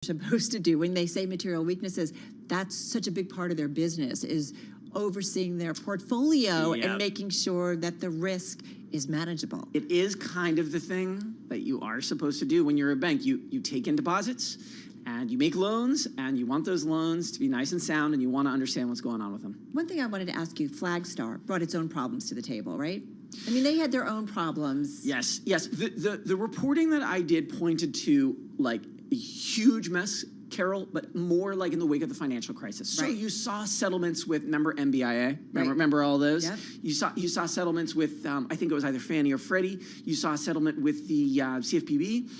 supposed to do when they say material weaknesses. That's such a big part of their business, is overseeing their portfolio and making sure that the risk is manageable. It is kind of the thing that you are supposed to do when you're a bank. You take in deposits and you make loans, and you want those loans to be nice and sound, and you want to understand what's going on with them. One thing I wanted to ask you, Flagstar brought its own problems to the table, right? I mean, they had their own problems. Yes. The reporting that I did pointed to like a huge mess, Carol, but more like in the wake of the financial crisis. So you saw settlements with, remember MBIA? Remember all those? Yep. You saw settlements with, I think it was either Fannie or Freddie. You saw a settlement with the CFPB.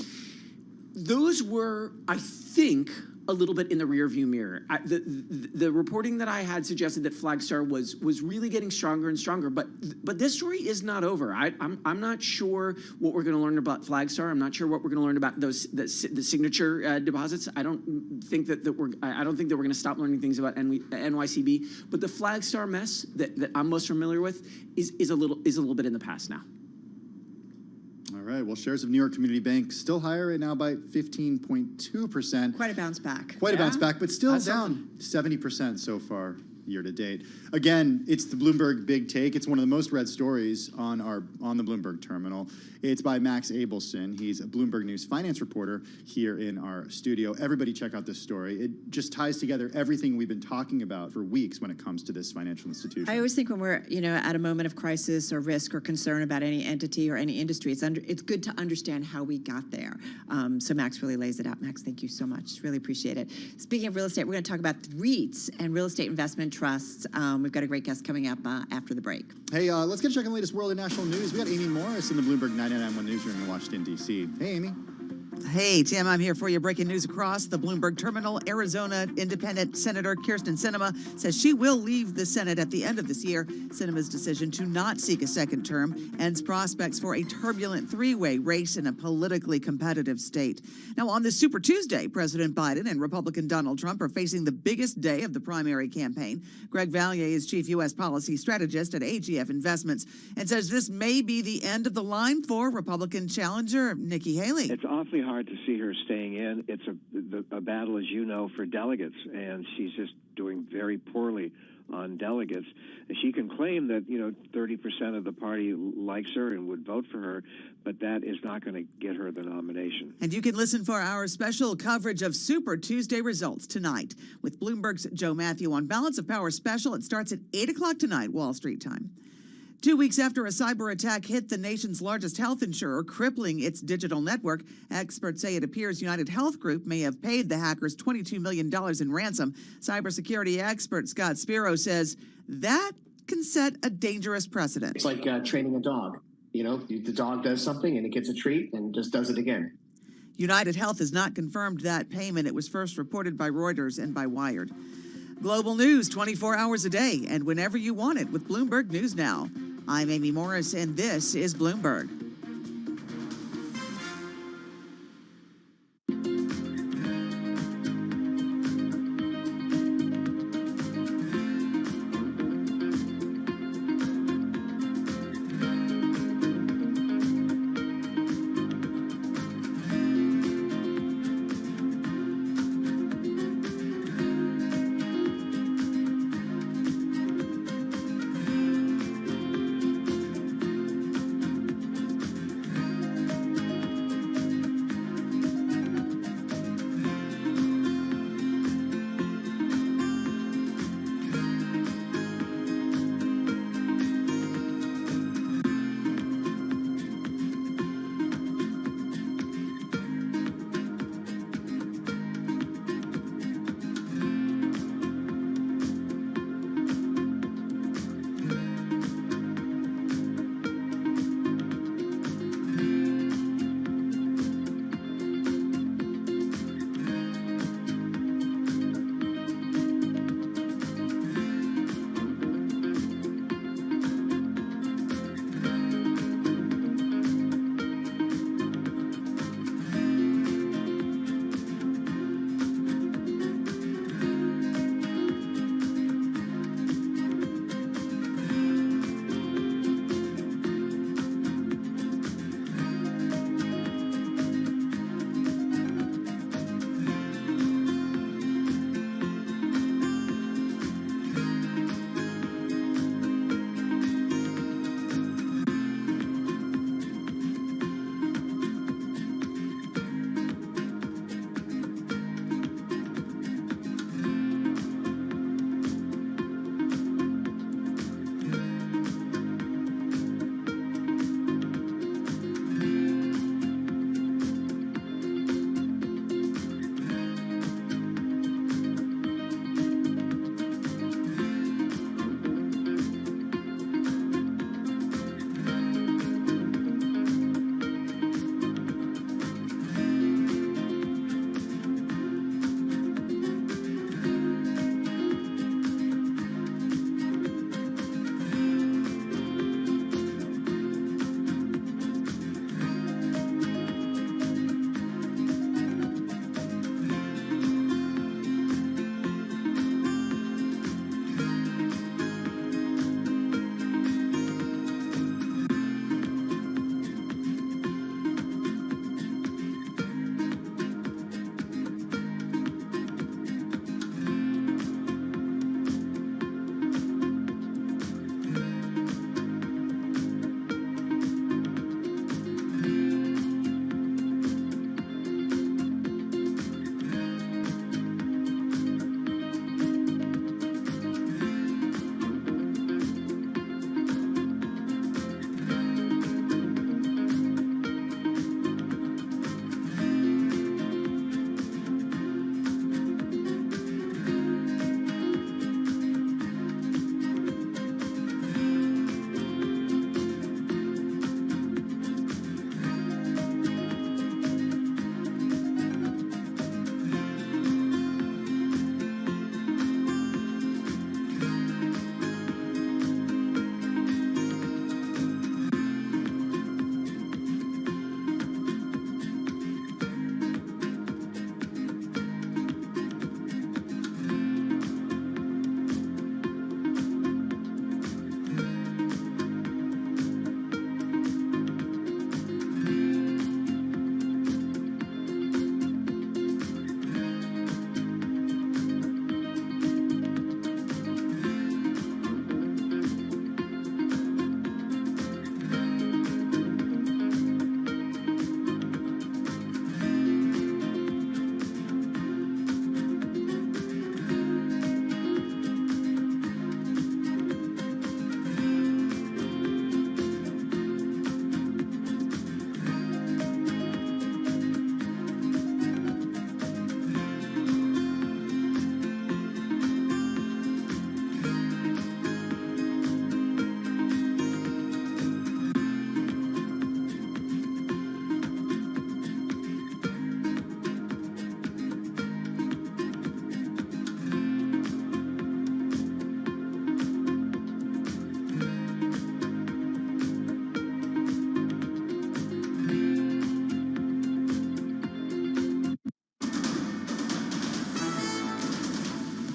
Those were, I think, a little bit in the rearview mirror. The reporting that I had suggested that Flagstar was really getting stronger and stronger, but this story is not over. I'm not sure what we're going to learn about Flagstar. I'm not sure what we're going to learn about the signature deposits. I don't think that we're going to stop learning things about NYCB. But the Flagstar mess that I'm most familiar with is a little bit in the past now. All right, well, shares of New York Community Bank still higher right now by 15.2%. Quite a bounce back. Quite a bounce back, but still down 70% so far year to date. Again, it's the Bloomberg Big Take. It's one of the most read stories on the Bloomberg terminal. It's by Max Abelson. He's a Bloomberg News finance reporter here in our studio. Everybody check out this story. It just ties together everything we've been talking about for weeks when it comes to this financial institution. I always think when we're, at a moment of crisis or risk or concern about any entity or any industry, it's good to understand how we got there. So Max really lays it out. Max, thank you so much. Really appreciate it. Speaking of real estate, we're going to talk about REITs and real estate investment trusts. We've got a great guest coming up after the break. Hey, let's get a check on the latest world and national news. We got Amy Morris in the Bloomberg 99.1 newsroom in Washington, D.C. Hey, Amy. Hey, Tim, I'm here for you. Breaking news across the Bloomberg terminal. Arizona Independent Senator Kyrsten Sinema says she will leave the Senate at the end of this year. Sinema's decision to not seek a second term ends prospects for a turbulent three-way race in a politically competitive state. Now, on this Super Tuesday, President Biden and Republican Donald Trump are facing the biggest day of the primary campaign. Greg Vallier is chief U.S. policy strategist at AGF Investments and says this may be the end of the line for Republican challenger Nikki Haley. It's awfully hard to see her staying in. It's a battle, as you know, for delegates, and she's just doing very poorly on delegates. And she can claim that 30% of the party likes her and would vote for her, but that is not going to get her the nomination. And you can listen for our special coverage of Super Tuesday results tonight with Bloomberg's Joe Matthew on Balance of Power special. It starts at 8 o'clock tonight, Wall Street time. 2 weeks after a cyber attack hit the nation's largest health insurer, crippling its digital network, experts say it appears United Health Group may have paid the hackers $22 million in ransom. Cybersecurity expert Scott Spiro says that can set a dangerous precedent. It's like training a dog. The dog does something and it gets a treat and just does it again. United Health has not confirmed that payment. It was first reported by Reuters and by Wired. Global news 24 hours a day and whenever you want it with Bloomberg News Now. I'm Amy Morris, and this is Bloomberg.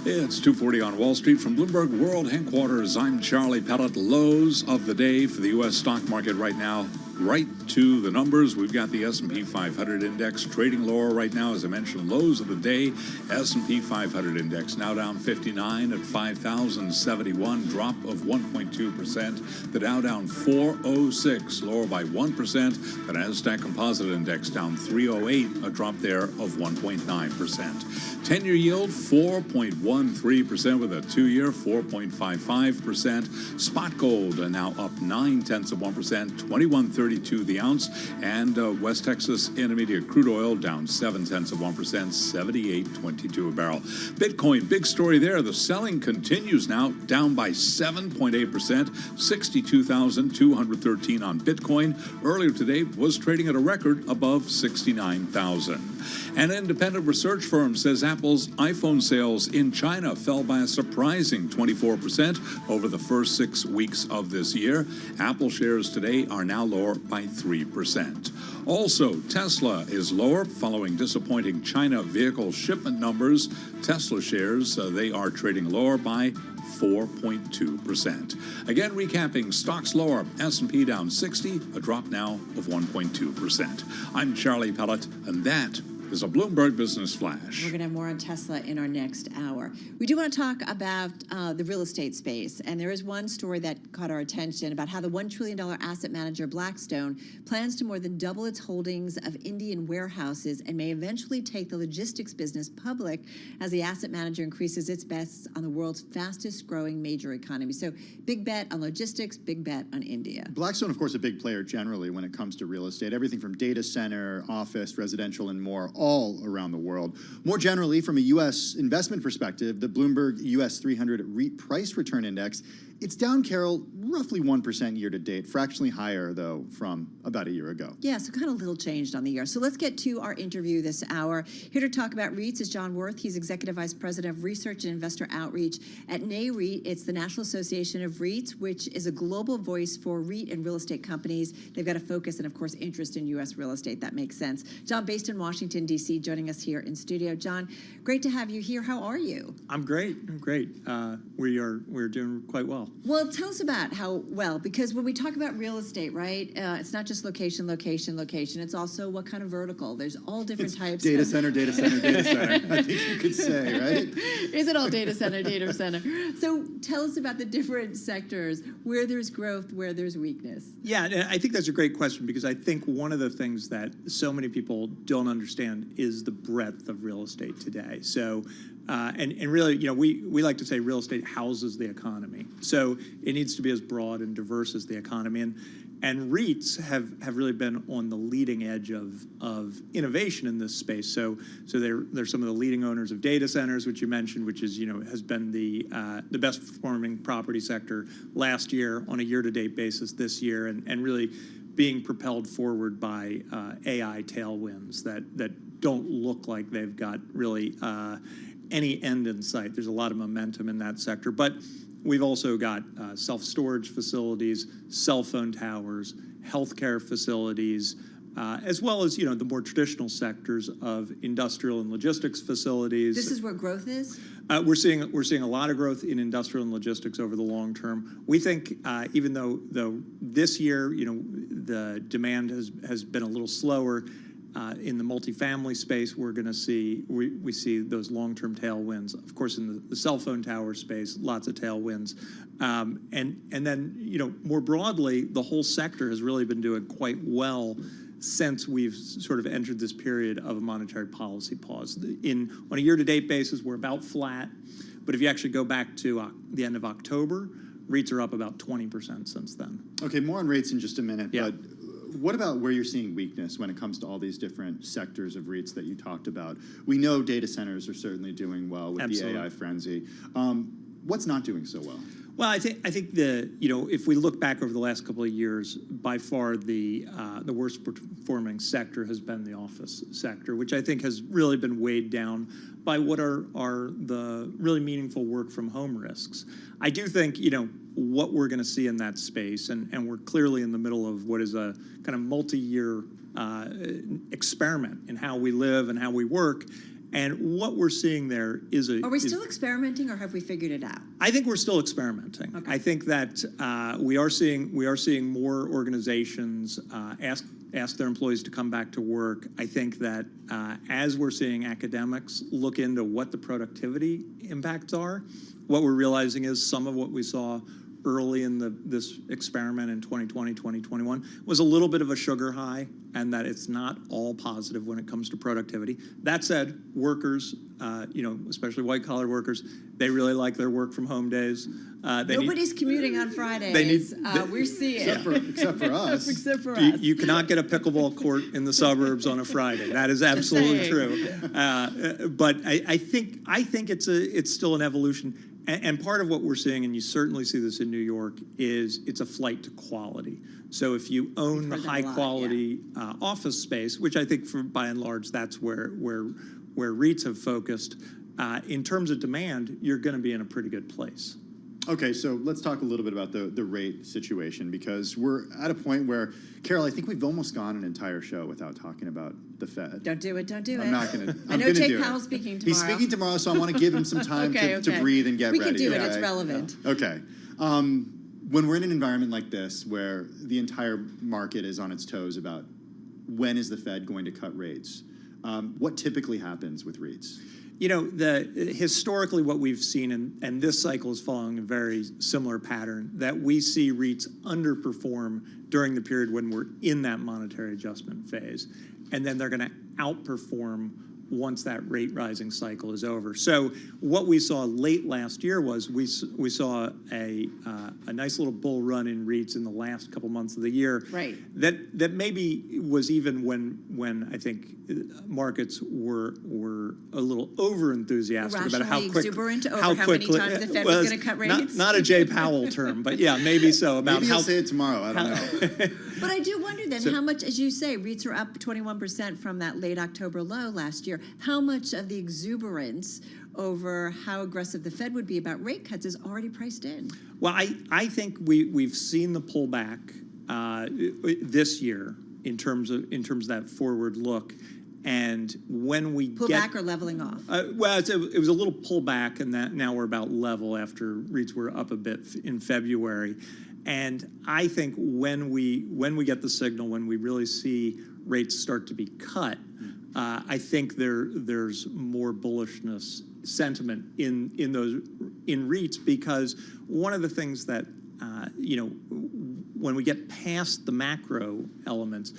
It's 2:40 on Wall Street from Bloomberg World Headquarters. I'm Charlie Pellet. Lows of the day for the U.S. stock market right now. Right to the numbers, we've got the S&P 500 index trading lower right now. As I mentioned, lows of the day. S&P 500 index now down 59 at 5,071, drop of 1.2%. The Dow down 406, lower by 1%. The Nasdaq Composite Index down 308, a drop there of 1.9%. 10-year yield 4.13% with a 2-year 4.55%. Spot gold now up 0.9%, 21.32 the ounce, and West Texas Intermediate crude oil down 0.7%, 78.22 a barrel. Bitcoin, big story there. The selling continues now, down by 7.8%, 62,213 on Bitcoin. Earlier today was trading at a record above 69,000. An independent research firm says Apple's iPhone sales in China fell by a surprising 24% over the first 6 weeks of this year. Apple shares today are now lower by 3%. Also, Tesla is lower following disappointing China vehicle shipment numbers. Tesla shares, they are trading lower by 4.2%. Again, recapping, stocks lower, S&P down 60, a drop now of 1.2%. I'm Charlie Pellet, and that is a Bloomberg Business Flash. We're going to have more on Tesla in our next hour. We do want to talk about the real estate space, and there is one story that caught our attention about how the $1 trillion asset manager Blackstone plans to more than double its holdings of Indian warehouses and may eventually take the logistics business public as the asset manager increases its bets on the world's fastest growing major economy. So big bet on logistics, big bet on India. Blackstone, of course, a big player generally when it comes to real estate. Everything from data center, office, residential, and more, all around the world. More generally, from a U.S. investment perspective, the Bloomberg U.S. 300 REIT Price Return Index, it's down, Carol, roughly 1% year to date, fractionally higher, though, from about a year ago. Yeah, so kind of little changed on the year. So let's get to our interview this hour. Here to talk about REITs is John Worth. He's Executive Vice President of Research and Investor Outreach at NAREIT. It's the National Association of REITs, which is a global voice for REIT and real estate companies. They've got a focus and, of course, interest in U.S. real estate. That makes sense. John, based in Washington, D.C., joining us here in studio. John, great to have you here. How are you? I'm great. We're doing quite well. Well, tell us about how well, because when we talk about real estate, right, it's not just location. It's also what kind of vertical. There's all different types. Data center. I think you could say, right? Is it all data center? So tell us about the different sectors, where there's growth, where there's weakness. Yeah, I think that's a great question because I think one of the things that so many people don't understand is the breadth of real estate today. So, and really, we like to say real estate houses the economy. So it needs to be as broad and diverse as the economy. And REITs have really been on the leading edge of innovation in this space. So they're some of the leading owners of data centers, which you mentioned, which is has been the best performing property sector last year on a year-to-date basis this year, and really being propelled forward by AI tailwinds that don't look like they've got really any end in sight. There's a lot of momentum in that sector, but we've also got self-storage facilities, cell phone towers, healthcare facilities, as well as the more traditional sectors of industrial and logistics facilities. This is where growth is? We're seeing a lot of growth in industrial and logistics over the long term. We think even though this year the demand has been a little slower. In the multifamily space, we're going to see we see those long-term tailwinds. Of course, in the cell phone tower space, lots of tailwinds, and then more broadly, the whole sector has really been doing quite well since we've sort of entered this period of a monetary policy pause. On a year-to-date basis, we're about flat, but if you actually go back to the end of October, REITs are up about 20% since then. Okay, more on rates in just a minute, Yeah. but what about where you're seeing weakness when it comes to all these different sectors of REITs that you talked about? We know data centers are certainly doing well with Absolutely. the AI frenzy. What's not doing so well? Well, I think if we look back over the last couple of years, by far the worst performing sector has been the office sector, which I think has really been weighed down by what are the really meaningful work from home risks. I do think what we're going to see in that space, and we're clearly in the middle of what is a kind of multi-year experiment in how we live and how we work. And what we're seeing there is Are we still experimenting, or have we figured it out? I think we're still experimenting. Okay. I think that we are seeing more organizations ask their employees to come back to work. I think that as we're seeing academics look into what the productivity impacts are, what we're realizing is some of what we saw early in this experiment in 2020, 2021 was a little bit of a sugar high, and that it's not all positive when it comes to productivity. That said, workers, especially white-collar workers, they really like their work from home days. Nobody's commuting on Fridays. We're seeing Except for us. Except for us. You cannot get a pickleball court in the suburbs on a Friday. That is absolutely true. But I think it's still an evolution. And part of what we're seeing, and you certainly see this in New York, is it's a flight to quality. So if you own the high quality office space, which I think by and large that's where REITs have focused, in terms of demand, you're going to be in a pretty good place. Okay, so let's talk a little bit about the rate situation, because we're at a point where, Carol, I think we've almost gone an entire show without talking about the Fed. Don't do it. I'm not going to. I know Jay Powell's speaking tomorrow. He's speaking tomorrow, so I want to give him some time to breathe and get ready. We can do it. Okay? It's relevant. Okay. When we're in an environment like this, where the entire market is on its toes about when is the Fed going to cut rates, what typically happens with REITs? Historically what we've seen, and this cycle is following a very similar pattern, that we see REITs underperform during the period when we're in that monetary adjustment phase. And then they're going to outperform once that rate rising cycle is over. So what we saw late last year was we saw a nice little bull run in REITs in the last couple months of the year. Right. That maybe was even when I think markets were a little over enthusiastic about how many times the Fed was going to cut rates. Not a Jay Powell term, but yeah, maybe so. About maybe he'll say it tomorrow. I don't know. But I do wonder then how much, as you say, REITs are up 21% from that late October low last year. How much of the exuberance over how aggressive the Fed would be about rate cuts is already priced in? Well, I think we've seen the pullback this year in terms of that forward look. And when we pullback or leveling off? It was a little pullback, and that now we're about level after REITs were up a bit in February. And I think when we get the signal, when we really see rates start to be cut, I think there's more bullishness sentiment in REITs, because one of the things that when we get past the macro elements,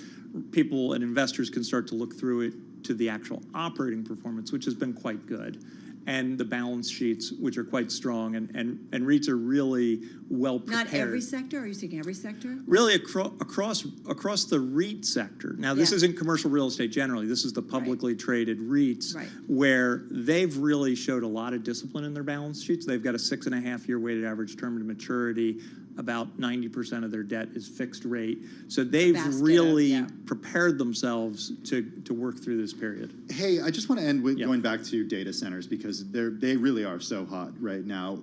people and investors can start to look through it to the actual operating performance, which has been quite good, and the balance sheets, which are quite strong, and REITs are really well prepared. Not every sector? Are you speaking every sector? Really across the REIT sector. Now, this isn't commercial real estate generally. This is the publicly traded REITs, where they've really showed a lot of discipline in their balance sheets. They've got a 6.5-year weighted average term to maturity. About 90% of their debt is fixed rate. So they've really prepared themselves to work through this period. Hey, I just want to end with going back to data centers, because they really are so hot right now.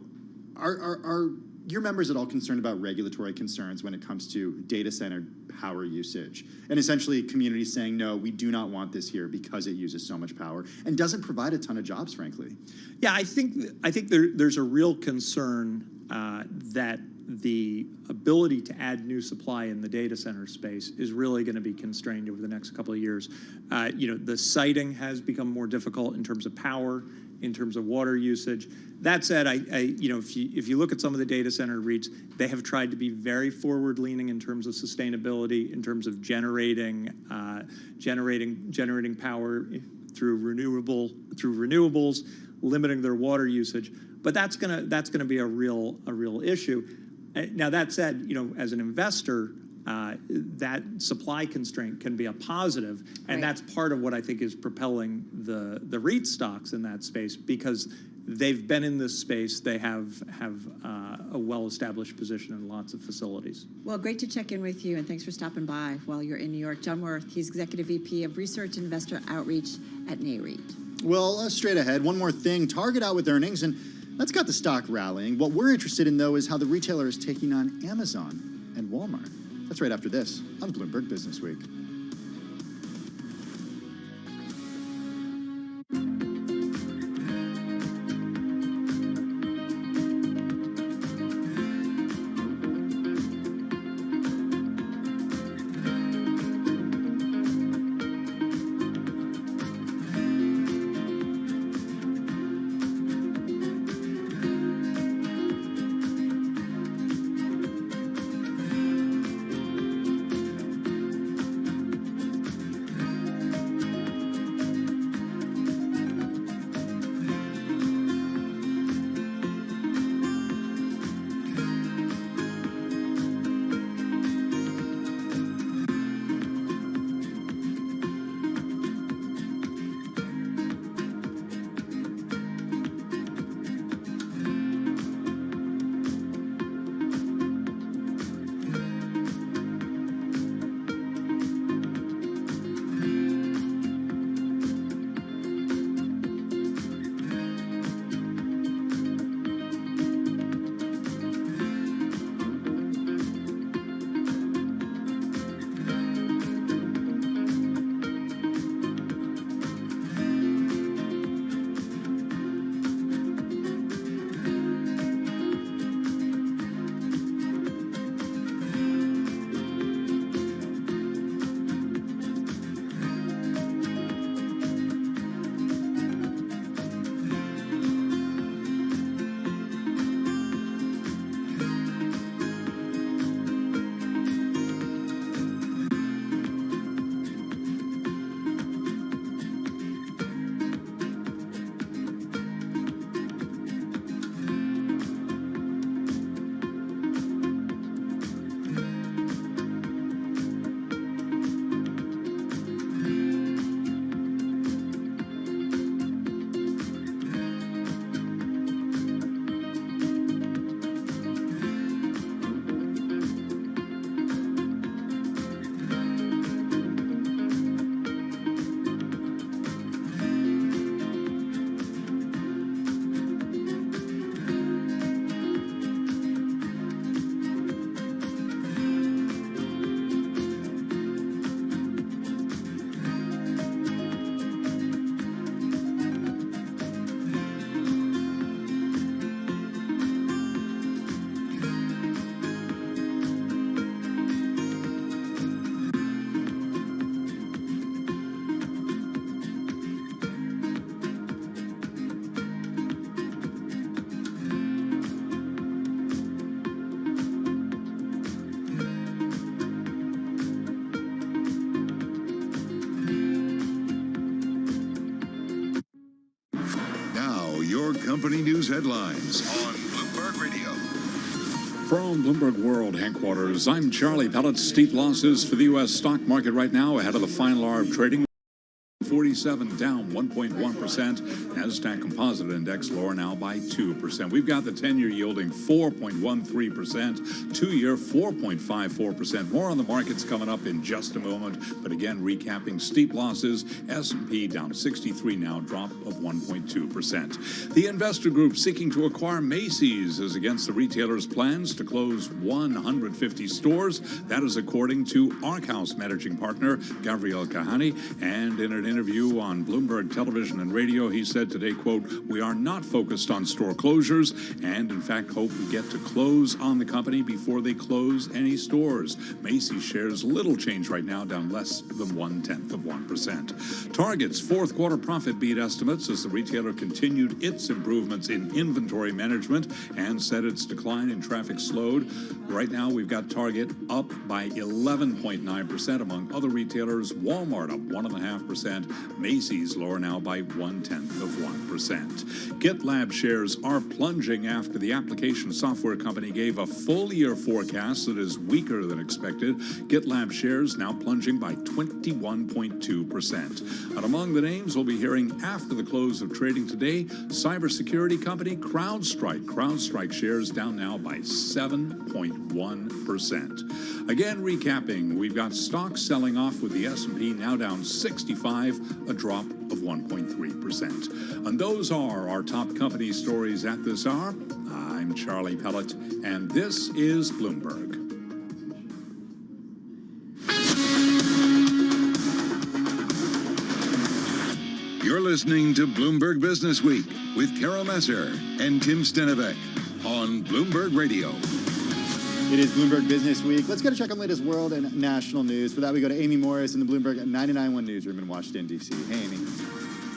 Are your members at all concerned about regulatory concerns when it comes to data center power usage? And essentially communities saying, no, we do not want this here because it uses so much power and doesn't provide a ton of jobs, frankly. Yeah, I think there's a real concern that the ability to add new supply in the data center space is really going to be constrained over the next couple of years. The siting has become more difficult in terms of power, in terms of water usage. That said, if you look at some of the data center REITs, they have tried to be very forward-leaning in terms of sustainability, in terms of generating power through renewables, limiting their water usage. But that's gonna be a real issue. Now, that said, as an investor, that supply constraint can be a positive, and that's part of what I think is propelling the REIT stocks in that space, because they've been in this space. They have a well-established position in lots of facilities. Well, great to check in with you, and thanks for stopping by while you're in New York. John Worth, he's Executive VP of Research and Investor Outreach at NAREIT. Well, straight ahead, one more thing. Target out with earnings, and that's got the stock rallying. What we're interested in, though, is how the retailer is taking on Amazon and Walmart. That's right after this on Bloomberg Business Week. your company news headlines on Bloomberg Radio. From Bloomberg World Headquarters, I'm Charlie Pellet. Steep losses for the U.S. stock market right now ahead of the final hour of trading. 47 down 1.1%. NASDAQ Composite Index lower now by 2%. We've got the 10-year yielding 4.13%, 2-year 4.54%. More on the markets coming up in just a moment. But again, recapping steep losses. S&P down 63 now, drop of 1.2%. The investor group seeking to acquire Macy's is against the retailer's plans to close 150 stores. That is according to ArcHouse managing partner Gabriel Kahani. And in an interview on Bloomberg Television and Radio, he said today, quote, "We are not focused on store closures and, in fact, hope we get to close on the company before they close any stores." Macy's shares little change right now, down less than 0.1%. Target's fourth quarter profit beat estimates as the retailer continued its improvements in inventory management and said its decline in traffic slowed. Right now, we've got Target up by 11.9%. Among other retailers, Walmart up 1.5%. Macy's lower now by 0.1%. GitLab shares are plunging after the application software company gave a full-year forecast that is weaker than expected. GitLab shares now plunging by 21.2%. And among the names we'll be hearing after the close of trading today, cybersecurity company CrowdStrike. CrowdStrike shares down now by 7.1%. Again, recapping, we've got stocks selling off with the S&P now down 65, a drop of 1.3%. And those are our top company stories at this hour. I'm Charlie Pellet, and this is Bloomberg. You're listening to Bloomberg Business Week with Carol Messer and Tim Stenovec on Bloomberg Radio. It is Bloomberg Business Week. Let's get a check on the latest world and national news. For that, we go to Amy Morris in the Bloomberg 99.1 newsroom in Washington, D.C. Hey, Amy.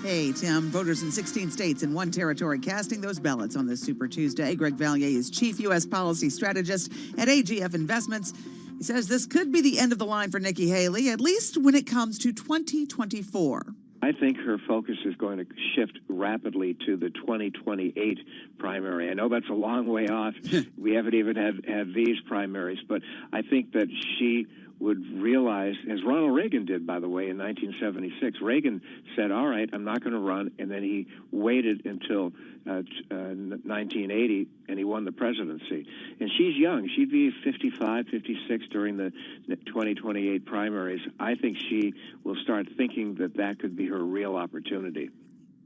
Hey, Tim. Voters in 16 states and one territory casting those ballots on this Super Tuesday. Greg Vallier is Chief U.S. Policy Strategist at AGF Investments. He says this could be the end of the line for Nikki Haley, at least when it comes to 2024. I think her focus is going to shift rapidly to the 2028 primary. I know that's a long way off. We haven't even had these primaries, but I think that she would realize, as Ronald Reagan did, by the way, in 1976. Reagan said, all right, I'm not going to run, and then he waited until 1980, and he won the presidency. And she's young. She'd be 55, 56 during the 2028 primaries. I think she will start thinking that that could be her real opportunity.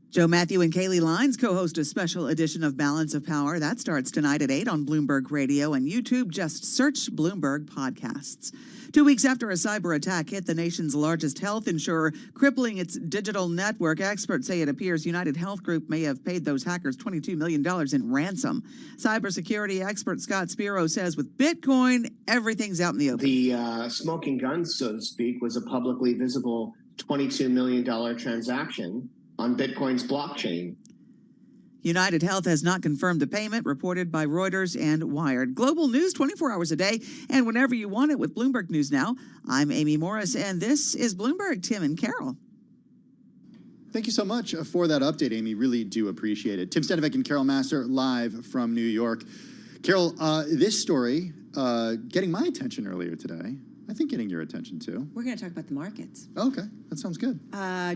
Joe Matthew and Kaylee Lines co-host a special edition of Balance of Power. That starts tonight at 8 on Bloomberg Radio and YouTube. Just search Bloomberg Podcasts. 2 weeks after a cyber attack hit the nation's largest health insurer, crippling its digital network, experts say it appears United Health Group may have paid those hackers $22 million in ransom. Cybersecurity expert Scott Spiro says with Bitcoin, everything's out in the open. The smoking gun, so to speak, was a publicly visible $22 million transaction on Bitcoin's blockchain. United Health has not confirmed the payment, reported by Reuters and Wired. Global news 24 hours a day and whenever you want it with Bloomberg News Now. I'm Amy Morris, and this is Bloomberg. Tim and Carol. Thank you so much for that update, Amy. Really do appreciate it. Tim Stenovec and Carol Master live from New York. Carol, this story getting my attention earlier today. I think getting your attention too. We're going to talk about the markets. Okay, that sounds good.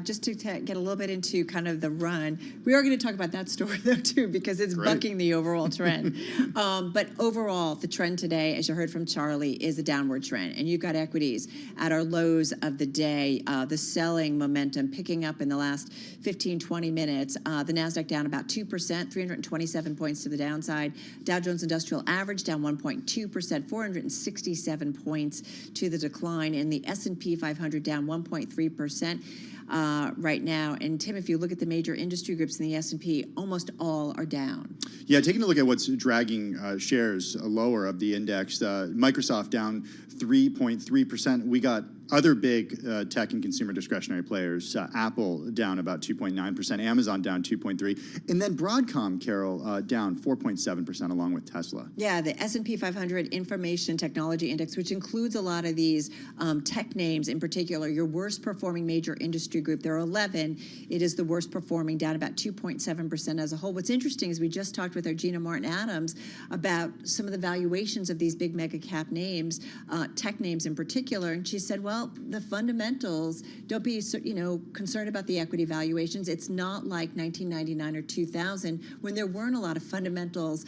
Just to get a little bit into kind of the run, we are going to talk about that story though too, because it's bucking the overall trend. But overall, the trend today, as you heard from Charlie, is a downward trend. And you've got equities at our lows of the day, the selling momentum picking up in the last 15, 20 minutes. The NASDAQ down about 2%, 327 points to the downside. Dow Jones Industrial Average down 1.2%, 467 points to the decline, and the S&P 500 down 1.3% right now. And Tim, if you look at the major industry groups in the S&P, almost all are down. Yeah, taking a look at what's dragging shares lower of the index, Microsoft down 3.3%. We got other big tech and consumer discretionary players, Apple down about 2.9%, Amazon down 2.3%, and then Broadcom, Carol, down 4.7% along with Tesla. Yeah, the S&P 500 Information Technology Index, which includes a lot of these tech names in particular, your worst performing major industry group. There are 11. It is the worst performing, down about 2.7% as a whole. What's interesting is we just talked with our Gina Martin Adams about some of the valuations of these big mega cap names, tech names in particular, and she said, well, the fundamentals, don't be concerned about the equity valuations. It's not like 1999 or 2000 when there weren't a lot of fundamentals,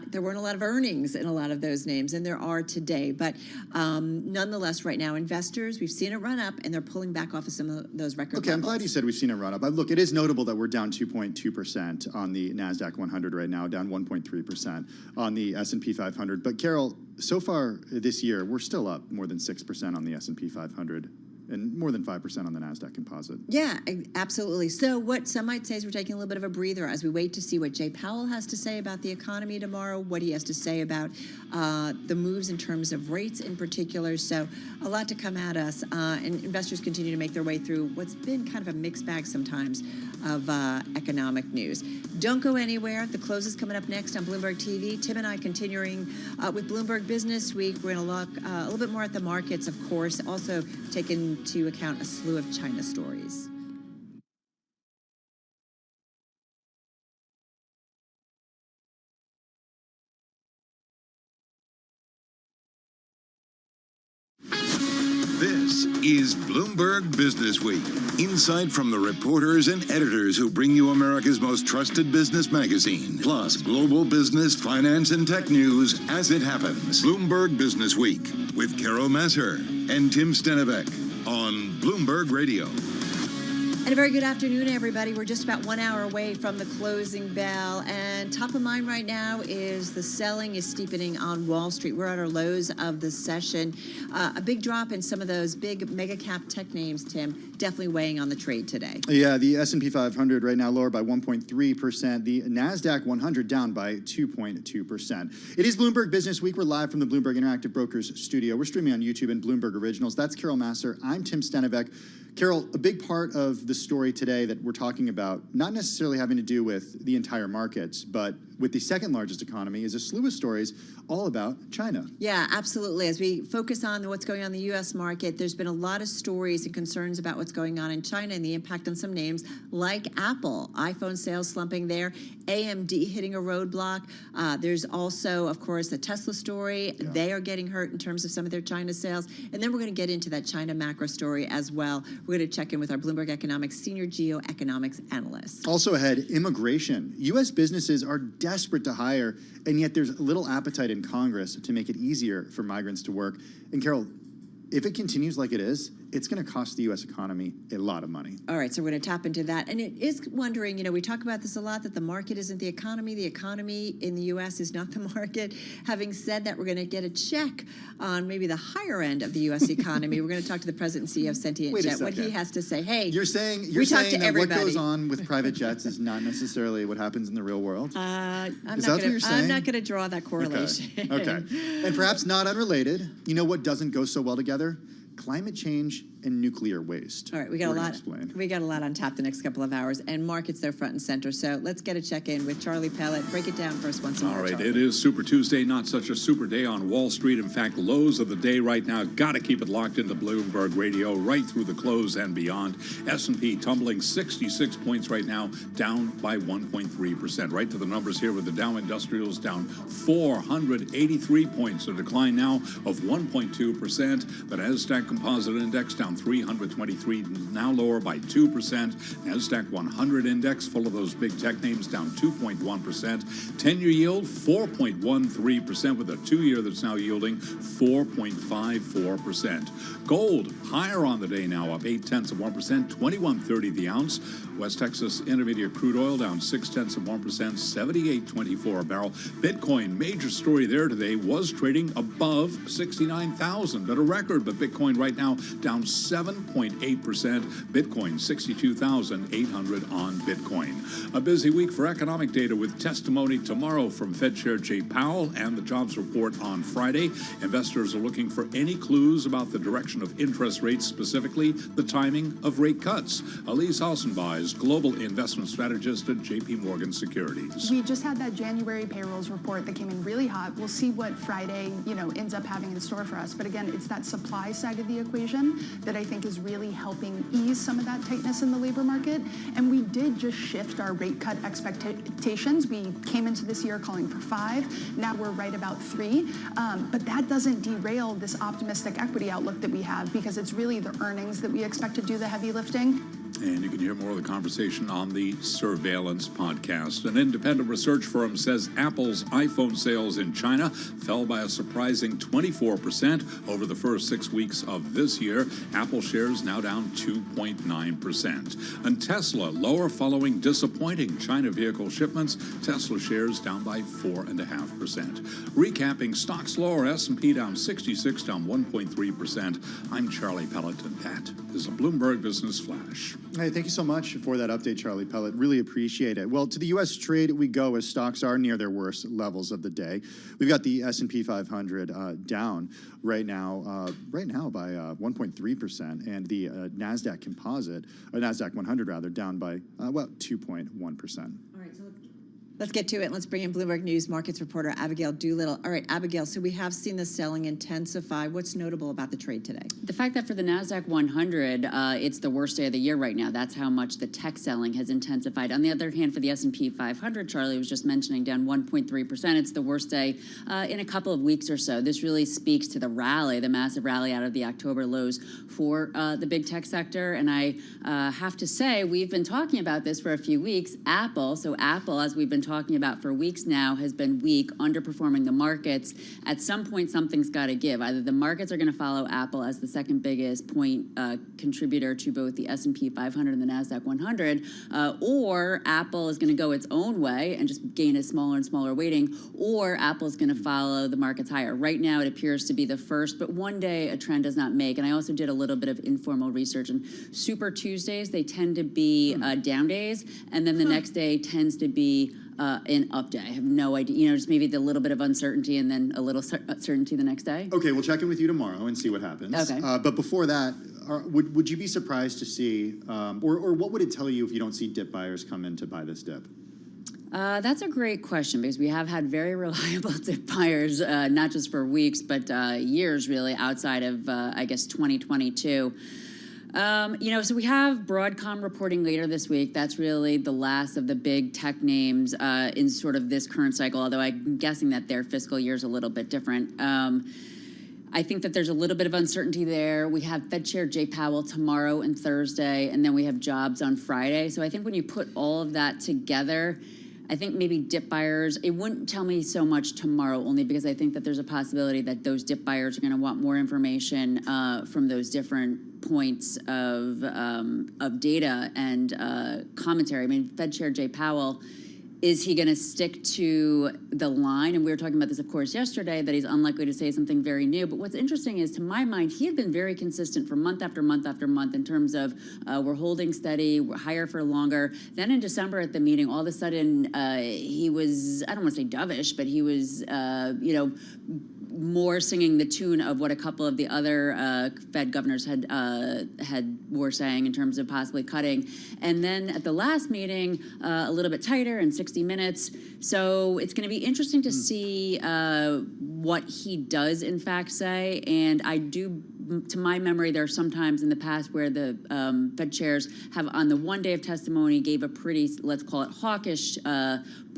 there weren't a lot of earnings in a lot of those names, and there are today. But nonetheless, right now, investors, we've seen it run up, and they're pulling back off of some of those record levels. I'm glad you said we've seen it run up. Look, it is notable that we're down 2.2% on the NASDAQ 100 right now, down 1.3% on the S&P 500. But Carol, so far this year, we're still up more than 6% on the S&P 500 and more than 5% on the NASDAQ composite. Yeah, absolutely. So what some might say is we're taking a little bit of a breather as we wait to see what Jay Powell has to say about the economy tomorrow, what he has to say about the moves in terms of rates in particular. So a lot to come at us, and investors continue to make their way through what's been kind of a mixed bag sometimes of economic news. Don't go anywhere. The close is coming up next on Bloomberg TV. Tim and I continuing with Bloomberg Business Week. We're going to look a little bit more at the markets, of course, also take into account a slew of China stories. This is Bloomberg Business Week. Insight from the reporters and editors who bring you America's most trusted business magazine. Plus, global business, finance, and tech news as it happens. Bloomberg Business Week with Carol Messer and Tim Stenivek on Bloomberg Radio. And a very good afternoon, everybody. We're just about 1 hour away from the closing bell. And top of mind right now is the selling is steepening on Wall Street. We're at our lows of the session. A big drop in some of those big mega cap tech names, Tim, definitely weighing on the trade today. Yeah, the S&P 500 right now lower by 1.3%. The NASDAQ 100 down by 2.2%. It is Bloomberg Business Week. We're live from the Bloomberg Interactive Brokers studio. We're streaming on YouTube and Bloomberg Originals. That's Carol Masser. I'm Tim Stenivek. Carol, a big part of the story today that we're talking about, not necessarily having to do with the entire markets, but with the second largest economy, is a slew of stories all about China. Yeah, absolutely. As we focus on what's going on in the U.S. market, there's been a lot of stories and concerns about what's going on in China and the impact on some names like Apple. iPhone sales slumping there, AMD hitting a roadblock. There's also, of course, the Tesla story. Yeah. They are getting hurt in terms of some of their China sales. And then we're going to get into that China macro story as well. We're going to check in with our Bloomberg Economics senior geoeconomics analyst. Also ahead, immigration. U.S. businesses are desperate to hire, and yet there's little appetite in Congress to make it easier for migrants to work. And Carol, if it continues like it is, it's going to cost the U.S. economy a lot of money. All right, so we're going to tap into that. And it is wondering, we talk about this a lot, that the market isn't the economy. The economy in the U.S. is not the market. Having said that, we're going to get a check on maybe the higher end of the U.S. economy. We're going to talk to the president and CEO of Sentient Jet, what he has to say. Hey, you're saying that what goes on with private jets is not necessarily what happens in the real world? I'm not going to draw that correlation. Okay. And perhaps not unrelated, you know what doesn't go so well together? Climate change and nuclear waste. All right, we got a lot on tap the next couple of hours, and markets there front and center. So let's get a check-in with Charlie Pellet. Break it down for us once more. All right, Charlie. It is Super Tuesday, not such a super day on Wall Street. In fact, lows of the day right now. Got to keep it locked into Bloomberg Radio right through the close and beyond. S&P tumbling 66 points right now, down by 1.3%. Right to the numbers here with the Dow Industrials down 483 points, a decline now of 1.2%. The Nasdaq Composite Index down 323, now lower by 2%. Nasdaq 100 Index, full of those big tech names, down 2.1%. 10-year yield 4.13%, with a 2-year that's now yielding 4.54%. Gold higher on the day now, up 0.8%, $21.30 the ounce. West Texas Intermediate crude oil down 0.6%, $78.24 a barrel. Bitcoin, major story there today, was trading above 69,000 at a record, but Bitcoin right now down 7.8%. Bitcoin, 62,800 on Bitcoin. A busy week for economic data with testimony tomorrow from Fed Chair Jay Powell and the jobs report on Friday. Investors are looking for any clues about the direction of interest rates, specifically the timing of rate cuts. Elise Alsenby is global investment strategist at J.P. Morgan Securities. We just had that January payrolls report that came in really hot. We'll see what Friday, ends up having in store for us. But again, it's that supply side of the equation that I think is really helping ease some of that tightness in the labor market. And we did just shift our rate cut expectations. We came into this year calling for 5. Now we're right about 3. But that doesn't derail this optimistic equity outlook that we have, because it's really the earnings that we expect to do the heavy lifting. And you can hear more of the conversation on the Surveillance podcast. An independent research firm says Apple's iPhone sales in China fell by a surprising 24% over the first 6 weeks of this year. Apple shares now down 2.9%. And Tesla lower following disappointing China vehicle shipments. Tesla shares down by 4.5%. Recapping stocks lower, S&P down 66, down 1.3%. I'm Charlie Pellet, and that is a Bloomberg Business Flash. Hey, thank you so much for that update, Charlie Pellet. Really appreciate it. Well, to the U.S. trade we go as stocks are near their worst levels of the day. We've got the S&P 500 down right now by 1.3%, and the NASDAQ composite, or NASDAQ 100 rather, down by 2.1%. Let's get to it. Let's bring in Bloomberg News markets reporter Abigail Doolittle. All right, Abigail, so we have seen the selling intensify. What's notable about the trade today? The fact that for the NASDAQ 100, it's the worst day of the year right now. That's how much the tech selling has intensified. On the other hand, for the S&P 500, Charlie was just mentioning, down 1.3%. It's the worst day in a couple of weeks or so. This really speaks to the rally, the massive rally out of the October lows for the big tech sector. And I have to say, we've been talking about this for a few weeks. Apple, as we've been talking about for weeks now, has been weak, underperforming the markets. At some point, something's got to give. Either the markets are going to follow Apple as the second biggest point contributor to both the S&P 500 and the NASDAQ 100, or Apple is going to go its own way and just gain a smaller and smaller weighting, or Apple's going to follow the markets higher. Right now, it appears to be the first, but one day a trend does not make. And I also did a little bit of informal research. And Super Tuesdays, they tend to be down days, and then the next day tends to be an up day. I have no idea. Just maybe the little bit of uncertainty and then a little certainty the next day. Okay, we'll check in with you tomorrow and see what happens. Okay. But before that, would you be surprised to see, or what would it tell you if you don't see dip buyers come in to buy this dip? That's a great question, because we have had very reliable dip buyers, not just for weeks, but years really, outside of, 2022. So we have Broadcom reporting later this week. That's really the last of the big tech names in sort of this current cycle, although I'm guessing that their fiscal year is a little bit different. I think that there's a little bit of uncertainty there. We have Fed Chair Jay Powell tomorrow and Thursday, and then we have jobs on Friday. So I think when you put all of that together, I think maybe dip buyers, it wouldn't tell me so much tomorrow, only because I think that there's a possibility that those dip buyers are going to want more information from those different points of data and commentary. I mean, Fed Chair Jay Powell, is he going to stick to the line? And we were talking about this, of course, yesterday, that he's unlikely to say something very new. But what's interesting is, to my mind, he had been very consistent for month after month after month in terms of we're holding steady, we're higher for longer. Then in December at the meeting, all of a sudden, he was, I don't want to say dovish, but he was, more singing the tune of what a couple of the other Fed governors were saying in terms of possibly cutting. And then at the last meeting, a little bit tighter in 60 minutes. So it's going to be interesting to see what he does in fact say. And I do, to my memory, there are some times in the past where the Fed chairs have, on the one day of testimony, gave a pretty, let's call it hawkish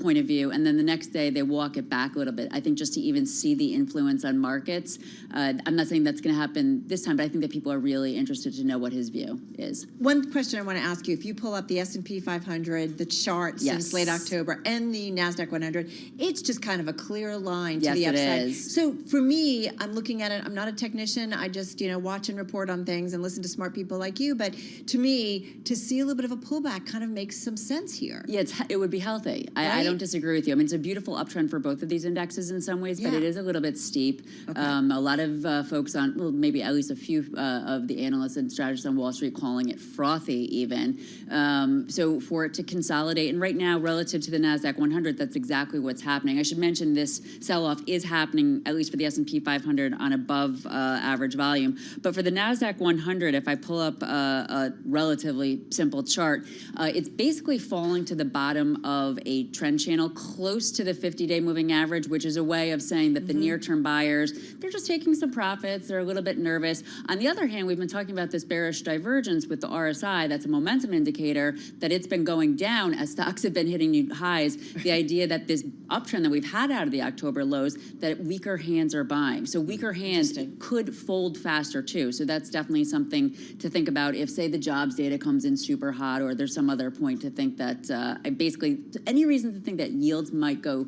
point of view, and then the next day they walk it back a little bit. I think just to even see the influence on markets. I'm not saying that's going to happen this time, but I think that people are really interested to know what his view is. One question I want to ask you: if you pull up the S&P 500, the chart since late October, and the NASDAQ 100, it's just kind of a clear line to the upside. It is. So for me, I'm looking at it. I'm not a technician. I just watch and report on things and listen to smart people like you. But to me, to see a little bit of a pullback kind of makes some sense here. Yeah, it would be healthy. I don't disagree with you. I mean, it's a beautiful uptrend for both of these indexes in some ways, but it is a little bit steep. Okay. A lot of folks maybe at least a few of the analysts and strategists on Wall Street calling it frothy even. So for it to consolidate, and right now relative to the NASDAQ 100, that's exactly what's happening. I should mention this sell-off is happening, at least for the S&P 500, on above average volume. But for the NASDAQ 100, if I pull up a relatively simple chart, it's basically falling to the bottom of a trend channel close to the 50-day moving average, which is a way of saying that the near-term buyers, they're just taking some profits. They're a little bit nervous. On the other hand, we've been talking about this bearish divergence with the RSI. That's a momentum indicator that it's been going down as stocks have been hitting new highs. The idea that this uptrend that we've had out of the October lows, that weaker hands are buying. So weaker hands could fold faster too. So that's definitely something to think about if, say, the jobs data comes in super hot, or there's some other point to think that basically any reason to think that yields might go,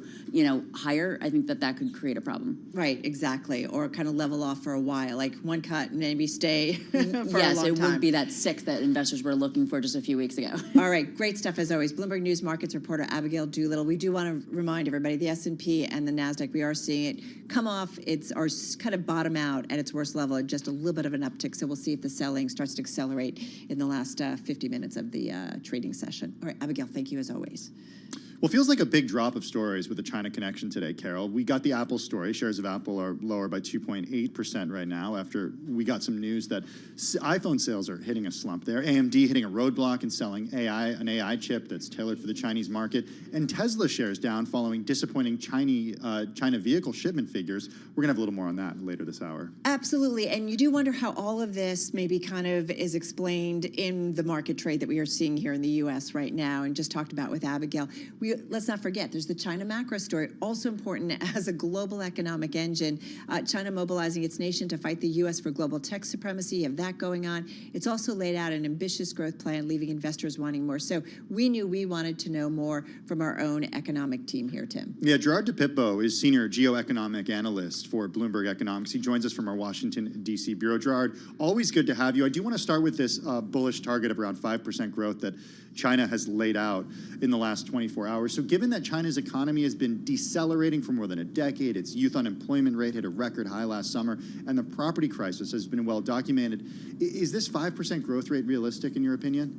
higher. I think that could create a problem. Right, exactly, or kind of level off for a while, like one cut and maybe stay for a long time. Yes, it wouldn't be that 6 that investors were looking for just a few weeks ago. All right, great stuff as always. Bloomberg News Markets reporter Abigail Doolittle. We do want to remind everybody, the S&P and the NASDAQ, we are seeing it come off, or kind of bottom out at its worst level, at just a little bit of an uptick. So we'll see if the selling starts to accelerate in the last 50 minutes of the trading session. All right, Abigail, thank you as always. Well, it feels like a big drop of stories with the China connection today, Carol. We got the Apple story. Shares of Apple are lower by 2.8% right now after we got some news that iPhone sales are hitting a slump there. AMD hitting a roadblock and selling an AI chip that's tailored for the Chinese market. And Tesla shares down following disappointing China vehicle shipment figures. We're going to have a little more on that later this hour. Absolutely. And you do wonder how all of this maybe kind of is explained in the market trade that we are seeing here in the U.S. right now, and just talked about with Abigail. Let's not forget, there's the China macro story, also important as a global economic engine. China mobilizing its nation to fight the U.S. for global tech supremacy. You have that going on. It's also laid out an ambitious growth plan, leaving investors wanting more. So we knew we wanted to know more from our own economic team here, Tim. Yeah, Gerard DePippo is senior geoeconomic analyst for Bloomberg Economics. He joins us from our Washington, D.C. bureau. Gerard, always good to have you. I do want to start with this bullish target of around 5% growth that China has laid out in the last 24 hours. So given that China's economy has been decelerating for more than a decade, its youth unemployment rate hit a record high last summer, and the property crisis has been well documented, is this 5% growth rate realistic in your opinion?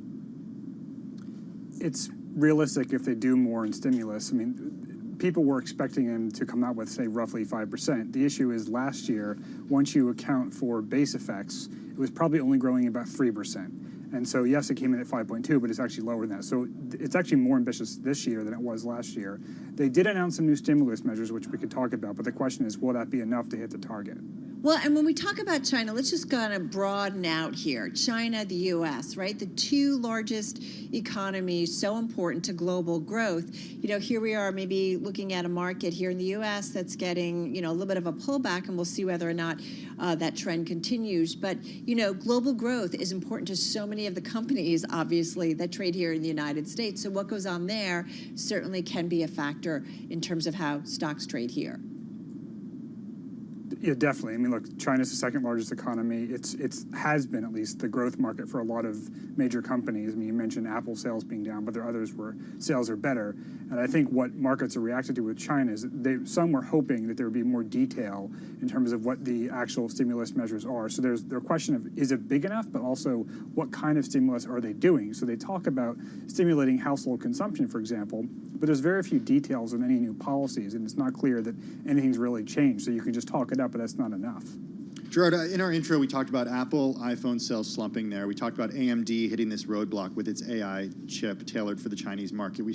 It's realistic if they do more in stimulus. I mean, people were expecting them to come out with, say, roughly 5%. The issue is last year, once you account for base effects, it was probably only growing about 3%. And so, yes, it came in at 5.2, but it's actually lower than that. So it's actually more ambitious this year than it was last year. They did announce some new stimulus measures, which we could talk about, but the question is, will that be enough to hit the target? Well, and when we talk about China, let's just kind of broaden out here. China, the U.S., right? The two largest economies, so important to global growth. Here we are maybe looking at a market here in the U.S. that's getting, a little bit of a pullback, and we'll see whether or not that trend continues. But, global growth is important to so many of the companies, obviously, that trade here in the United States. So what goes on there certainly can be a factor in terms of how stocks trade here. Yeah, definitely. I mean, look, China's the second largest economy. It has been, at least, the growth market for a lot of major companies. I mean, you mentioned Apple sales being down, but there are others where sales are better. And I think what markets are reacted to with China is some were hoping that there would be more detail in terms of what the actual stimulus measures are. So there's the question of, is it big enough, but also what kind of stimulus are they doing? So they talk about stimulating household consumption, for example, but there's very few details on any new policies, and it's not clear that anything's really changed. So you can just talk it up, but that's not enough. Gerard, in our intro, we talked about Apple iPhone sales slumping there. We talked about AMD hitting this roadblock with its AI chip tailored for the Chinese market. We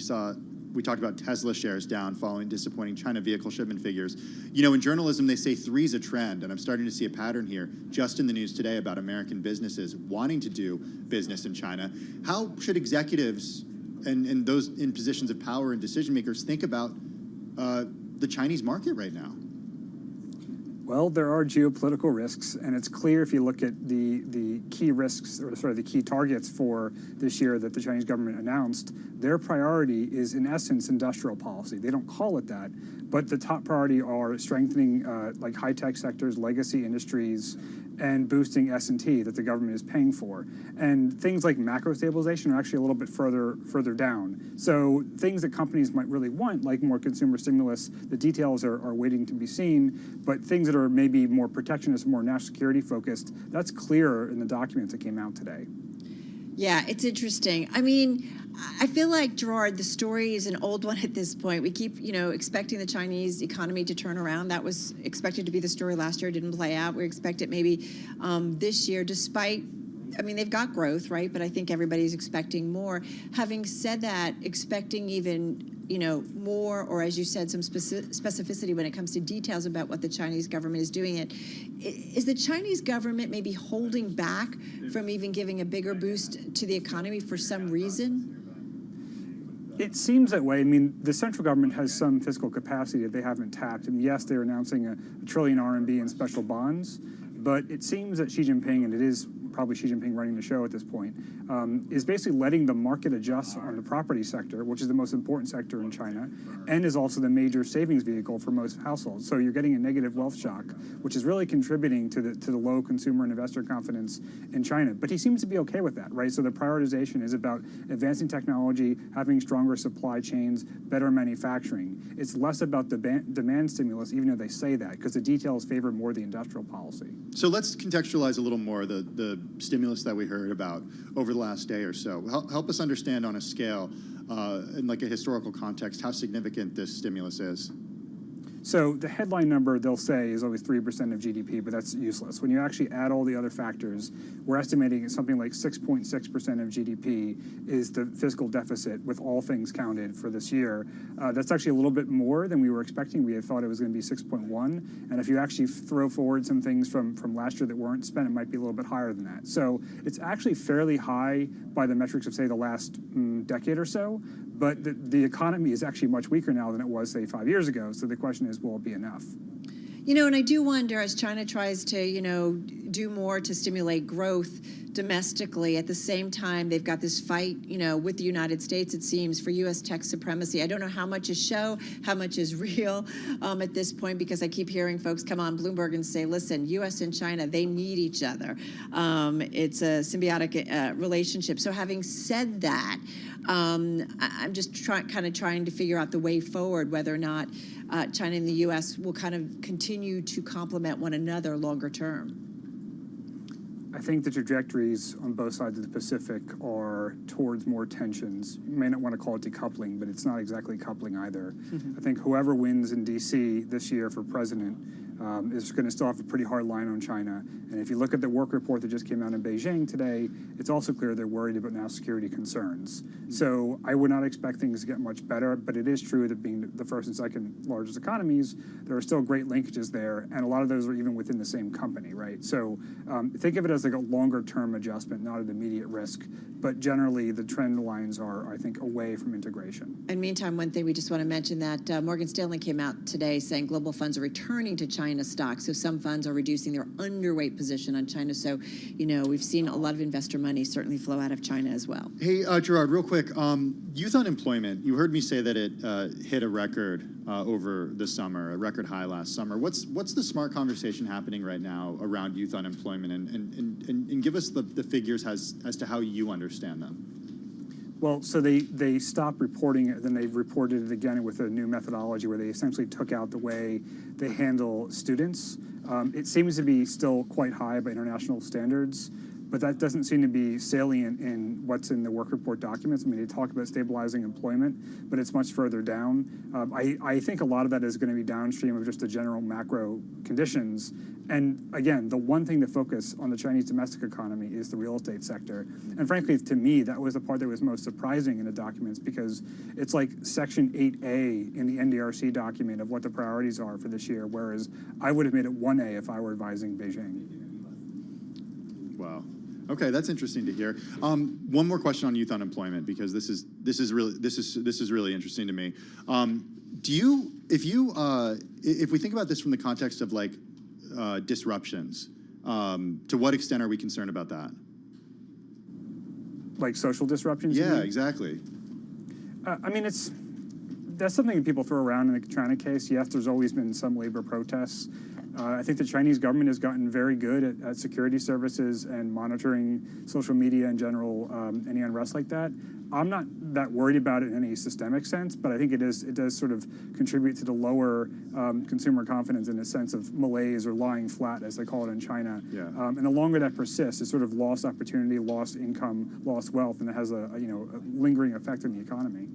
talked about Tesla shares down following disappointing China vehicle shipment figures. In journalism, they say three's a trend, and I'm starting to see a pattern here just in the news today about American businesses wanting to do business in China. How should executives and those in positions of power and decision makers think about the Chinese market right now? Well, there are geopolitical risks, and it's clear if you look at the key risks, or the key targets for this year that the Chinese government announced, their priority is, in essence, industrial policy. They don't call it that, but the top priority are strengthening like high-tech sectors, legacy industries, and boosting S&T that the government is paying for. And things like macro stabilization are actually a little bit further down. So things that companies might really want, like more consumer stimulus, the details are waiting to be seen, but things that are maybe more protectionist, more national security focused, that's clearer in the documents that came out today. Yeah, it's interesting. I mean, I feel like, Gerard, the story is an old one at this point. We keep, expecting the Chinese economy to turn around. That was expected to be the story last year. It didn't play out. We expect it maybe this year, despite, they've got growth, right? But I think everybody's expecting more. Having said that, expecting even more, or as you said, some specificity when it comes to details about what the Chinese government is doing. Is the Chinese government maybe holding back from even giving a bigger boost to the economy for some reason? It seems that way. The central government has some fiscal capacity that they haven't tapped. And yes, they're announcing a trillion RMB in special bonds, but it seems that Xi Jinping, and it is probably Xi Jinping running the show at this point, is basically letting the market adjust on the property sector, which is the most important sector in China, and is also the major savings vehicle for most households. So you're getting a negative wealth shock, which is really contributing to the low consumer and investor confidence in China. But he seems to be okay with that, right? So the prioritization is about advancing technology, having stronger supply chains, better manufacturing. It's less about demand stimulus, even though they say that, because the details favor more the industrial policy. So let's contextualize a little more the stimulus that we heard about over the last day or so. Help us understand on a scale, in like a historical context, how significant this stimulus is. So the headline number they'll say is always 3% of GDP, but that's useless. When you actually add all the other factors, we're estimating something like 6.6% of GDP is the fiscal deficit with all things counted for this year. That's actually a little bit more than we were expecting. We had thought it was going to be 6.1. And if you actually throw forward some things from last year that weren't spent, it might be a little bit higher than that. So it's actually fairly high by the metrics of, say, the last decade or so. But the economy is actually much weaker now than it was, say, 5 years ago. So the question is, will it be enough? And I do wonder, as China tries to, do more to stimulate growth domestically, at the same time, they've got this fight, with the United States, it seems, for U.S. tech supremacy. I don't know how much is show, how much is real at this point, because I keep hearing folks come on Bloomberg and say, listen, U.S. and China, they need each other. It's a symbiotic relationship. So having said that, I'm just trying to figure out the way forward, whether or not China and the U.S. will kind of continue to complement one another longer term. I think the trajectories on both sides of the Pacific are towards more tensions. You may not want to call it decoupling, but it's not exactly coupling either. I think whoever wins in D.C. this year for president is going to still have a pretty hard line on China. And if you look at the work report that just came out in Beijing today, it's also clear they're worried about national security concerns. So I would not expect things to get much better, but it is true that being the first and second largest economies, there are still great linkages there, and a lot of those are even within the same company, right? So think of it as like a longer-term adjustment, not an immediate risk, but generally the trend lines are, I think, away from integration. And meantime, one thing we just want to mention that Morgan Stanley came out today saying global funds are returning to China stocks. So some funds are reducing their underweight position on China. So, we've seen a lot of investor money certainly flow out of China as well. Hey, Gerard, real quick, youth unemployment, you heard me say that it hit a record over the summer, a record high last summer. What's the smart conversation happening right now around youth unemployment? And give us the figures as to how you understand them. Well, so they stopped reporting it, then they've reported it again with a new methodology where they essentially took out the way they handle students. It seems to be still quite high by international standards, but that doesn't seem to be salient in what's in the work report documents. They talk about stabilizing employment, but it's much further down. I think a lot of that is going to be downstream of just the general macro conditions. And again, the one thing to focus on the Chinese domestic economy is the real estate sector. And frankly, to me, that was the part that was most surprising in the documents, because it's like Section 8A in the NDRC document of what the priorities are for this year, whereas I would have made it 1A if I were advising Beijing. Wow. Okay, that's interesting to hear. One more question on youth unemployment, because this is really interesting to me. If we think about this from the context of like disruptions, to what extent are we concerned about that? Like social disruptions? Yeah, exactly. that's something that people throw around in the China case. Yes, there's always been some labor protests. I think the Chinese government has gotten very good at security services and monitoring social media in general, any unrest like that. I'm not that worried about it in any systemic sense, but I think it does sort of contribute to the lower consumer confidence in a sense of malaise or lying flat, as they call it in China. Yeah. And the longer that persists, it's sort of lost opportunity, lost income, lost wealth, and it has a lingering effect on the economy.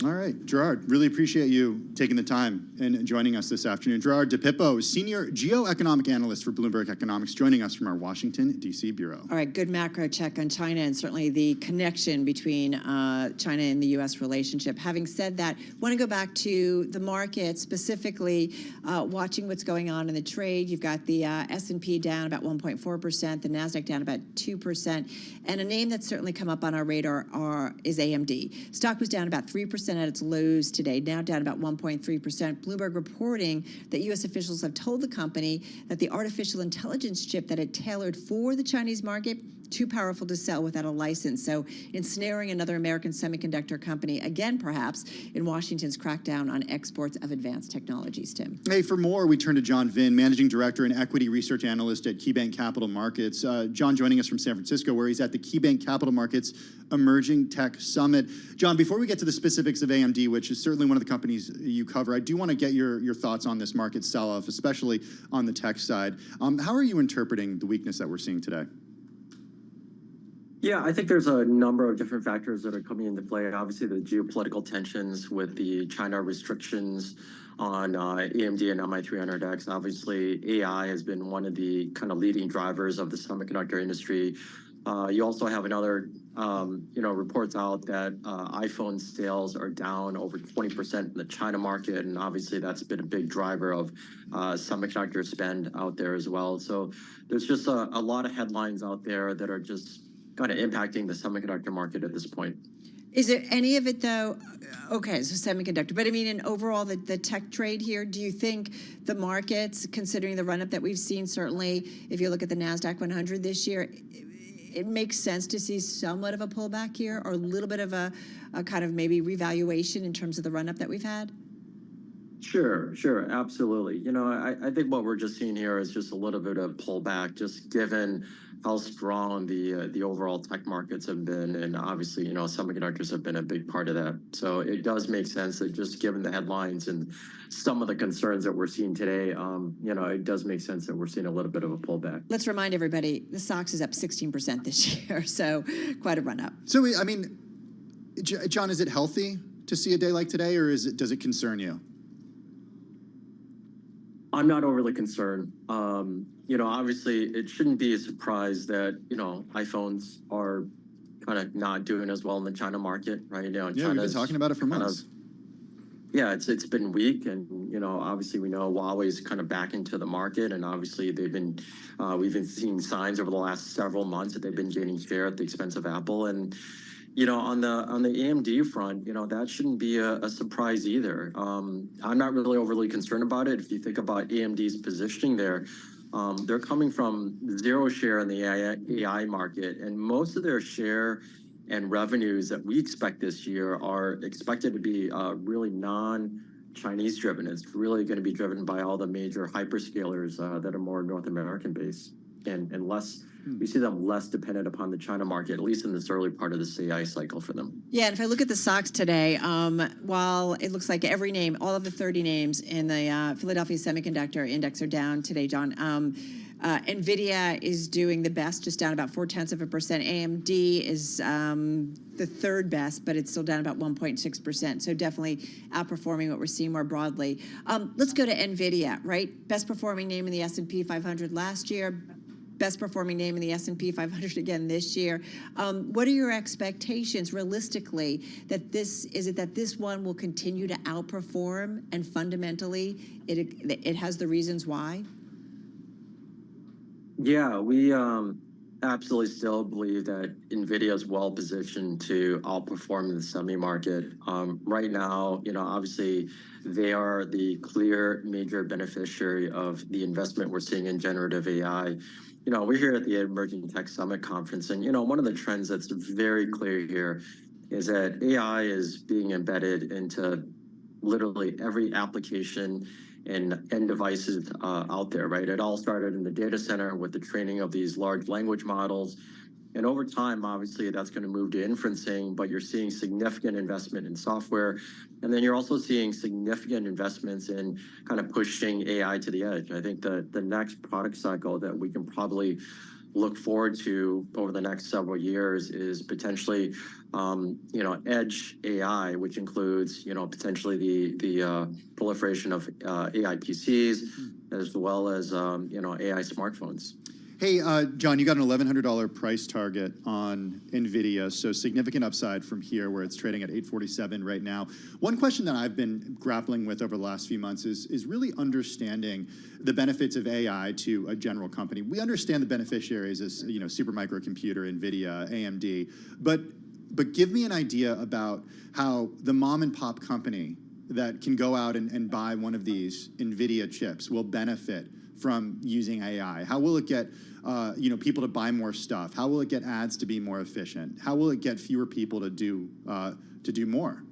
All right, Gerard, really appreciate you taking the time and joining us this afternoon. Gerard DePippo, Senior Geoeconomic Analyst for Bloomberg Economics, joining us from our Washington, D.C. bureau. All right, good macro check on China and certainly the connection between China and the U.S. relationship. Having said that, want to go back to the market, specifically watching what's going on in the trade. You've got the S&P down about 1.4%, the NASDAQ down about 2%, and a name that's certainly come up on our radar is AMD. Stock was down about 3% at its lows today, now down about 1.3%. Bloomberg reporting that U.S. officials have told the company that the artificial intelligence chip that it tailored for the Chinese market too powerful to sell without a license. So ensnaring another American semiconductor company, again, perhaps, in Washington's crackdown on exports of advanced technologies, Tim. Hey, for more, we turn to John Vinn, Managing Director and Equity Research Analyst at KeyBank Capital Markets. John joining us from San Francisco, where he's at the KeyBank Capital Markets Emerging Tech Summit. John, before we get to the specifics of AMD, which is certainly one of the companies you cover, I do want to get your thoughts on this market sell-off, especially on the tech side. How are you interpreting the weakness that we're seeing today? Yeah, I think there's a number of different factors that are coming into play. Obviously, the geopolitical tensions with the China restrictions on AMD and MI300X. Obviously, AI has been one of the kind of leading drivers of the semiconductor industry. You also have another, reports out that iPhone sales are down over 20% in the China market, and obviously that's been a big driver of semiconductor spend out there as well. So there's just a lot of headlines out there that are just kind of impacting the semiconductor market at this point. Is there any of it, though? Okay, so semiconductor. But I mean, in overall, the tech trade here, do you think the markets, considering the run-up that we've seen, certainly if you look at the NASDAQ 100 this year, it makes sense to see somewhat of a pullback here, or a little bit of a kind of maybe revaluation in terms of the run-up that we've had? Sure, absolutely. I think what we're just seeing here is just a little bit of pullback, just given how strong the overall tech markets have been, and obviously, semiconductors have been a big part of that. So it does make sense that just given the headlines and some of the concerns that we're seeing today, it does make sense that we're seeing a little bit of a pullback. Let's remind everybody, the stocks is up 16% this year, so quite a run-up. So, I mean, John, is it healthy to see a day like today, or does it concern you? I'm not overly concerned. Obviously, it shouldn't be a surprise that, iPhones are kind of not doing as well in the China market, right? Yeah, we've been talking about it for months. Yeah, it's been weak, and obviously we know Huawei's kind of back into the market, and obviously we've been seeing signs over the last several months that they've been gaining share at the expense of Apple, and on the AMD front, that shouldn't be a surprise either. I'm not really overly concerned about it. If you think about AMD's positioning there, they're coming from zero share in the AI market, and most of their share and revenues that we expect this year are expected to be really non-Chinese driven. It's really going to be driven by all the major hyperscalers that are more North American based, and less. We see them less dependent upon the China market, at least in this early part of this AI cycle for them. Yeah, and if I look at the stocks today, while it looks like every name, all of the 30 names in the Philadelphia Semiconductor Index are down today, John. NVIDIA is doing the best, just down about 0.4%. AMD is the third best, but it's still down about 1.6%. So definitely outperforming what we're seeing more broadly. Let's go to NVIDIA, right? Best performing name in the S&P 500 last year. Best performing name in the S&P 500 again this year. What are your expectations realistically that this one will continue to outperform, and fundamentally it has the reasons why? Yeah, we absolutely still believe that NVIDIA is well positioned to outperform the semi market. Right now, obviously they are the clear major beneficiary of the investment we're seeing in generative AI. We're here at the Emerging Tech Summit Conference, and one of the trends that's very clear here is that AI is being embedded into literally every application and end devices out there, right? It all started in the data center with the training of these large language models. And over time, obviously, that's going to move to inferencing, but you're seeing significant investment in software. And then you're also seeing significant investments in kind of pushing AI to the edge. I think the next product cycle that we can probably look forward to over the next several years is potentially, edge AI, which includes, potentially the proliferation of AI PCs, as well as, AI smartphones. Hey, John, you got an $1,100 price target on NVIDIA, so significant upside from here where it's trading at $847 right now. One question that I've been grappling with over the last few months is really understanding the benefits of AI to a general company. We understand the beneficiaries as, Supermicro Computer, NVIDIA, AMD, but give me an idea about how the mom and pop company that can go out and buy one of these NVIDIA chips will benefit from using AI. How will it get people to buy more stuff? How will it get ads to be more efficient? How will it get fewer people to do more?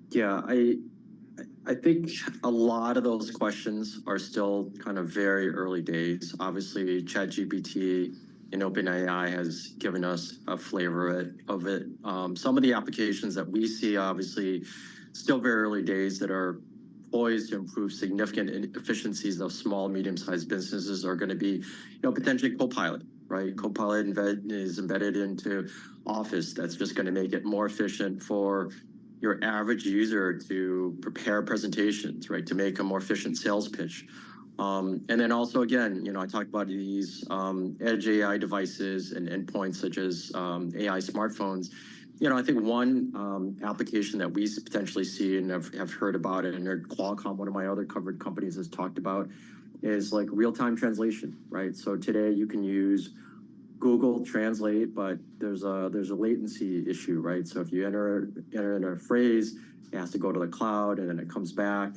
Yeah, I think a lot of those questions are still kind of very early days. Obviously, ChatGPT and OpenAI has given us a flavor of it. Some of the applications that we see, obviously, still very early days that are poised to improve significant efficiencies of small, medium-sized businesses are going to be, potentially Copilot, right? Copilot is embedded into Office. That's just going to make it more efficient for your average user to prepare presentations, right? To make a more efficient sales pitch. And then also, again, I talked about these edge AI devices and endpoints such as AI smartphones. I think one application that we potentially see and have heard about it, and Qualcomm, one of my other covered companies, has talked about, is like real-time translation, right? So today you can use Google Translate, but there's a latency issue, right? So if you enter in a phrase, it has to go to the cloud and then it comes back.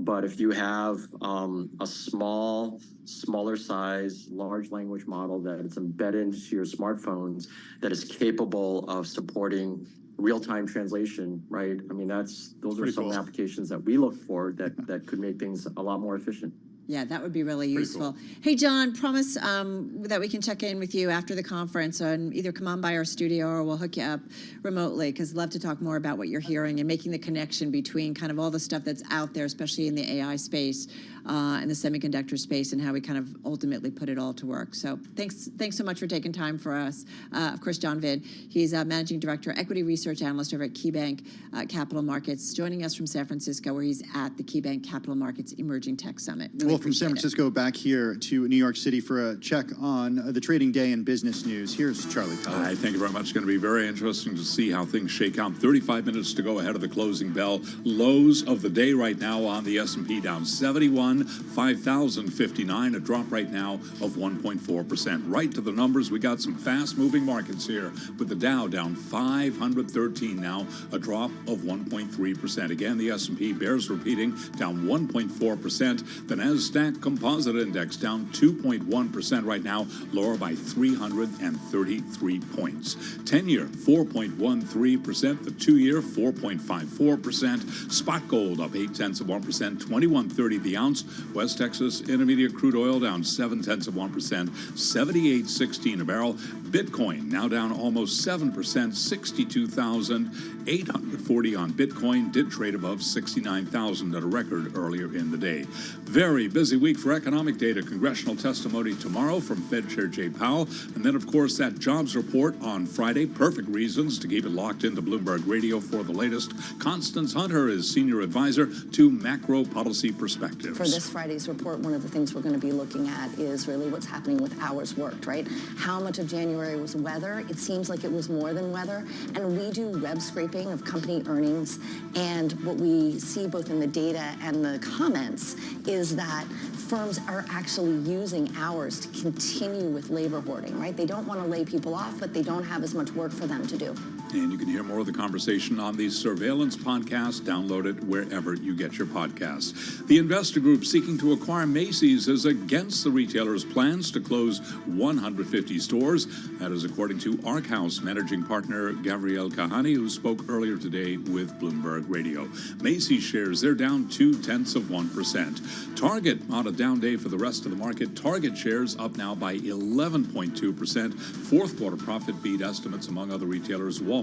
But if you have a smaller size, large language model that is embedded into your smartphones that is capable of supporting real-time translation, right? I mean, those are some applications that we look for that could make things a lot more efficient. Yeah, that would be really useful. Cool. Hey, John, promise that we can check in with you after the conference and either come on by our studio or we'll hook you up remotely, because I'd love to talk more about what you're hearing and making the connection between kind of all the stuff that's out there, especially in the AI space and the semiconductor space, and how we kind of ultimately put it all to work. So thanks so much for taking time for us. Of course, John Vidd, he's Managing Director, Equity Research Analyst over at KeyBank Capital Markets, joining us from San Francisco, where he's at the KeyBank Capital Markets Emerging Tech Summit. Really from San Francisco back here to New York City for a check on the trading day and business news. Here's Charlie Pellett. Hi, thank you very much. It's going to be very interesting to see how things shake out. 35 minutes to go ahead of the closing bell. Lows of the day right now on the S&P down 71, 5,059, a drop right now of 1.4%. Right to the numbers, we got some fast-moving markets here with the Dow down 513 now, a drop of 1.3%. Again, the S&P bears repeating, down 1.4%. The Nasdaq Composite Index down 2.1% right now, lower by 333 points. 10-year, 4.13%. The 2-year, 4.54%. Spot gold up 0.8%, 21.30 the ounce. West Texas Intermediate crude oil down 0.7%, 78.16 a barrel. Bitcoin now down almost 7%, 62,840 on Bitcoin. Did trade above 69,000 at a record earlier in the day. Very busy week for economic data. Congressional testimony tomorrow from Fed Chair Jay Powell. And then, of course, that jobs report on Friday. Perfect reasons to keep it locked into Bloomberg Radio for the latest. Constance Hunter is Senior Advisor to Macro Policy Perspectives. For this Friday's report, one of the things we're going to be looking at is really what's happening with hours worked, right? How much of January was weather? It seems like it was more than weather. And we do web scraping of company earnings. And what we see both in the data and the comments is that firms are actually using hours to continue with labor hoarding, right? They don't want to lay people off, but they don't have as much work for them to do. And you can hear more of the conversation on the Surveillance Podcast. Download it wherever you get your podcasts. The investor group seeking to acquire Macy's is against the retailer's plans to close 150 stores. That is according to ArcHouse managing partner Gabrielle Kahani, who spoke earlier today with Bloomberg Radio. Macy's shares, they're down 0.2%. Target on a down day for the rest of the market. Target shares up now by 11.2%. Fourth quarter profit beat estimates among other retailers. Walmart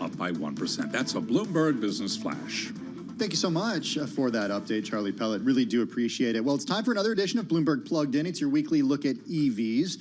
up by 1%. That's a Bloomberg Business Flash. Thank you so much for that update, Charlie Pellet. Really do appreciate it. Well, it's time for another edition of Bloomberg Plugged In. It's your weekly look at EVs.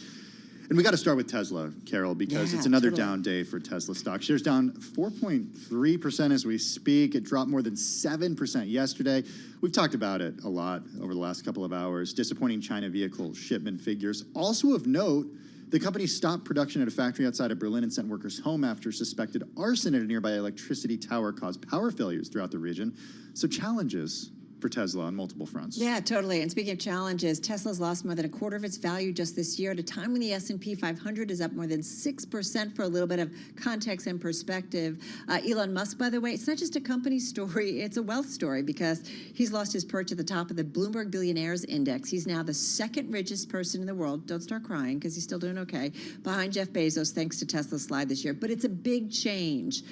And we got to start with Tesla, Carol, because it's another down day for Tesla stock. Shares down 4.3% as we speak. It dropped more than 7% yesterday. We've talked about it a lot over the last couple of hours. Disappointing China vehicle shipment figures. Also of note, the company stopped production at a factory outside of Berlin and sent workers home after suspected arson at a nearby electricity tower caused power failures throughout the region. So challenges for Tesla on multiple fronts. Yeah, totally. And speaking of challenges, Tesla's lost more than a quarter of its value just this year at a time when the S&P 500 is up more than 6%. For a little bit of context and perspective, Elon Musk, by the way, it's not just a company story, it's a wealth story because he's lost his perch at the top of the Bloomberg Billionaires Index. He's now the second richest person in the world. Don't start crying because he's still doing okay. Behind Jeff Bezos, thanks to Tesla's slide this year. But it's a big change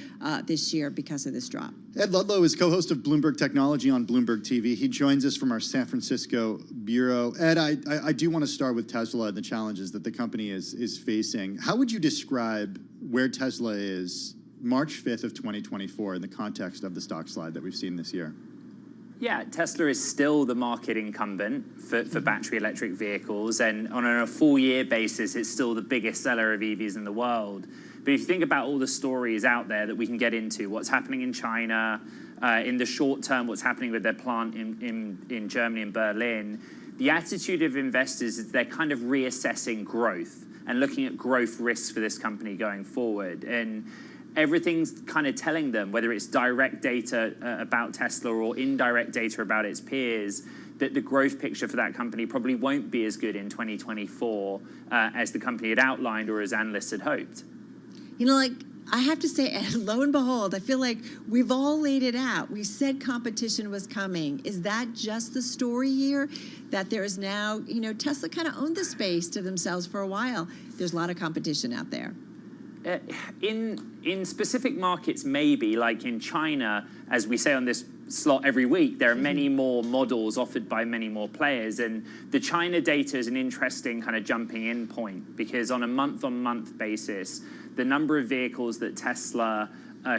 this year because of this drop. Ed Ludlow is co-host of Bloomberg Technology on Bloomberg TV. He joins us from our San Francisco bureau. Ed, I do want to start with Tesla and the challenges that the company is facing. How would you describe where Tesla is March 5th of 2024 in the context of the stock slide that we've seen this year? Yeah, Tesla is still the market incumbent for battery electric vehicles, and on a full-year basis, it's still the biggest seller of EVs in the world. But if you think about all the stories out there that we can get into, what's happening in China, in the short term, what's happening with their plant in Germany and Berlin, the attitude of investors is they're kind of reassessing growth and looking at growth risks for this company going forward. And everything's kind of telling them, whether it's direct data about Tesla or indirect data about its peers, that the growth picture for that company probably won't be as good in 2024 as the company had outlined or as analysts had hoped. You know, like, I have to say, lo and behold, I feel like we've all laid it out. We said competition was coming. Is that just the story here? That there is now, you know, Tesla kind of owned the space to themselves for a while. There's a lot of competition out there. In specific markets, maybe, like in China, as we say on this slot every week, there are many more models offered by many more players. And the China data is an interesting kind of jumping in point because on a month-on-month basis, the number of vehicles that Tesla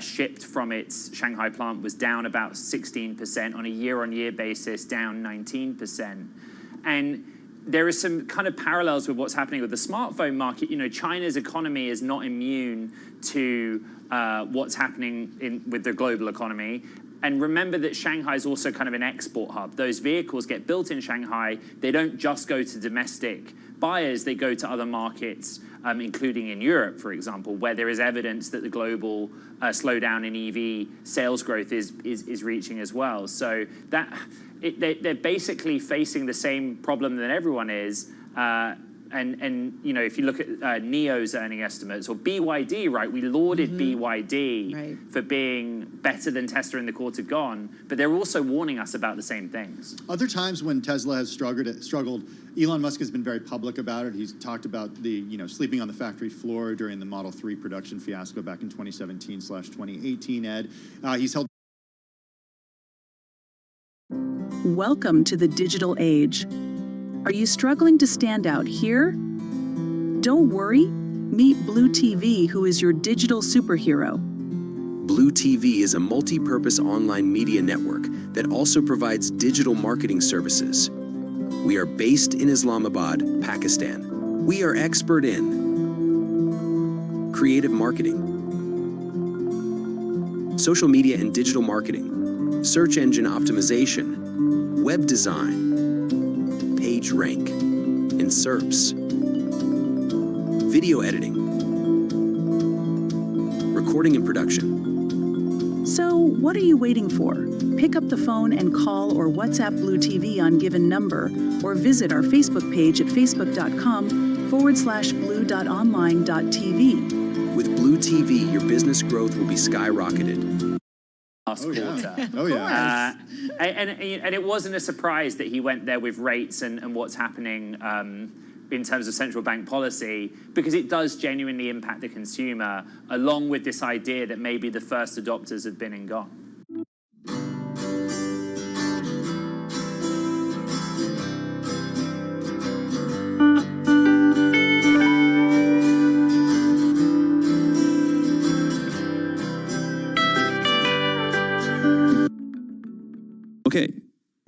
shipped from its Shanghai plant was down about 16%. On a year-on-year basis, down 19%. And there are some kind of parallels with what's happening with the smartphone market. You know, China's economy is not immune to what's happening with the global economy. And remember that Shanghai is also kind of an export hub. Those vehicles get built in Shanghai. They don't just go to domestic buyers. They go to other markets, including in Europe, for example, where there is evidence that the global slowdown in EV sales growth is reaching as well. So that they're basically facing the same problem that everyone is. And you know, if you look at NIO's earning estimates or BYD, right? We lauded BYD for being better than Tesla in the quarter gone, but they're also warning us about the same things. Other times when Tesla has struggled, Elon Musk has been very public about it. He's talked about the, sleeping on the factory floor during the Model 3 production fiasco back in 2017/2018, Ed. He's held. Welcome to the digital age. Are you struggling to stand out here? Don't worry. Meet Blue TV, who is your digital superhero. Blue TV is a multi-purpose online media network that also provides digital marketing services. We are based in Islamabad, Pakistan. We are expert in creative marketing, social media and digital marketing, search engine optimization, web design, page rank, and SERPs, video editing, recording and production. So, what are you waiting for? Pick up the phone and call or WhatsApp Blue TV on given number, or visit our Facebook page at facebook.com/blue.online.tv. With Blue TV, your business growth will be skyrocketed. Last quarter. Oh, yeah. And it wasn't a surprise that he went there with rates and what's happening in terms of central bank policy, because it does genuinely impact the consumer, along with this idea that maybe the first adopters have been and gone. Okay,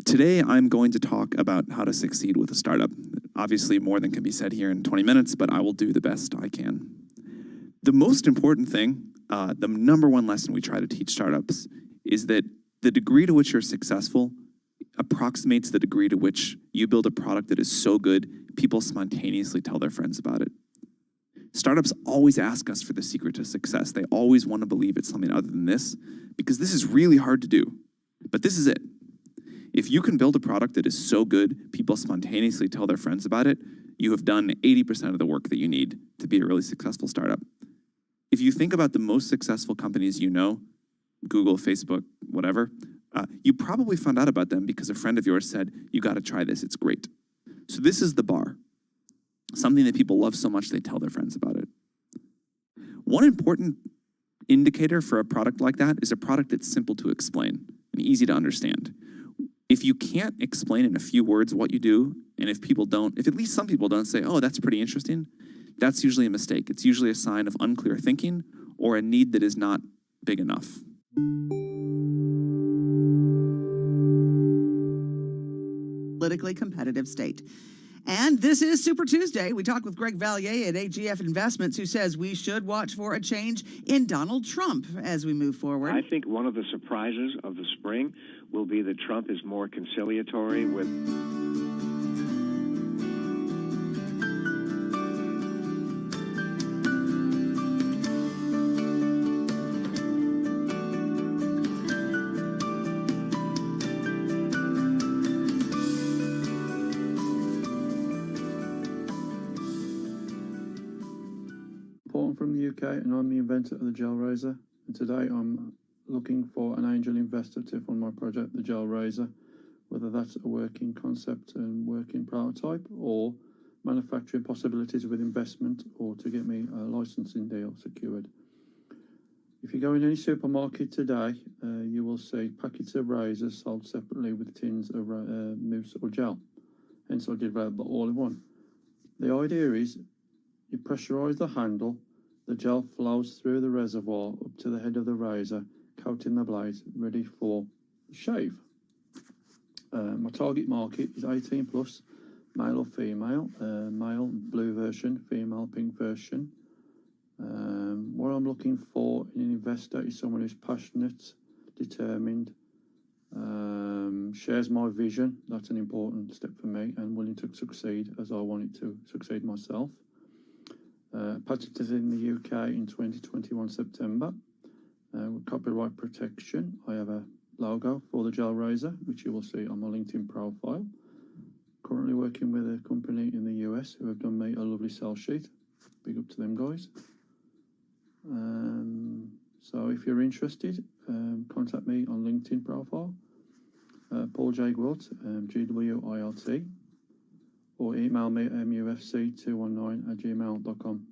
today I'm going to talk about how to succeed with a startup. Obviously, more than can be said here in 20 minutes, but I will do the best I can. The most important thing, the number one lesson we try to teach startups, is that the degree to which you're successful approximates the degree to which you build a product that is so good, people spontaneously tell their friends about it. Startups always ask us for the secret to success. They always want to believe it's something other than this, because this is really hard to do. But this is it. If you can build a product that is so good, people spontaneously tell their friends about it, you have done 80% of the work that you need to be a really successful startup. If you think about the most successful companies you know, Google, Facebook, whatever, you probably found out about them because a friend of yours said, you got to try this, it's great. So this is the bar. Something that people love so much they tell their friends about it. One important indicator for a product like that is a product that's simple to explain and easy to understand. If you can't explain in a few words what you do, and if at least some people don't say, oh, that's pretty interesting, that's usually a mistake. It's usually a sign of unclear thinking or a need that is not big enough. Politically competitive state. And this is Super Tuesday. We talk with Greg Vallier at AGF Investments, who says we should watch for a change in Donald Trump as we move forward. I think one of the surprises of the spring will be that Trump is more conciliatory with... From the UK, and I'm the inventor of the Gel Razor, and today I'm looking for an angel investor to fund my project, the Gel Razor, whether that's a working concept and working prototype or manufacturing possibilities with investment, or to get me a licensing deal secured. If you go in any supermarket today, you will see packets of razors sold separately with tins of mousse or gel, hence I did rather all in one. The idea is you pressurize the handle. The gel flows through the reservoir up to the head of the razor, coating the blades, ready for shave. My target market is 18 plus, male or female, male blue version, female pink version. What I'm looking for in an investor is someone who's passionate, determined, shares my vision. That's an important step for me, and willing to succeed as I want it to succeed myself. Patented in the UK in 2021 September. With copyright protection, I have a logo for the Gel Razor, which you will see on my LinkedIn profile. Currently working with a company in the US who have done me a lovely sell sheet. Big up to them guys. So if you're interested, contact me on LinkedIn profile, Paul J. Gwilt, GWILT, or email me at mufc219@gmail.com.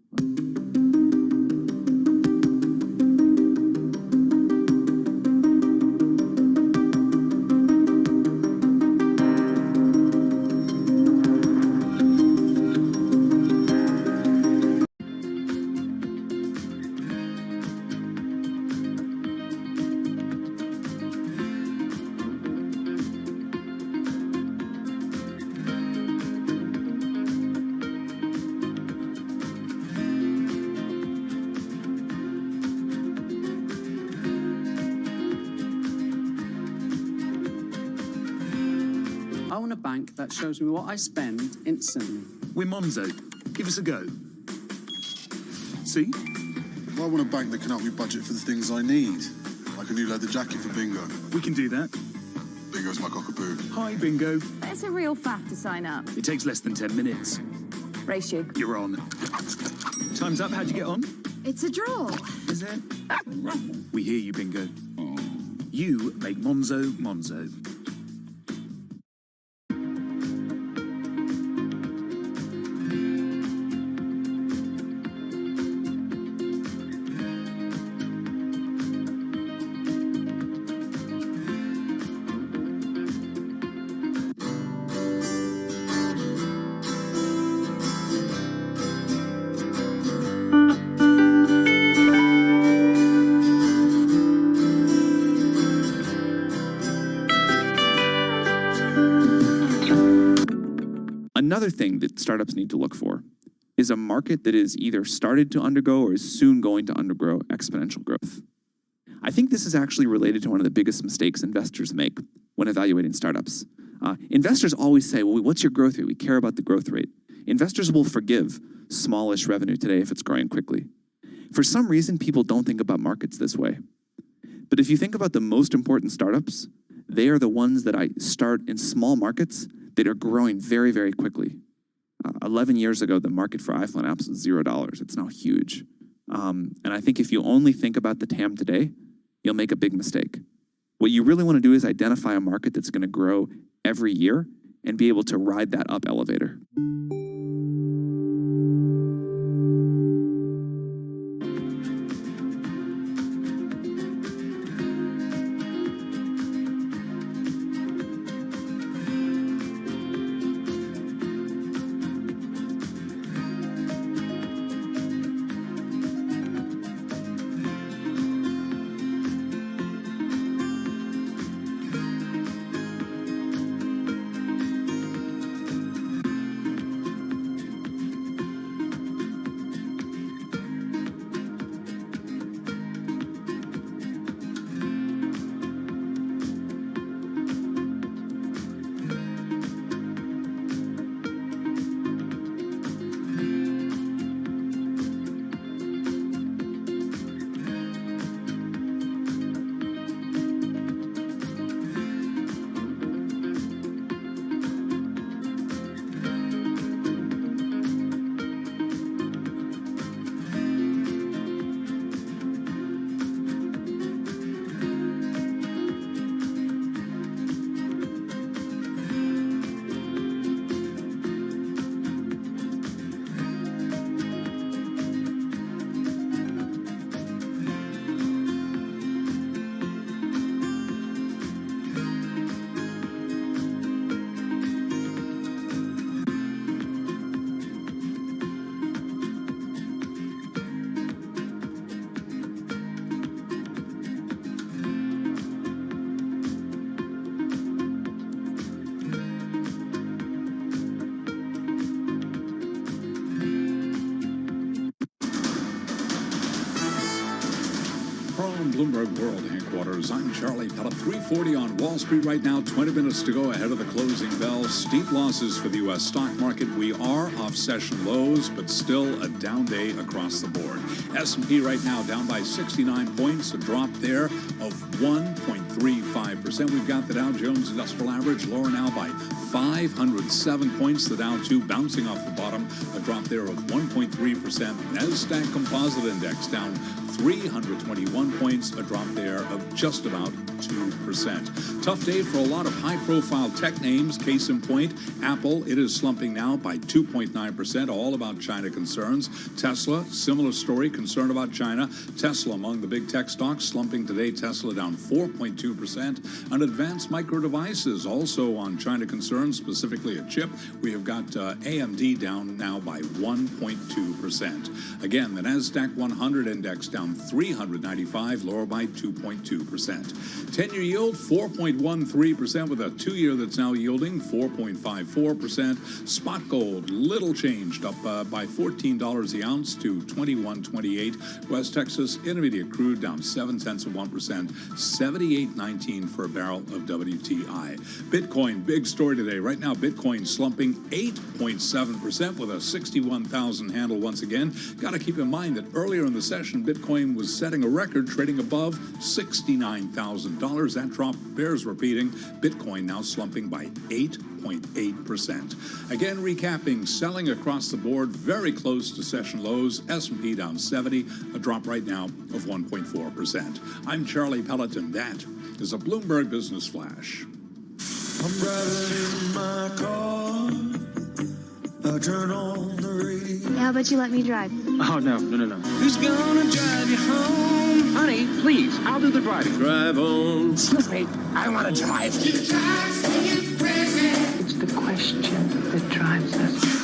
I want a bank that shows me what I spend instantly. We're Monzo. Give us a go. See? I want a bank that can help me budget for the things I need. Like a new leather jacket for Bingo. We can do that. Bingo's my cockapoo. Hi, Bingo. It's a real faff to sign up. It takes less than 10 minutes. Race you. You're on. Time's up. How'd you get on? It's a draw. Is it? We hear you, Bingo. You make Monzo Monzo. Another thing that startups need to look for is a market that is either started to undergo or is soon going to undergo exponential growth. I think this is actually related to one of the biggest mistakes investors make when evaluating startups. Investors always say, well, what's your growth rate? We care about the growth rate. Investors will forgive smallish revenue today if it's growing quickly. For some reason, people don't think about markets this way. But if you think about the most important startups, they are the ones that start in small markets that are growing very, very quickly. 11 years ago, the market for iPhone apps was $0. It's now huge. And I think if you only think about the TAM today, you'll make a big mistake. What you really want to do is identify a market that's going to grow every year and be able to ride that up elevator. Bloomberg World Headquarters. I'm Charlie Pellett. 3:40 on Wall Street right now. 20 minutes to go ahead of the closing bell. Steep losses for the U.S. stock market. We are off session lows, but still a down day across the board. S&P right now down by 69 points, a drop there of 1.35%. We've got the Dow Jones Industrial Average lower now by 507 points. The Dow 2 bouncing off the bottom, a drop there of 1.3%. NASDAQ Composite Index down 321 points, a drop there of just about 2%. Tough day for a lot of high-profile tech names. Case in point, Apple, it is slumping now by 2.9%, all about China concerns. Tesla, similar story, concern about China. Tesla among the big tech stocks, slumping today. Tesla down 4.2%. And Advanced Micro Devices, also on China concerns, specifically a chip. We have got AMD down now by 1.2%. Again, the NASDAQ 100 index down 395, lower by 2.2%. 10-year yield 4.13% with a 2-year that's now yielding 4.54%. Spot gold little changed, up by $14 the ounce to $21.28. West Texas Intermediate crude down 7 tenths of 1%, $78.19 for a barrel of WTI. Bitcoin, big story today. Right now, Bitcoin slumping 8.7% with a 61,000 handle once again. Got to keep in mind that earlier in the session, Bitcoin Bitcoin was setting a record, trading above $69,000. That drop bears repeating. Bitcoin now slumping by 8.8%. Again, recapping, selling across the board, very close to session lows. S&P down 70, a drop right now of 1.4%. I'm Charlie Pelleton. That is a Bloomberg Business Flash. I'm driving in my car. I turn on the radio. How about you let me drive? Oh, no. Who's gonna drive you home? Honey, please, I'll do the driving. Drive on. Excuse me, I want to drive. It's the question that drives us.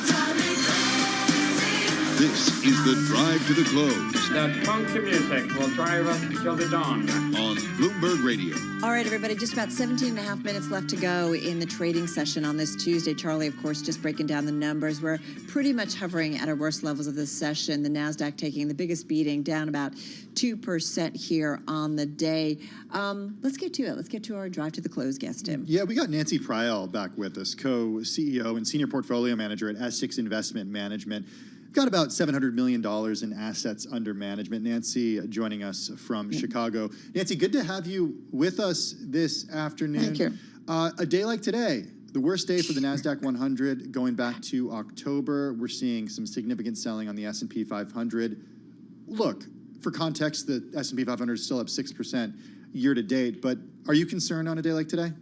This is the Drive to the Close. That funky music will drive us till the dawn. On Bloomberg Radio. All right, everybody, just about 17 and a half minutes left to go in the trading session on this Tuesday. Charlie, of course, just breaking down the numbers. We're pretty much hovering at our worst levels of this session. The NASDAQ taking the biggest beating, down about 2% here on the day. Let's get to it. Let's get to our Drive to the Close guest, Tim. Yeah, we got Nancy Priel back with us, co-CEO and senior portfolio manager at Essex Investment Management. Got about $700 million in assets under management. Nancy joining us from Chicago. Nancy, good to have you with us this afternoon. Thank you. A day like today, the worst day for the NASDAQ 100 going back to October. We're seeing some significant selling on the S&P 500. Look, for context, the S&P 500 is still up 6% year to date, but are you concerned on a day like today?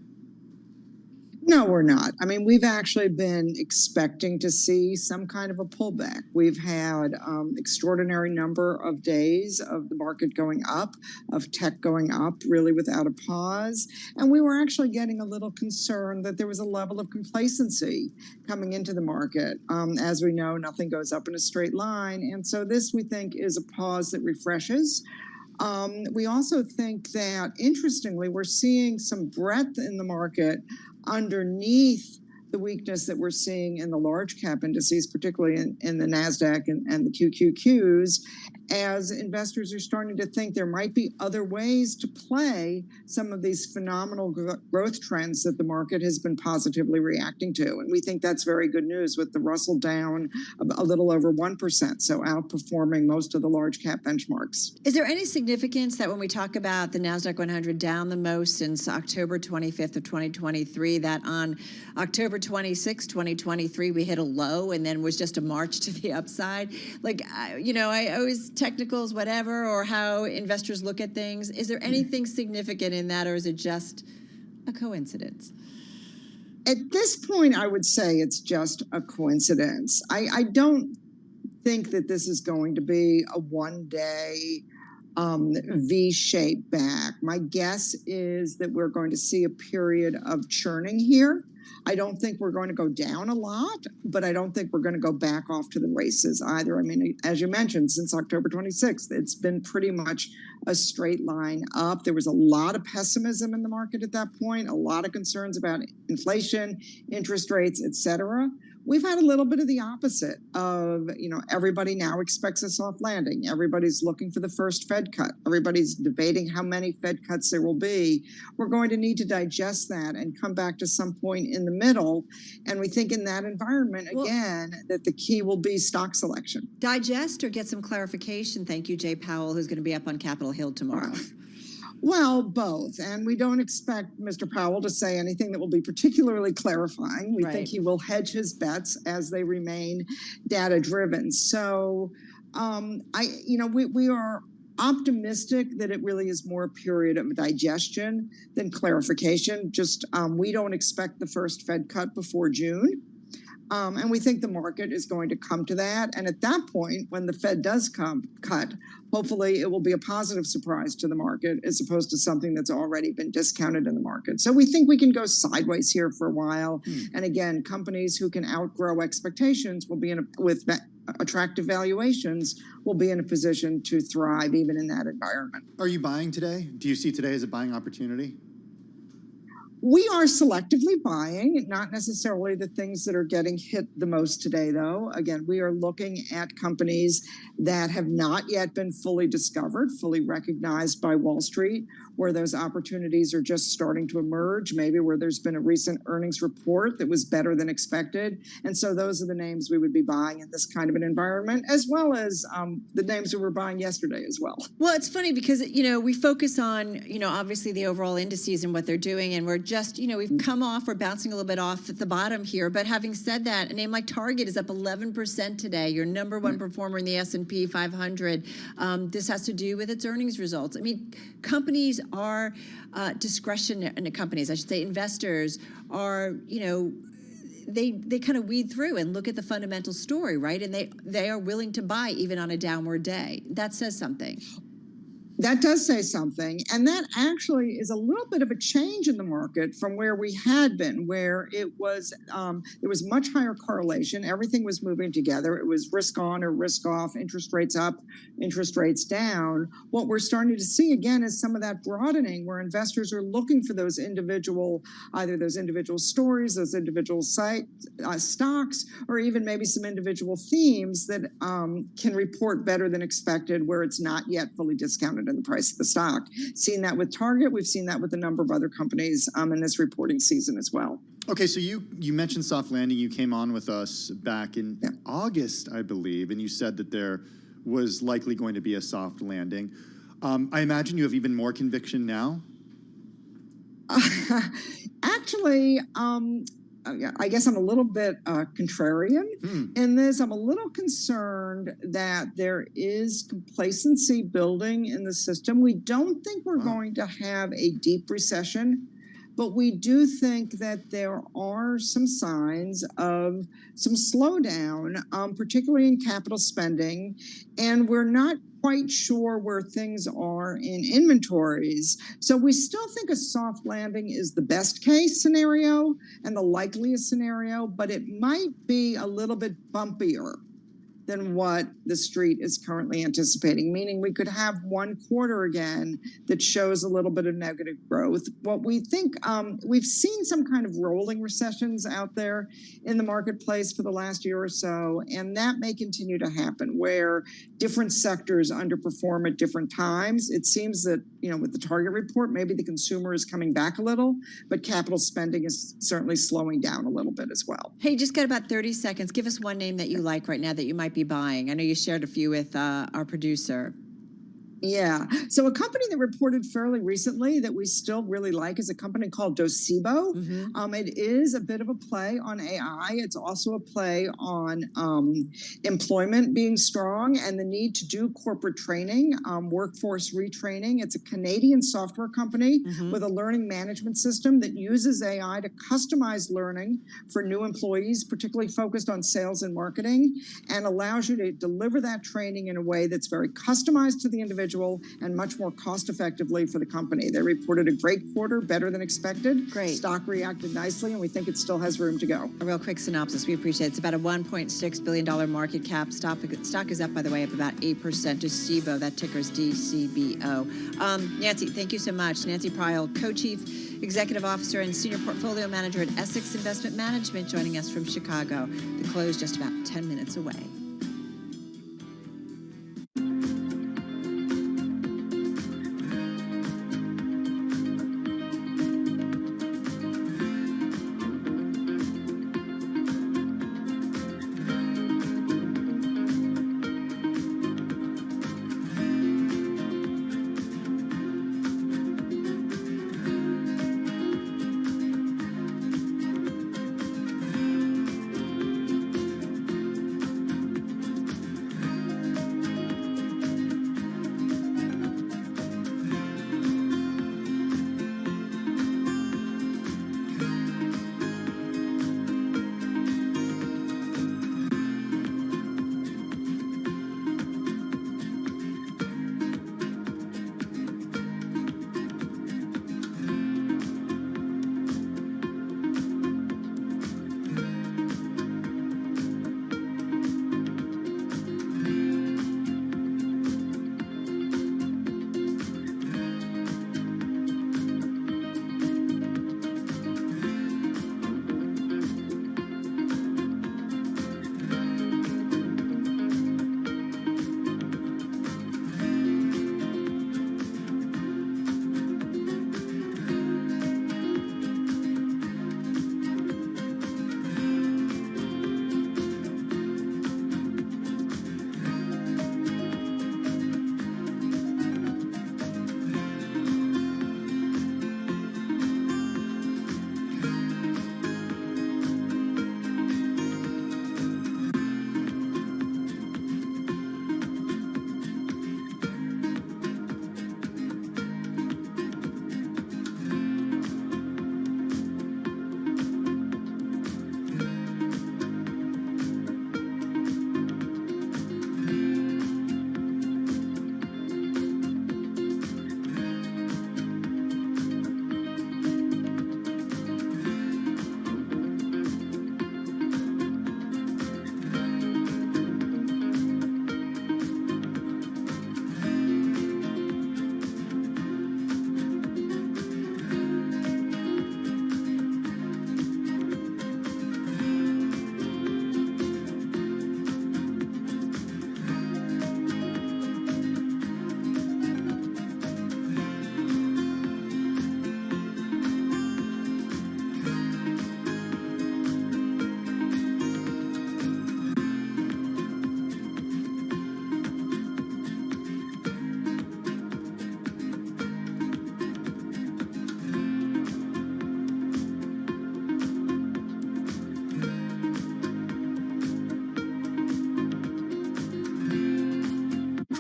No, we're not. I mean, we've actually been expecting to see some kind of a pullback. We've had extraordinary number of days of the market going up, of tech going up, really without a pause. And we were actually getting a little concerned that there was a level of complacency coming into the market. As we know, nothing goes up in a straight line. And so this, we think, is a pause that refreshes. We also think that, interestingly, we're seeing some breadth in the market underneath the weakness that we're seeing in the large cap indices, particularly in the NASDAQ and the QQQs, as investors are starting to think there might be other ways to play some of these phenomenal growth trends that the market has been positively reacting to. And we think that's very good news, with the Russell down a little over 1%, so outperforming most of the large cap benchmarks. Is there any significance that when we talk about the NASDAQ 100 down the most since October 25th of 2023, that on October 26, 2023, we hit a low and then was just a march to the upside? Like, I always technicals, whatever, or how investors look at things. Is there anything significant in that, or is it just a coincidence? At this point, I would say it's just a coincidence. I don't think that this is going to be a one-day V-shaped back. My guess is that we're going to see a period of churning here. I don't think we're going to go down a lot, but I don't think we're going to go back off to the races either. I mean, as you mentioned, since October 26th, it's been pretty much a straight line up. There was a lot of pessimism in the market at that point, a lot of concerns about inflation, interest rates, et cetera. We've had a little bit of the opposite of, everybody now expects a soft landing. Everybody's looking for the first Fed cut. Everybody's debating how many Fed cuts there will be. We're going to need to digest that and come back to some point in the middle. And we think in that environment, again, that the key will be stock selection. Digest or get some clarification. Thank you, Jay Powell, who's going to be up on Capitol Hill tomorrow. Well, both. And we don't expect Mr. Powell to say anything that will be particularly clarifying. We think he will hedge his bets as they remain data-driven. So, we are optimistic that it really is more a period of digestion than clarification. Just we don't expect the first Fed cut before June. And we think the market is going to come to that. And at that point, when the Fed does cut, hopefully it will be a positive surprise to the market as opposed to something that's already been discounted in the market. So we think we can go sideways here for a while. And again, companies who can outgrow expectations will be with attractive valuations will be in a position to thrive even in that environment. Are you buying today? Do you see today as a buying opportunity? We are selectively buying, not necessarily the things that are getting hit the most today, though. Again, we are looking at companies that have not yet been fully discovered, fully recognized by Wall Street. where those opportunities are just starting to emerge, maybe where there's been a recent earnings report that was better than expected. And so those are the names we would be buying in this kind of an environment, as well as the names we were buying yesterday as well. Well, it's funny because, we focus on, obviously the overall indices and what they're doing, and we're just, we've come off, we're bouncing a little bit off at the bottom here. But having said that, a name like Target is up 11% today, your number one performer in the S&P 500. This has to do with its earnings results. I mean, companies are discretionary companies, I should say, investors are, they kind of weed through and look at the fundamental story, right? And they are willing to buy even on a downward day. That says something. That does say something, and that actually is a little bit of a change in the market from where we had been, where it was there was much higher correlation. Everything was moving together. It was risk on or risk off, interest rates up, interest rates down. What we're starting to see again is some of that broadening, where investors are looking for those individual, either those individual stories, those individual stocks, or even maybe some individual themes that can report better than expected, where it's not yet fully discounted in the price of the stock. Seen that with Target. We've seen that with a number of other companies in this reporting season as well. Okay, so you mentioned soft landing. You came on with us back in August, I believe, and you said that there was likely going to be a soft landing. I imagine you have even more conviction now? Actually, I guess I'm a little bit contrarian in this. I'm a little concerned that there is complacency building in the system. We don't think we're going to have a deep recession, but we do think that there are some signs of some slowdown, particularly in capital spending, and we're not quite sure where things are in inventories. So we still think a soft landing is the best case scenario and the likeliest scenario, but it might be a little bit bumpier than what the street is currently anticipating, meaning we could have one quarter again that shows a little bit of negative growth. What we think, we've seen some kind of rolling recessions out there in the marketplace for the last year or so, and that may continue to happen where different sectors underperform at different times. It seems that, with the Target report, maybe the consumer is coming back a little, but capital spending is certainly slowing down a little bit as well. Hey, just got about 30 seconds. Give us one name that you like right now that you might be buying. I know you shared a few with our producer. Yeah. So a company that reported fairly recently that we still really like is a company called Docebo. It is a bit of a play on AI. It's also a play on employment being strong and the need to do corporate training, workforce retraining. It's a Canadian software company with a learning management system that uses AI to customize learning for new employees, particularly focused on sales and marketing, and allows you to deliver that training in a way that's very customized to the individual and much more cost effectively for the company. They reported a great quarter, better than expected. Great. Stock reacted nicely, and we think it still has room to go. A real quick synopsis. We appreciate it. It's about a $1.6 billion market cap. Stock is up, by the way, up about 8%. Docebo, that ticker is DCBO. Nancy, thank you so much. Nancy Pryl, Co-Chief Executive Officer and Senior Portfolio Manager at Essex Investment Management, joining us from Chicago. The close just about 10 minutes away.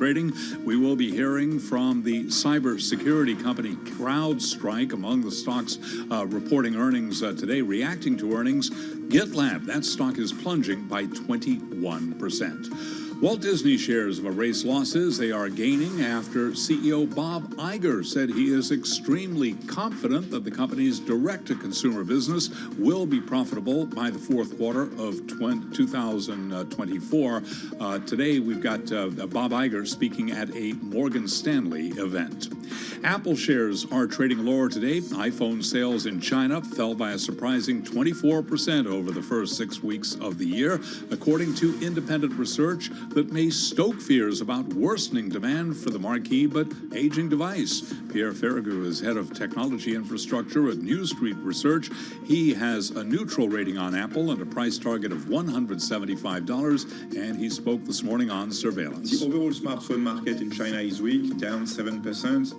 trading. We will be hearing from the cybersecurity company CrowdStrike among the stocks reporting earnings today, reacting to earnings. GitLab, that stock is plunging by 21%. Walt Disney shares have erased losses. They are gaining after CEO Bob Iger said he is extremely confident that the company's direct-to-consumer business will be profitable by the fourth quarter of 2024. Today, we've got Bob Iger speaking at a Morgan Stanley event. Apple shares are trading lower today. iPhone sales in China fell by a surprising 24% over the first 6 weeks of the year, according to independent research that may stoke fears about worsening demand for the marquee but aging device. Pierre Ferragu is head of technology infrastructure at New Street Research. He has a neutral rating on Apple and a price target of $175, and he spoke this morning on surveillance. The overall smartphone market in China is weak, down 7%.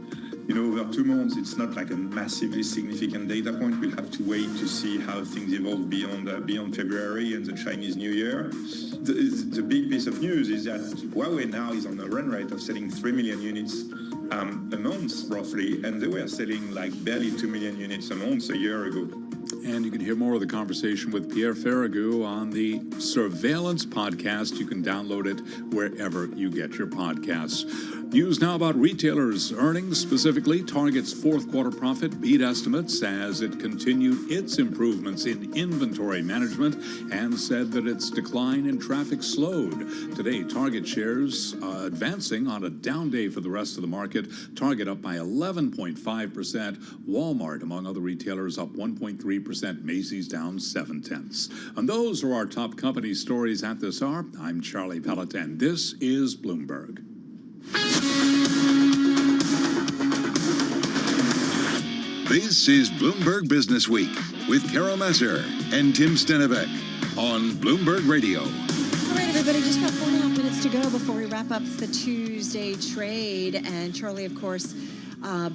Over 2 months, it's not like a massively significant data point. We'll have to wait to see how things evolve beyond February and the Chinese New Year. The big piece of news is that Huawei now is on a run rate of selling 3 million units a month, roughly, and they were selling like barely 2 million units a month a year ago. And you can hear more of the conversation with Pierre Ferragu on the Surveillance podcast. You can download it wherever you get your podcasts. News now about retailers' earnings, specifically Target's fourth quarter profit beat estimates as it continued its improvements in inventory management and said that its decline in traffic slowed. Today, Target shares advancing on a down day for the rest of the market. Target up by 11.5%. Walmart, among other retailers, up 1.3%. Macy's down 0.7. And those are our top company stories at this hour. I'm Charlie Pellet, and this is Bloomberg. This is Bloomberg Business Week with Carol Messer and Tim Stenevec on Bloomberg Radio. All right, everybody, just about 4.5 minutes to go before we wrap up the Tuesday trade. And Charlie, of course,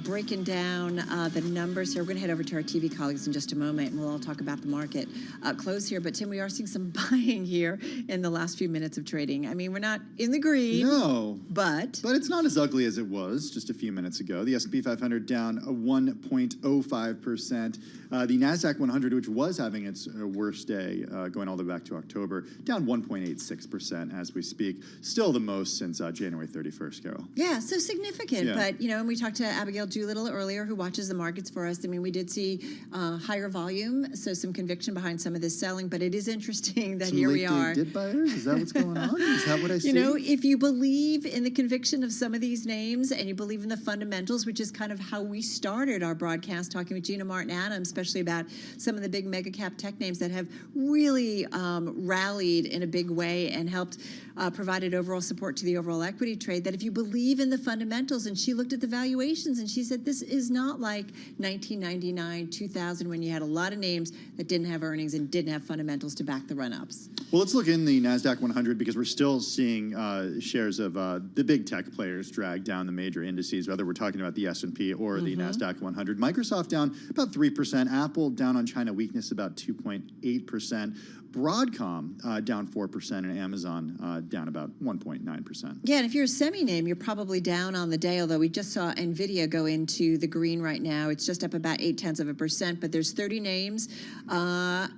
breaking down the numbers here. We're going to head over to our TV colleagues in just a moment, and we'll all talk about the market close here. But, Tim, we are seeing some buying here in the last few minutes of trading. I mean, we're not in the green. No. But it's not as ugly as it was just a few minutes ago. The S&P 500 down 1.05%. The NASDAQ 100, which was having its worst day going all the way back to October, down 1.86% as we speak. Still the most since January 31st, Carol. yeah, so significant. Yeah. But, and we talked to Abigail Doolittle earlier, who watches the markets for us. I mean, we did see higher volume, so some conviction behind some of this selling. But it is interesting that Some here late we day are. dip buyers? Is that what's going on? Is that what I see? If you believe in the conviction of some of these names and you believe in the fundamentals, which is kind of how we started our broadcast, talking with Gina Martin Adams, especially about some of the big mega cap tech names that have really rallied in a big way and helped provided overall support to the overall equity trade, that if you believe in the fundamentals, and she looked at the valuations and she said this is not like 1999, 2000, when you had a lot of names that didn't have earnings and didn't have fundamentals to back the run-ups. Well, let's look in the NASDAQ 100 because we're still seeing shares of the big tech players drag down the major indices, whether we're talking about the S&P or the NASDAQ 100. Microsoft down about 3%. Apple down on China weakness about 2.8%. Broadcom down 4%, and Amazon down about 1.9%. Yeah, and if you're a semi-name, you're probably down on the day, although we just saw NVIDIA go into the green right now. It's just up about 0.8%, but there's 30 names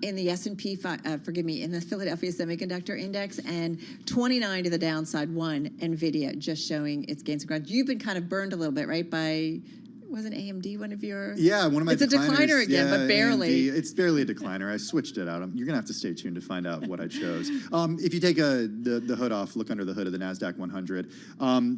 in the S&P, in the Philadelphia Semiconductor Index, and 29 to the downside, one, NVIDIA, just showing its gains of ground. You've been kind of burned a little bit, right, by... Wasn't AMD one of your... Yeah, one of my It's a decliner again, but barely. AMD, it's barely a decliner. I switched it out. You're going to have to stay tuned to find out what I chose. If you take the hood off, look under the hood of the NASDAQ 100,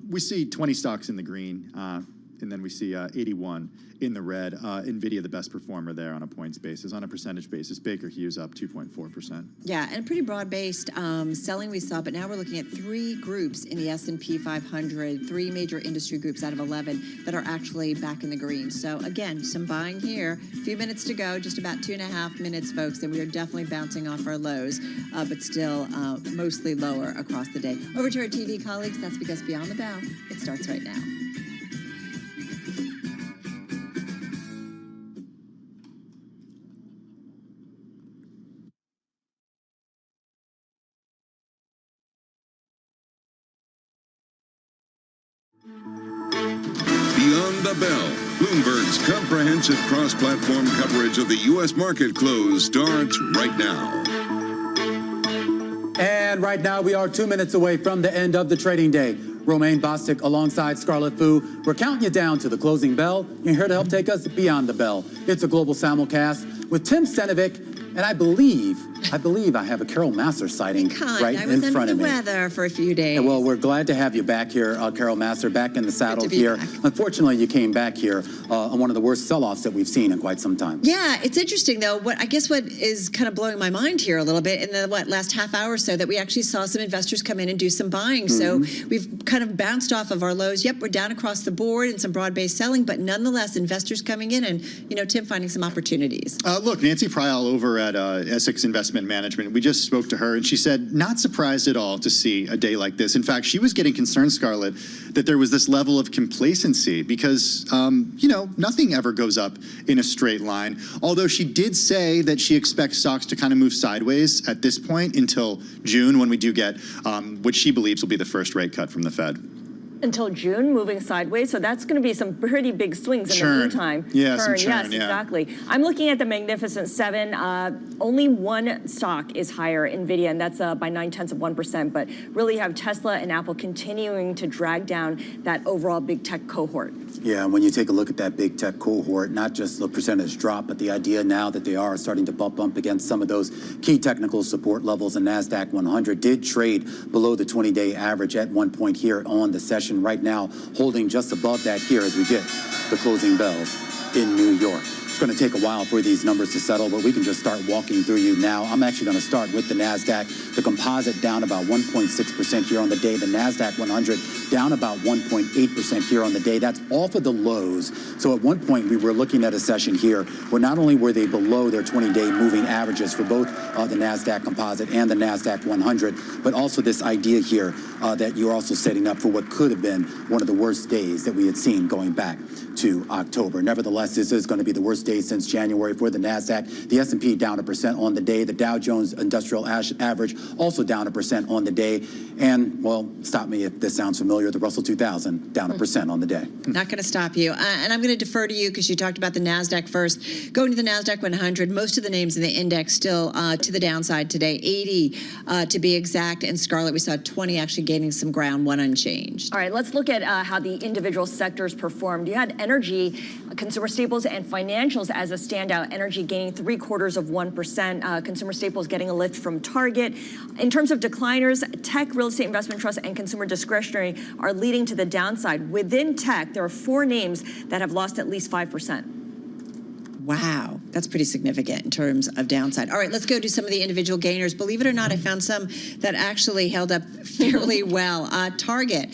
we see 20 stocks in the green, and then we see 81 in the red. NVIDIA, the best performer there on a points basis. On a percentage basis, Baker Hughes up 2.4%. Yeah, and pretty broad-based selling we saw, but now we're looking at three groups in the S&P 500, three major industry groups out of 11 that are actually back in the green. So again, some buying here. A few minutes to go, just about 2.5 minutes, folks, and we are definitely bouncing off our lows, but still mostly lower across the day. Over to our TV colleagues, that's because Beyond the Bow, it starts right now. the bell. Bloomberg's comprehensive cross-platform coverage of the U.S. market close starts right now. And right now we are 2 minutes away from the end of the trading day. Romaine Bostic alongside Scarlett Fu. We're counting you down to the closing bell. You're here to help take us beyond the bell. It's a global simulcast with Tim Stenovic, and I believe I have a Carol Masser sighting right in front of me. I was under the weather for a few days. And well, we're glad to have you back here, Carol Masser, back in the saddle here. Unfortunately, you came back here on one of the worst sell-offs that we've seen in quite some time. Yeah, it's interesting though. What is kind of blowing my mind here a little bit in the last half hour or so that we actually saw some investors come in and do some buying. So we've kind of bounced off of our lows. Yep, we're down across the board and some broad-based selling, but nonetheless, investors coming in and Tim finding some opportunities. Look, Nancy Pryall over at Essex Investment Management, we just spoke to her and she said, not surprised at all to see a day like this. In fact, she was getting concerned, Scarlett, that there was this level of complacency because, nothing ever goes up in a straight line. Although she did say that she expects stocks to kind of move sideways at this point until June when we do get what she believes will be the first rate cut from the Fed. Until June, moving sideways. So that's going to be some pretty big swings in the meantime. Yeah, Churn, some churn, yes, exactly. I'm looking at the Magnificent Seven. Only one stock is higher, NVIDIA, and that's by 0.9%. But really have Tesla and Apple continuing to drag down that overall big tech cohort. Yeah, and when you take a look at that big tech cohort, not just the percentage drop, but the idea now that they are starting to bump up against some of those key technical support levels. And NASDAQ 100 did trade below the 20-day average at one point here on the session. Right now, holding just above that here as we get the closing bells in New York. It's going to take a while for these numbers to settle, but we can just start walking through you now. I'm actually going to start with the NASDAQ. The composite down about 1.6% here on the day. The NASDAQ 100 down about 1.8% here on the day. That's off of the lows. So at one point, we were looking at a session here where not only were they below their 20-day moving averages for both the NASDAQ composite and the NASDAQ 100, but also this idea here that you're also setting up for what could have been one of the worst days that we had seen going back to October. Nevertheless, this is going to be the worst day since January for the NASDAQ. The S&P down 1% on the day. The Dow Jones Industrial Average also down 1% on the day. And, well, stop me if this sounds familiar, the Russell 2000 down 1% on the day. Not going to stop you. And I'm going to defer to you because you talked about the NASDAQ first. Going to the NASDAQ 100, most of the names in the index still to the downside today, 80 to be exact. And Scarlett, we saw 20 actually gaining some ground, one unchanged. All right, let's look at how the individual sectors performed. You had energy, consumer staples, and financials as a standout. Energy gaining 0.75%. Consumer staples getting a lift from Target. In terms of decliners, tech, real estate investment trust, and consumer discretionary are leading to the downside. Within tech, there are 4 names that have lost at least 5%. Wow, that's pretty significant in terms of downside. All right, let's go to some of the individual gainers. Believe it or not, I found some that actually held up fairly well. Target,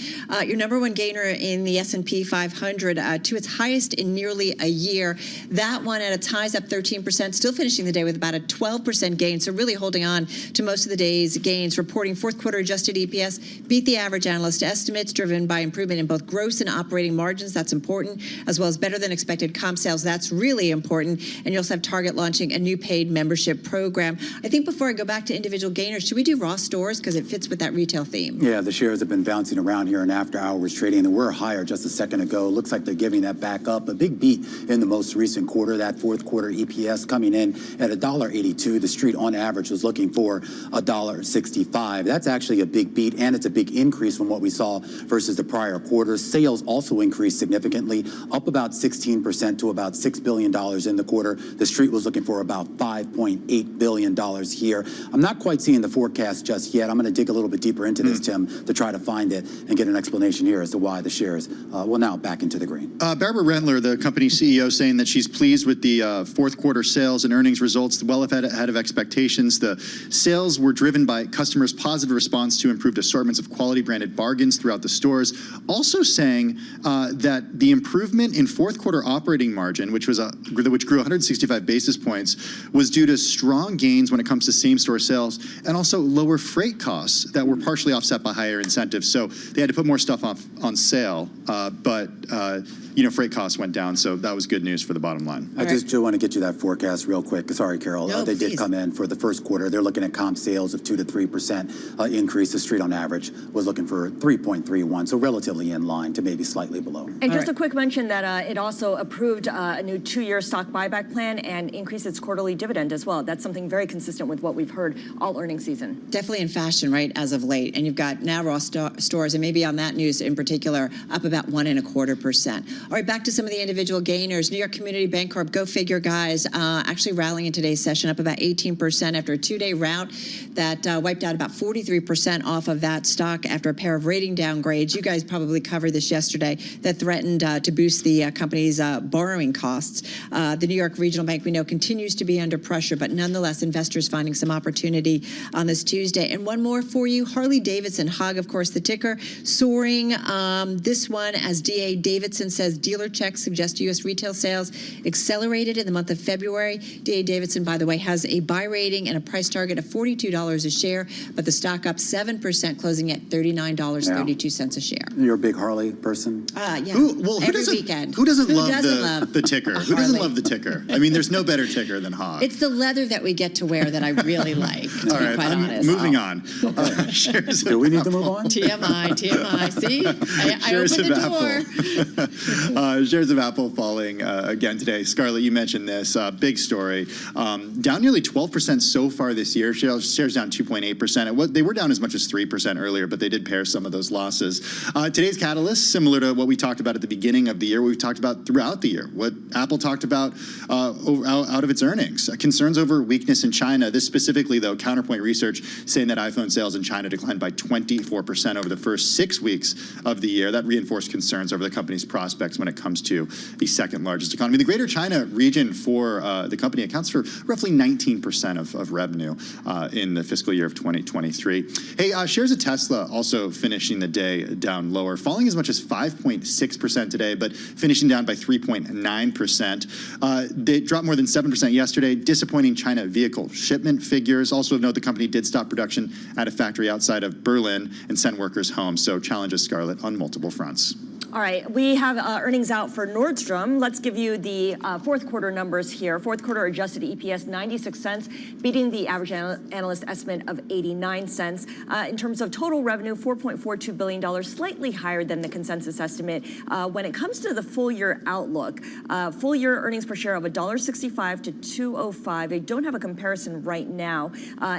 your number one gainer in the S&P 500 to its highest in nearly a year. That one at its highs up 13%, still finishing the day with about a 12% gain. So really holding on to most of the day's gains. Reporting fourth quarter adjusted EPS beat the average analyst estimates, driven by improvement in both gross and operating margins. That's important, as well as better than expected comp sales. That's really important. And you also have Target launching a new paid membership program. I think before I go back to individual gainers, should we do Ross Stores because it fits with that retail theme? Yeah, the shares have been bouncing around here in after hours trading. They were higher just a second ago. Looks like they're giving that back up. A big beat in the most recent quarter. That fourth quarter EPS coming in at $1.82. The street on average was looking for $1.65. That's actually a big beat, and it's a big increase from what we saw versus the prior quarter. Sales also increased significantly, up about 16% to about $6 billion in the quarter. The street was looking for about $5.8 billion here. I'm not quite seeing the forecast just yet. I'm going to dig a little bit deeper into this, Tim, to try to find it and get an explanation here as to why the shares will now back into the green. Barbara Rentler, the company CEO, saying that she's pleased with the fourth quarter sales and earnings results, well ahead of expectations. The sales were driven by customers' positive response to improved assortments of quality branded bargains throughout the stores. Also saying that the improvement in fourth quarter operating margin, which which grew 165 basis points, was due to strong gains when it comes to same-store sales and also lower freight costs that were partially offset by higher incentives. So they had to put more stuff on sale, but freight costs went down, so that was good news for the bottom line. I just want to get you that forecast real quick. Sorry, Carol. No, they please. did come in for the first quarter. They're looking at comp sales of 2 to 3% increase. The street on average was looking for 3.31, so relatively in line to maybe slightly below. And just a quick mention that it also approved a new 2-year stock buyback plan and increased its quarterly dividend as well. That's something very consistent with what we've heard all earnings season. Definitely in fashion, right, as of late. And you've got now Ross stores, and maybe on that news in particular, up about 1.25%. All right, back to some of the individual gainers. New York Community Bancorp, go figure, guys, actually rallying in today's session, up about 18% after a 2-day rout that wiped out about 43% off of that stock after a pair of rating downgrades. You guys probably covered this yesterday, that threatened to boost the company's borrowing costs. The New York Regional Bank, we know, continues to be under pressure, but nonetheless, investors finding some opportunity on this Tuesday. And one more for you, Harley-Davidson, HUG, of course, the ticker, soaring. This one, as D.A. Davidson says, dealer checks suggest U.S. retail sales accelerated in the month of February. D.A. Davidson, by the way, has a buy rating and a price target of $42 a share, but the stock up 7%, closing at $39.32 a share. You're a big Harley person? Yeah. Who Every doesn't, weekend. Who doesn't love love the ticker? Who doesn't love the ticker? I mean, there's no better ticker than HOG. It's the leather that we get to wear that I really like, to All be right, quite honest. moving on. Shares Do we need to move on? TMI. See? I opened the door. Shares of Apple falling again today. Scarlett, you mentioned this. Big story. Down nearly 12% so far this year. Shares down 2.8%. They were down as much as 3% earlier, but they did pare some of those losses. Today's catalyst, similar to what we talked about at the beginning of the year, we've talked about throughout the year, what Apple talked about out of its earnings. Concerns over weakness in China. This specifically, though, Counterpoint Research saying that iPhone sales in China declined by 24% over the first 6 weeks of the year. That reinforced concerns over the company's prospects when it comes to the second largest economy. The Greater China region for the company accounts for roughly 19% of revenue in the fiscal year of 2023. Hey, shares of Tesla also finishing the day down lower, falling as much as 5.6% today, but finishing down by 3.9%. They dropped more than 7% yesterday. Disappointing China vehicle shipment figures. Also of note, the company did stop production at a factory outside of Berlin and send workers home. So challenges, Scarlett, on multiple fronts. All right, we have earnings out for Nordstrom. Let's give you the fourth quarter numbers here. Fourth quarter adjusted EPS 96 cents, beating the average analyst estimate of 89 cents. In terms of total revenue, $4.42 billion, slightly higher than the consensus estimate. When it comes to the full year outlook, full year earnings per share of $1.65 to $2.05. They don't have a comparison right now.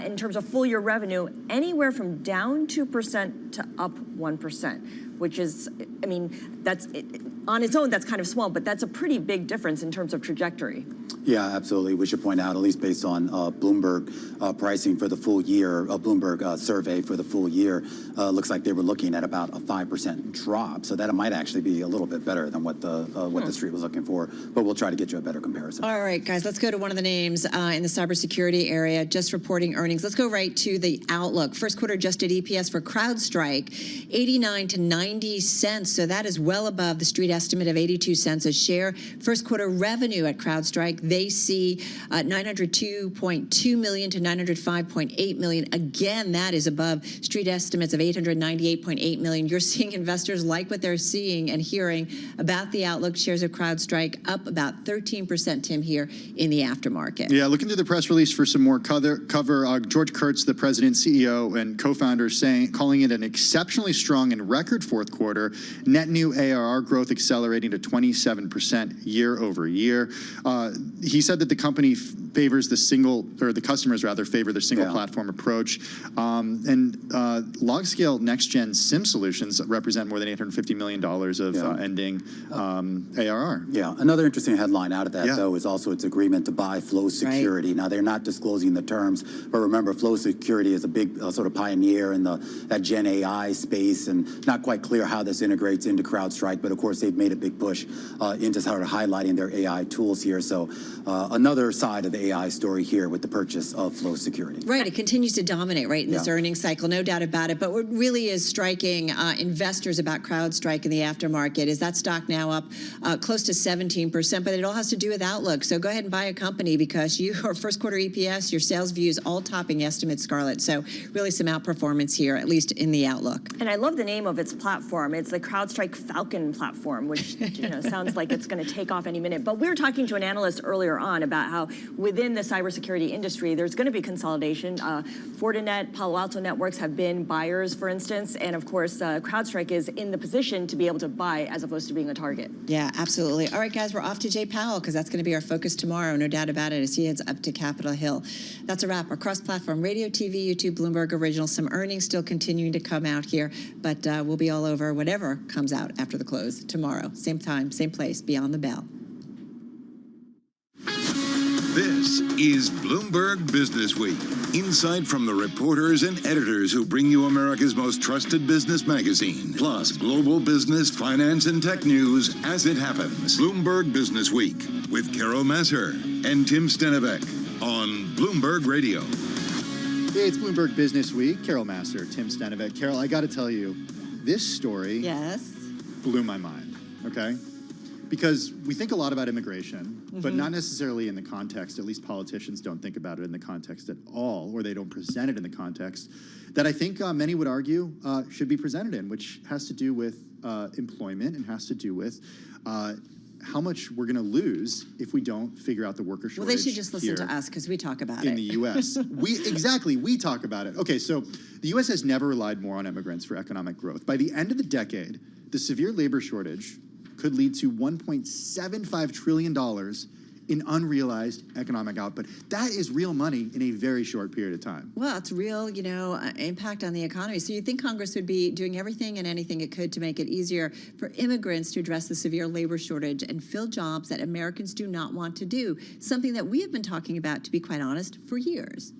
In terms of full year revenue, anywhere from down 2% to up 1%. Which is, I mean, that's on its own, that's kind of small, but that's a pretty big difference in terms of trajectory. Yeah, absolutely. We should point out, at least based on Bloomberg pricing for the full year, a Bloomberg survey for the full year, looks like they were looking at about a 5% drop. So that might actually be a little bit better than what the street was looking for. But we'll try to get you a better comparison. All right, guys, let's go to one of the names in the cybersecurity area, just reporting earnings. Let's go right to the outlook. First quarter adjusted EPS for CrowdStrike, 89 to 90 cents. So that is well above the street estimate of 82 cents a share. First quarter revenue at CrowdStrike, they see 902.2 million to 905.8 million. Again, that is above street estimates of 898.8 million. You're seeing investors like what they're seeing and hearing about the outlook. Shares of CrowdStrike up about 13%, Tim, here in the aftermarket. Yeah, looking through the press release for some more cover. George Kurtz, the president, CEO, and co-founder, calling it an exceptionally strong and record fourth quarter. Net new ARR growth accelerating to 27% year over year. He said that the company favors the customers rather favor the single platform approach. Log-scale next-gen SIM solutions represent more than $850 million of ending ARR. Yeah, another interesting headline out of that, though, is also its agreement to buy Flow Security. Right. Now, they're not disclosing the terms, but remember, Flow Security is a big sort of pioneer in that Gen AI space, and not quite clear how this integrates into CrowdStrike, but of course, they've made a big push into sort of highlighting their AI tools here. So another side of the AI story here with the purchase of Flow Security. Right, it continues to dominate, right, in this earnings cycle, no doubt about it. But what really is striking investors about CrowdStrike in the aftermarket is that stock now up close to 17%, but it all has to do with outlook. So go ahead and buy a company because your first quarter EPS, your sales views, all topping estimates, Scarlett. So really some outperformance here, at least in the outlook. And I love the name of its platform. It's the CrowdStrike Falcon platform, which sounds like it's going to take off any minute. But we were talking to an analyst earlier on about how within the cybersecurity industry, there's going to be consolidation. Fortinet, Palo Alto Networks have been buyers, for instance. And of course, CrowdStrike is in the position to be able to buy as opposed to being a target. Yeah, absolutely. All right, guys, we're off to Jay Powell because that's going to be our focus tomorrow, no doubt about it, as he heads up to Capitol Hill. That's a wrap. Our cross-platform radio, TV, YouTube, Bloomberg Original. Some earnings still continuing to come out here, but we'll be all over whatever comes out after the close tomorrow. Same time, same place, beyond the bell. This is Bloomberg Business Week. Insight from the reporters and editors who bring you America's most trusted business magazine. Plus, global business, finance, and tech news as it happens. Bloomberg Business Week with Carol Masser and Tim Stenivek on Bloomberg Radio. Hey, it's Bloomberg Business Week. Carol Masser, Tim Stenivek. Carol, I got to tell you, this story blew my mind, okay? Because we think a lot about immigration, but not necessarily in the context, at least politicians don't think about it in the context at all, or they don't present it in the context that I think many would argue should be presented in, which has to do with employment and has to do with how much we're going to lose if we don't figure out the worker shortage. Well, they should just listen to us because we talk about it. In the U.S. we talk about it. Okay, so the U.S. has never relied more on immigrants for economic growth. By the end of the decade, the severe labor shortage could lead to $1.75 trillion in unrealized economic output. That is real money in a very short period of time. Well, it's real, impact on the economy. So you think Congress would be doing everything and anything it could to make it easier for immigrants to address the severe labor shortage and fill jobs that Americans do not want to do, something that we have been talking about, to be quite honest, for years.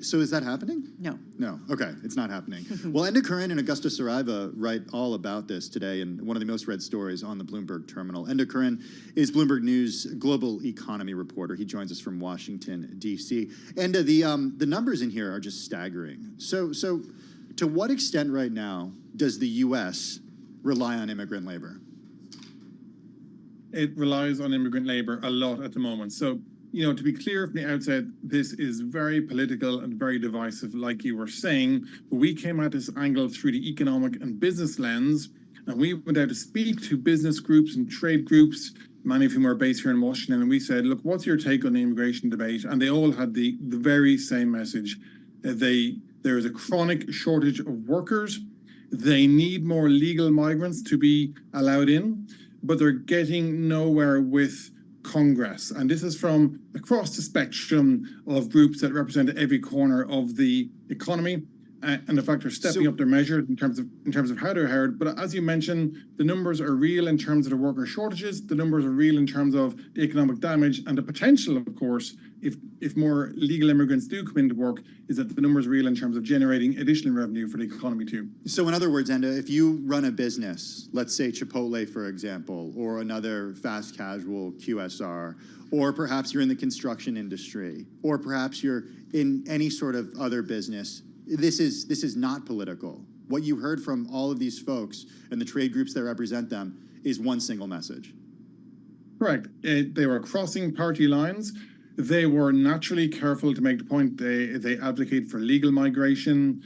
So is that happening? No. No. Okay, it's not happening. Well, Enda Curran and Augusta Saraiva write all about this today in one of the most read stories on the Bloomberg terminal. Enda Curran is Bloomberg News global economy reporter. He joins us from Washington, D.C. And the numbers in here are just staggering. So to what extent right now does the U.S. rely on immigrant labor? It relies on immigrant labor a lot at the moment. So, to be clear from the outset, this is very political and very divisive, like you were saying. But we came at this angle through the economic and business lens, and we went out to speak to business groups and trade groups, many of whom are based here in Washington, and we said, look, what's your take on the immigration debate? And they all had the very same message. There is a chronic shortage of workers. They need more legal migrants to be allowed in, but they're getting nowhere with Congress. And this is from across the spectrum of groups that represent every corner of the economy. And in fact, they're stepping up their measures in terms of how they're hired. But as you mentioned, the numbers are real in terms of the worker shortages. The numbers are real in terms of the economic damage and the potential, of course, if more legal immigrants do come into work, is that the numbers are real in terms of generating additional revenue for the economy too. So in other words, Enda, if you run a business, let's say Chipotle, for example, or another fast casual QSR, or perhaps you're in the construction industry, or perhaps you're in any sort of other business, this is not political. What you heard from all of these folks and the trade groups that represent them is one single message. Correct. They were crossing party lines. They were naturally careful to make the point they advocate for legal migration.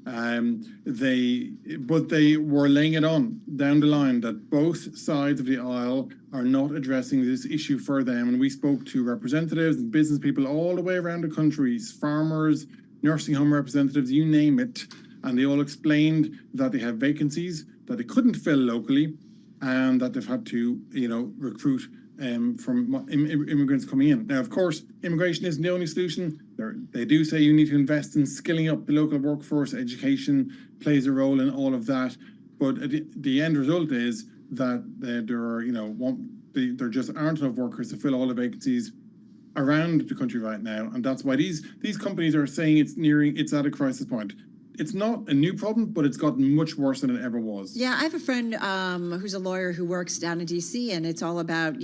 But they were laying it on down the line that both sides of the aisle are not addressing this issue for them. And we spoke to representatives and business people all the way around the country, farmers, nursing home representatives, you name it. And they all explained that they have vacancies that they couldn't fill locally and that they've had to, recruit from immigrants coming in. Now, of course, immigration isn't the only solution. They do say you need to invest in skilling up the local workforce. Education plays a role in all of that. But the end result is that there just aren't enough workers to fill all the vacancies around the country right now. And that's why these companies are saying it's at a crisis point. it's not a new problem, but it's gotten much worse than it ever was. Yeah, I have a friend who's a lawyer who works down in D.C., and it's all about,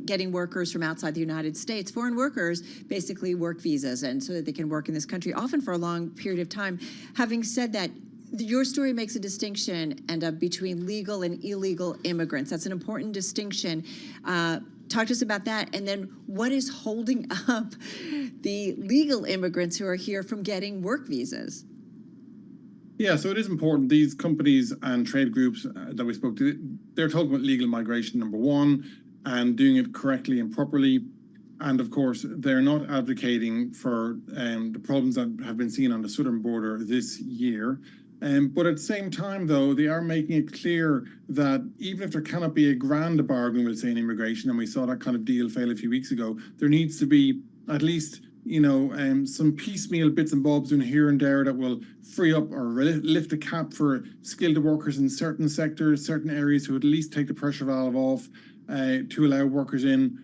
getting workers from outside the United States, foreign workers, basically work visas, and so that they can work in this country, often for a long period of time. Having said that, your story makes a distinction between legal and illegal immigrants. That's an important distinction. Talk to us about that, and then what is holding up the legal immigrants who are here from getting work visas? Yeah, so it is important. These companies and trade groups that we spoke to, they're talking about legal migration, number one, and doing it correctly and properly. And of course, they're not advocating for the problems that have been seen on the southern border this year. But at the same time, though, they are making it clear that even if there cannot be a grand bargain, we'll say, in immigration, and we saw that kind of deal fail a few weeks ago, there needs to be at least some piecemeal bits and bobs in here and there that will free up or lift the cap for skilled workers in certain sectors, certain areas, to at least take the pressure valve off, to allow workers in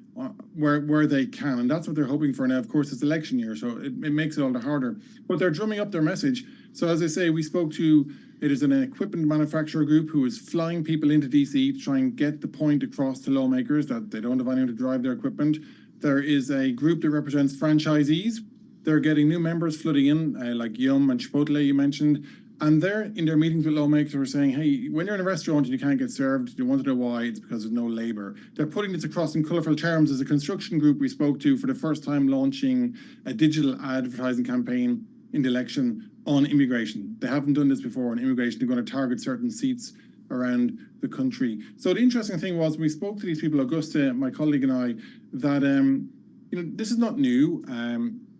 where they can. And that's what they're hoping for now. Of course, it's election year, so it makes it all the harder. But they're drumming up their message. So as I say, we spoke to, it is an equipment manufacturer group who is flying people into DC to try and get the point across to lawmakers that they don't have anyone to drive their equipment. There is a group that represents franchisees. They're getting new members flooding in, like Yum and Chipotle you mentioned. And they're in their meetings with lawmakers are saying, hey, when you're in a restaurant and you can't get served, you want to know why? It's because there's no labor. They're putting this across in colourful terms. As a construction group we spoke to for the first time launching a digital advertising campaign in the election on immigration. They haven't done this before on immigration. They're going to target certain seats around the country. So the interesting thing was we spoke to these people, Augusta, my colleague, and I, that this is not new.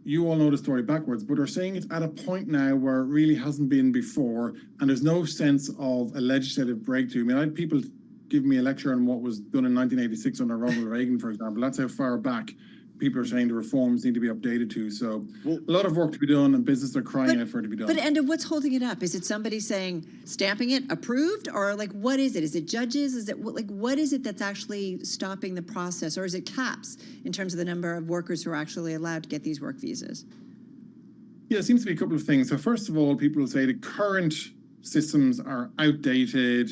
You all know the story backwards, but they're saying it's at a point now where it really hasn't been before, and there's no sense of a legislative breakthrough. I mean, I had people give me a lecture on what was done in 1986 under Ronald Reagan, for example. That's how far back people are saying the reforms need to be updated to. So a lot of work to be done, and businesses are crying out for it to be done. But Enda, what's holding it up? Is it somebody saying, stamping it, approved? Or what is it? Is it judges? Is it what is it that's actually stopping the process? Or is it caps in terms of the number of workers who are actually allowed to get these work visas? Yeah, it seems to be a couple of things. So first of all, people will say the current systems are outdated,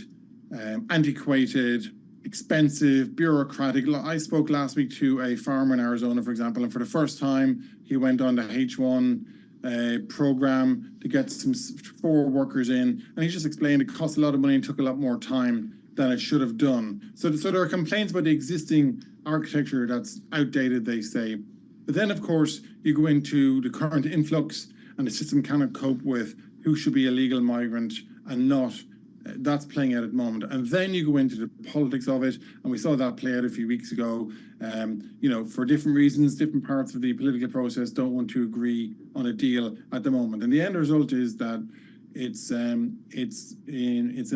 antiquated, expensive, bureaucratic. I spoke last week to a farmer in Arizona, for example, and for the first time, he went on the H1 program to get 4 workers in, and he just explained it cost a lot of money and took a lot more time than it should have done. So there are complaints about the existing architecture that's outdated, they say. But then, of course, you go into the current influx, and the system cannot cope with who should be a legal migrant and not. That's playing out at the moment. And then you go into the politics of it, and we saw that play out a few weeks ago. For different reasons, different parts of the political process don't want to agree on a deal at the moment. And the end result is that it's in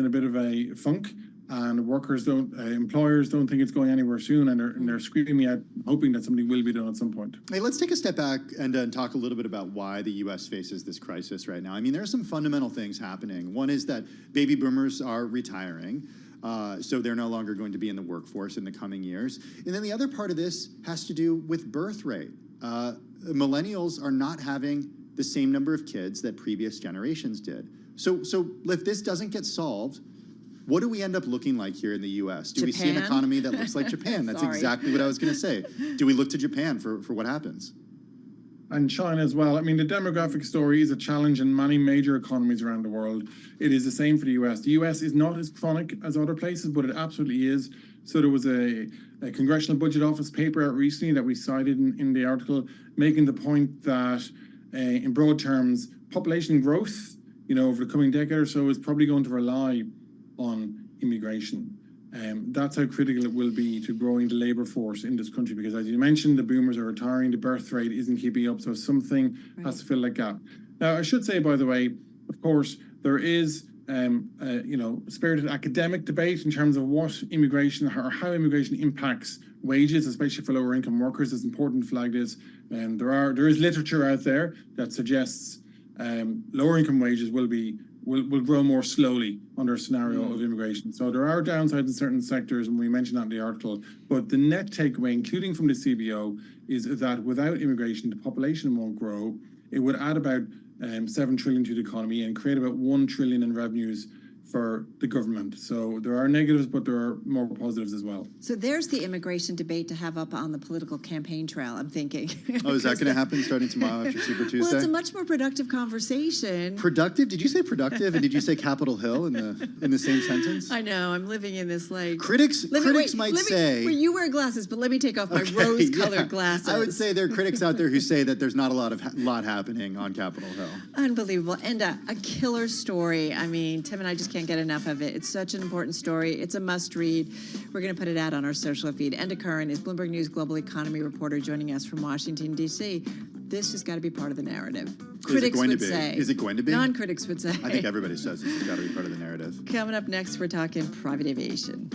a bit of a funk, and employers don't think it's going anywhere soon, and they're screaming out, hoping that something will be done at some point. Hey, let's take a step back and talk a little bit about why the U.S. faces this crisis right now. I mean, there are some fundamental things happening. One is that baby boomers are retiring, so they're no longer going to be in the workforce in the coming years. And then the other part of this has to do with birth rate. Millennials are not having the same number of kids that previous generations did. So if this doesn't get solved, what do we end up looking like here in the U.S.? Do we see an economy that looks like Japan? That's exactly what I was going to say. Do we look to Japan for what happens? And China as well. I mean, the demographic story is a challenge in many major economies around the world. It is the same for the U.S. The U.S. is not as chronic as other places, but it absolutely is. So there was a Congressional Budget Office paper out recently that we cited in the article, making the point that, in broad terms, population growth, over the coming decade or so is probably going to rely on immigration. That's how critical it will be to growing the labour force in this country, because as you mentioned, the boomers are retiring, the birth rate isn't keeping up, so something has to fill that gap. Now, I should say, by the way, of course, there is spirited academic debate in terms of what immigration or how immigration impacts wages, especially for lower income workers. It's important to flag this. There is literature out there that suggests lower income wages will grow more slowly under a scenario of immigration. So there are downsides in certain sectors, and we mentioned that in the article. But the net takeaway, including from the CBO, is that without immigration, the population won't grow. It would add about 7 trillion to the economy and create about 1 trillion in revenues for the government. So there are negatives, but there are more positives as well. So there's the immigration debate to have up on the political campaign trail, I'm thinking. Oh, is that going to happen starting tomorrow after Super Tuesday? Well, it's a much more productive conversation. Productive? Did you say productive? And did you say Capitol Hill in the same sentence? I know, I'm living in this like... Critics might say... Well, you wear glasses, but let me take off my rose-colored glasses. I would say there are critics out there who say that there's not a lot happening on Capitol Hill. Unbelievable. And a killer story. I mean, Tim and I just can't get enough of it. It's such an important story. It's a must-read. We're going to put it out on our social feed. Enda Curran is Bloomberg News global economy reporter joining us from Washington, D.C. This has got to be part of the narrative. Critics would say. Is it going to be? Non-critics would say. I think everybody says this has got to be part of the narrative. Coming up next, we're talking private aviation.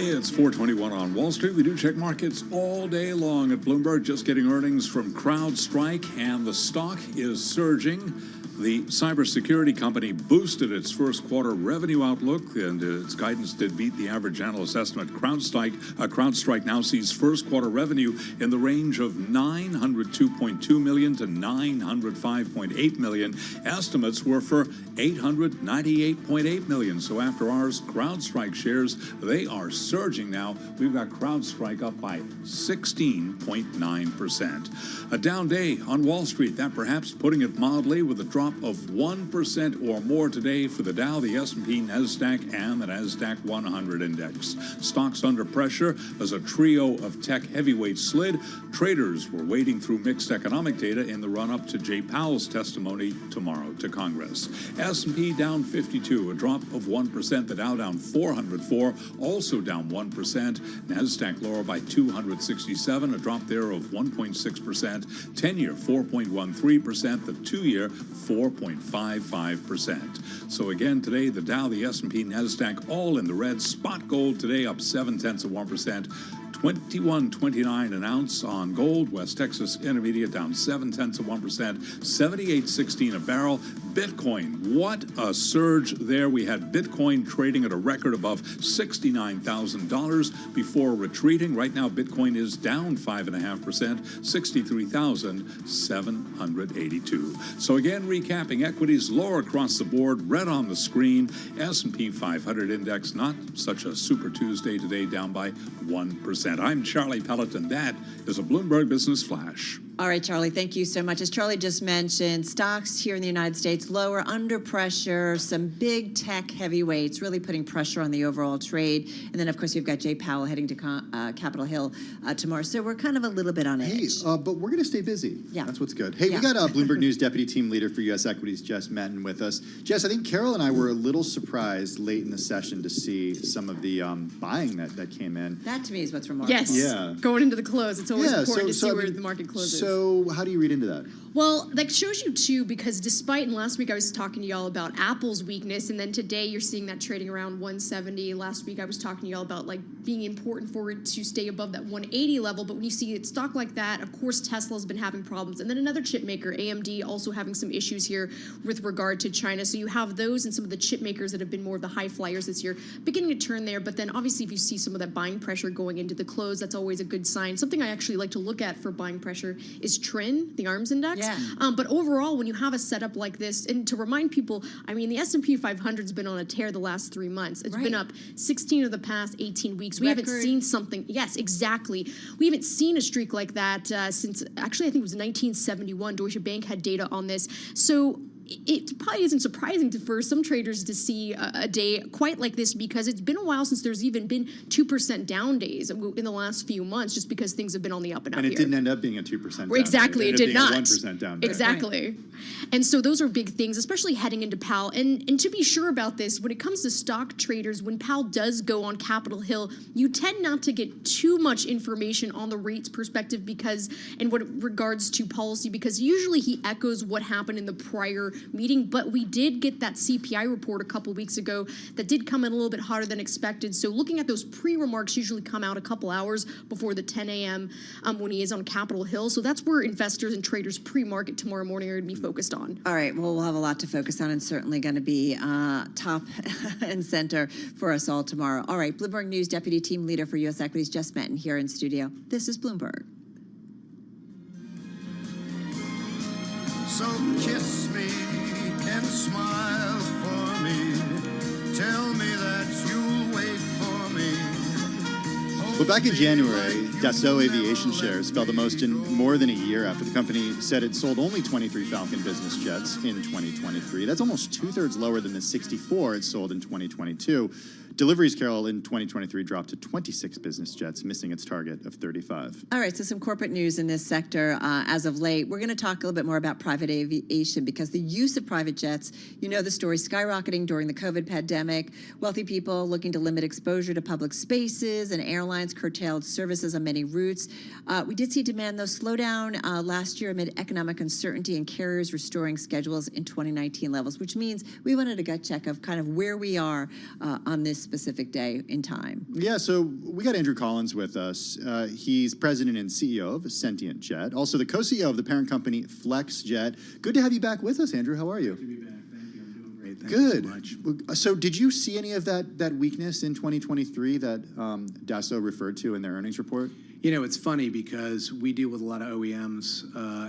It's 4:21 on Wall Street. We do check markets all day long at Bloomberg. Just getting earnings from CrowdStrike, and the stock is surging. The cybersecurity company boosted its first quarter revenue outlook, and its guidance did beat the average analyst estimate. CrowdStrike now sees first quarter revenue in the range of $902.2 million to $905.8 million. Estimates were for $898.8 million. So after ours, CrowdStrike shares, they are surging now. We've got CrowdStrike up by 16.9%. A down day on Wall Street, that perhaps putting it mildly, with a drop of 1% or more today for the Dow, the S&P, NASDAQ, and the NASDAQ 100 index. Stocks under pressure as a trio of tech heavyweights slid. Traders were wading through mixed economic data in the run-up to Jay Powell's testimony tomorrow to Congress. S&P down 52, a drop of 1%. The Dow down 404, also down 1%. NASDAQ lower by 267, a drop there of 1.6%. 10-year 4.13%, the 2-year 4.55%. So again today, the Dow, the S&P, NASDAQ all in the red. Spot gold today up 0.7%. 21.29 an ounce on gold. West Texas Intermediate down 0.7%. 78.16 a barrel. Bitcoin, what a surge there. We had Bitcoin trading at a record above $69,000 before retreating. Right now, Bitcoin is down 5.5%, 63,782. So again, recapping, equities lower across the board, red on the screen. S&P 500 index, not such a super Tuesday today, down by 1%. I'm Charlie Pelleton. That is a Bloomberg Business Flash. All right, Charlie, thank you so much. As Charlie just mentioned, stocks here in the United States lower, under pressure, some big tech heavyweights really putting pressure on the overall trade. And then, of course, you've got Jay Powell heading to Capitol Hill tomorrow. So we're kind of a little bit on edge. Hey, but we're going to stay busy. Yeah. That's what's good. Hey, we got Bloomberg News Deputy Team Leader for U.S. Equities, Jess Metten, with us. Jess, I think Carol and I were a little surprised late in the session to see some of the buying that came in. That, to me, is what's remarkable. Yes. Yeah. Going into the close, it's always important to see where the market closes. So how do you read into that? Well, that shows you too, because despite, and last week I was talking to y'all about Apple's weakness, and then today you're seeing that trading around 170. Last week I was talking to y'all about like being important for it to stay above that 180 level, but when you see a stock like that, of course Tesla's been having problems, and then another chip maker, AMD, also having some issues here with regard to China. So you have those and some of the chip makers that have been more of the high flyers this year beginning to turn there, but then obviously if you see some of that buying pressure going into the close, that's always a good sign. Something I actually like to look at for buying pressure is TRIN, the ARMS index. Yeah. But overall, when you have a setup like this, and to remind people, I mean, the S&P 500 has been on a tear the last 3 months. It's been up 16 of the past 18 weeks. We haven't seen something. Yes, exactly. We haven't seen a streak like that since, actually, I think it was 1971. Deutsche Bank had data on this. So it probably isn't surprising for some traders to see a day quite like this, because it's been a while since there's even been 2% down days in the last few months, just because things have been on the up and up. And it didn't end up being a 2% down exactly, day. it did not. 1% down day. Exactly. And so those are big things, especially heading into Powell. And to be sure about this, when it comes to stock traders, when Powell does go on Capitol Hill, you tend not to get too much information on the rates perspective, because, and what regards to policy, because usually he echoes what happened in the prior meeting. But we did get that CPI report a couple weeks ago that did come in a little bit hotter than expected. So looking at those pre-remarks usually come out a couple hours before the 10 a.m. When he is on Capitol Hill. So that's where investors and traders pre-market tomorrow morning are going to be focused on. All right, well, we'll have a lot to focus on, and certainly going to be top and center for us all tomorrow. All right, Bloomberg News Deputy Team Leader for U.S. Equities, Jess Metten, here in studio. This is Bloomberg. So kiss me and smile for me. Tell me that you'll wait for me. Well, back in January, Dassault Aviation shares fell the most in more than a year after the company said it sold only 23 Falcon business jets in 2023. That's almost two-thirds lower than the 64 it sold in 2022. Deliveries, Carol, in 2023 dropped to 26 business jets, missing its target of 35. All right, so some corporate news in this sector as of late. We're going to talk a little bit more about private aviation, because the use of private jets, you know the story, skyrocketing during the COVID pandemic. Wealthy people looking to limit exposure to public spaces, and airlines curtailed services on many routes. We did see demand, though, slow down last year amid economic uncertainty and carriers restoring schedules in 2019 levels, which means we wanted a gut check of kind of where we are on this specific day in time. Yeah, so we got Andrew Collins with us. He's president and CEO of Sentient Jet, also the co-CEO of the parent company FlexJet. Good to have you back with us, Andrew. How are you? Good to be back. Thank you. I'm doing great. Thank Good. you so much. So did you see any of that weakness in 2023 that Dassault referred to in their earnings report? You know, it's funny because we deal with a lot of OEMs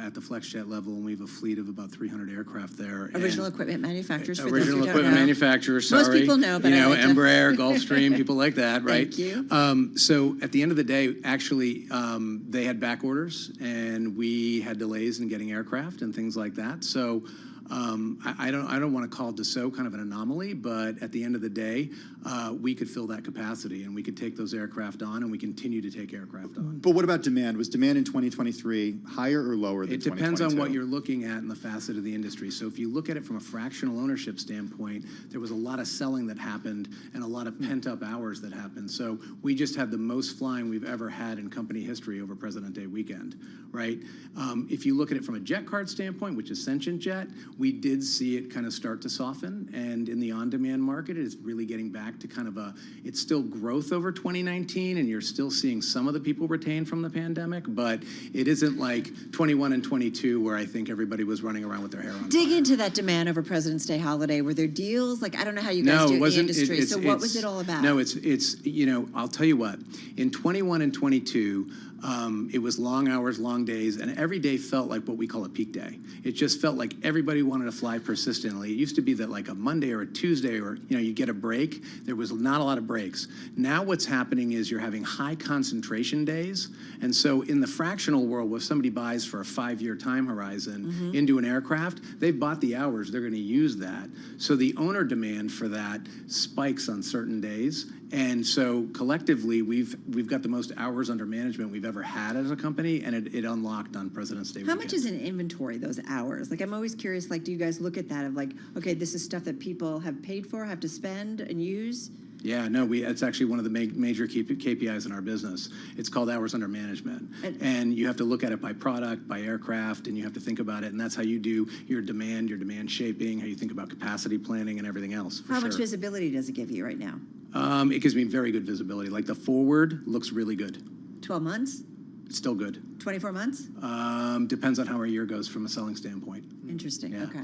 at the FlexJet level, and we have a fleet of about 300 aircraft there. Original equipment manufacturers. For those Original who don't equipment know. manufacturers, sorry. Most people know, but you I know, like to- Embraer, Gulfstream, people like that, right? Thank you. So at the end of the day, actually, they had back orders, and we had delays in getting aircraft and things like that. So I don't want to call Dassault kind of an anomaly, but at the end of the day, we could fill that capacity, and we could take those aircraft on, and we continue to take aircraft on. But what about demand? Was demand in 2023 higher or lower than 2022? It depends on what you're looking at in the facet of the industry. So if you look at it from a fractional ownership standpoint, there was a lot of selling that happened and a lot of pent-up hours that happened. So we just had the most flying we've ever had in company history over President Day weekend, right? If you look at it from a jet card standpoint, which is Sentient Jet, we did see it kind of start to soften. And in the on-demand market, it is really getting back to kind of it's still growth over 2019, and you're still seeing some of the people retain from the pandemic, but it isn't like 21 and 22 where I think everybody was running around with their hair on Dig fire. into that demand over President's Day holiday. Were there deals? Like, I don't know how you guys do it in the industry. So what was it all about? No, it's you know, I'll tell you what. In 21 and 22, it was long hours, long days, and every day felt like what we call a peak day. It just felt like everybody wanted to fly persistently. It used to be that like a Monday or a Tuesday or, you know, you get a break. There was not a lot of breaks. Now what's happening is you're having high concentration days. And so in the fractional world, where somebody buys for a 5-year time horizon into an aircraft, they've bought the hours, they're going to use that. So the owner demand for that spikes on certain days. And so collectively, we've got the most hours under management we've ever had as a company, and it unlocked on President's Day How weekend. much is in inventory, those hours? Like, I'm always curious, like, do you guys look at that of like, okay, this is stuff that people have paid for, have to spend and use? Yeah, no, it's actually one of the major KPIs in our business. It's called hours under management. And you have to look at it by product, by aircraft, and you have to think about it. And that's how you do your demand shaping, how you think about capacity planning and everything else. How much visibility does it give you right now? It gives me very good visibility. Like the forward looks really good. 12 months? It's still good. 24 months? Depends on how our year goes from a selling standpoint. Interesting, okay.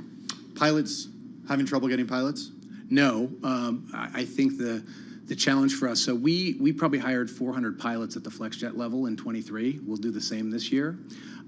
Pilots, having trouble getting pilots? No, I think the challenge for us, so we probably hired 400 pilots at the FlexJet level in 23. We'll do the same this year.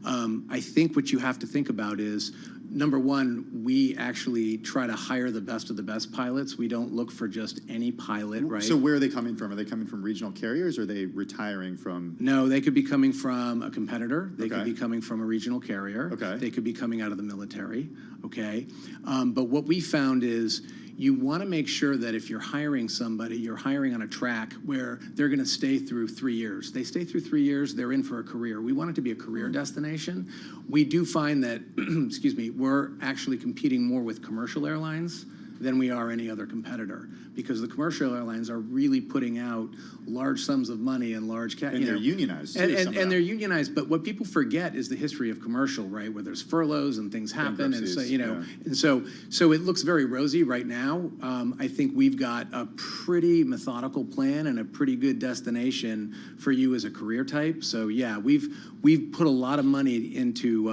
I think what you have to think about is, number one, we actually try to hire the best of the best pilots. We don't look for just any pilot, right? So where are they coming from? Are they coming from regional carriers, or are they retiring from? No, they could be coming from a competitor. They could Okay. be coming from a regional carrier. Okay. They could be coming out of the military, okay? But what we found is you want to make sure that if you're hiring somebody, you're hiring on a track where they're going to stay through 3 years. They stay through 3 years, they're in for a career. We want it to be a career destination. We do find that, excuse me, we're actually competing more with commercial airlines than we are any other competitor, because the commercial airlines are really putting out large sums of money and large cash. And they're unionized, too, some of And them. they're unionized, but what people forget is the history of commercial, right, where there's furloughs and things happen, and so, you know, Bankruptcies, and so it looks very rosy right now. I think we've got a pretty methodical plan and a pretty good destination for you as a career type. So yeah, we've put a lot of money into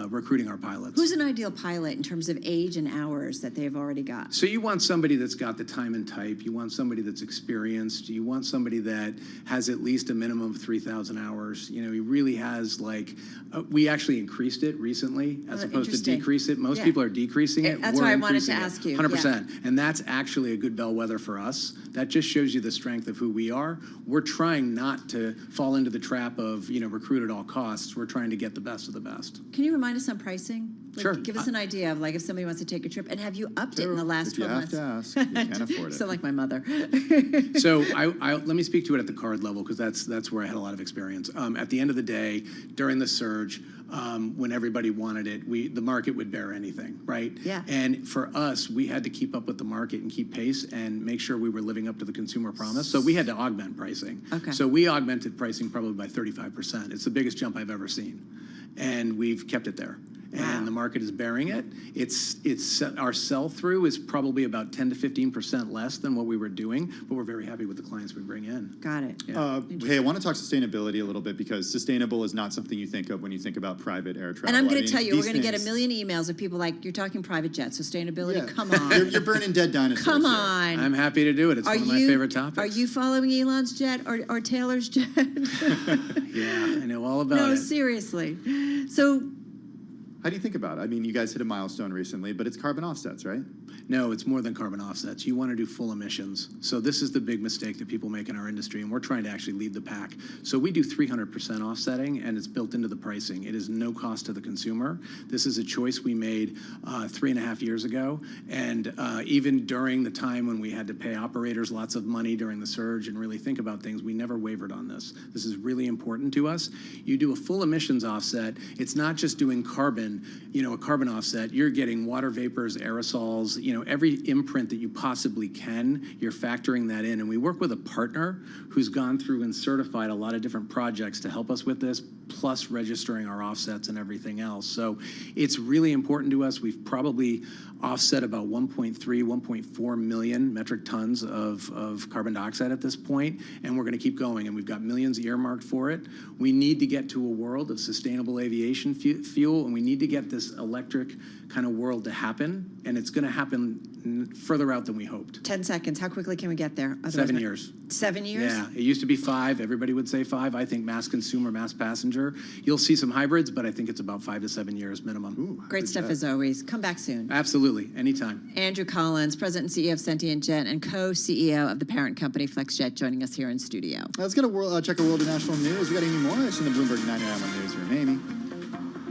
recruiting our pilots. Who's an ideal pilot in terms of age and hours that they've already got? So you want somebody that's got the time and type. You want somebody that's experienced. You want somebody that has at least a minimum of 3,000 hours. You know, he really has like, we actually increased it recently as opposed to interesting. decrease it. Most Yeah. people are decreasing it. That's We're why I wanted to increasing it. ask you. 100%. And that's actually a good bellwether for us. That just shows you the strength of who we are. We're trying not to fall into the trap of, you know, recruit at all costs. We're trying to get the best of the best. Can you remind us on pricing? Like, Sure. Give us an idea of like if somebody wants to take a trip, and have you upped it in the last If you 12 have months? to ask, you can't afford it. So like my mother. So let me speak to it at the card level, because that's where I had a lot of experience. At the end of the day, during the surge, when everybody wanted it, the market would bear anything, right? Yeah. And for us, we had to keep up with the market and keep pace and make sure we were living up to the consumer promise. So we had to augment pricing. Okay. So we augmented pricing probably by 35%. It's the biggest jump I've ever seen, and we've kept it there. and the market is bearing it. Our sell-through is probably about 10 to 15% less than what we were doing, but we're very happy with the clients we bring in. Got it. Hey, I want to talk sustainability a little bit because sustainable is not something you think of when you think about private air travel. And I'm going to tell you, we're these going to get a things- million emails of people like, you're talking private jets, sustainability, Yeah. come on. You're burning dead dinosaurs. Come here. on. I'm happy to do it. It's one of my favorite topics. Are you following Elon's jet or Taylor's jet? Yeah, I know all about No, it. seriously. So How do you think about it? I mean, you guys hit a milestone recently, but it's carbon offsets, right? No, it's more than carbon offsets. You want to do full emissions. So this is the big mistake that people make in our industry, and we're trying to actually lead the pack. So we do 300% offsetting, and it's built into the pricing. It is no cost to the consumer. This is a choice we made 3.5 years ago, and even during the time when we had to pay operators lots of money during the surge and really think about things, we never wavered on this. This is really important to us. You do a full emissions offset. It's not just doing carbon, a carbon offset. You're getting water vapors, aerosols, every imprint that you possibly can, you're factoring that in. And we work with a partner who's gone through and certified a lot of different projects to help us with this, plus registering our offsets and everything else. So it's really important to us. We've probably offset about 1.3, 1.4 million metric tons of carbon dioxide at this point, and we're going to keep going, and we've got millions earmarked for it. We need to get to a world of sustainable aviation fuel, and we need to get this electric kind of world to happen, and it's going to happen further out than we hoped. 10 seconds. How quickly can we get there? 7 years. 7 years? Yeah, it used to be 5. Everybody would say 5. I think mass consumer, mass passenger. You'll see some hybrids, but I think it's about 5 to 7 years minimum. Ooh, Great stuff as always. Come back soon. Absolutely, anytime. Andrew Collins, President and CEO of Sentient Jet and co-CEO of the parent company FlexJet, joining us here in studio. Let's get a check of world and national news. We got any more? It's in the Bloomberg 99 newsroom. Amy.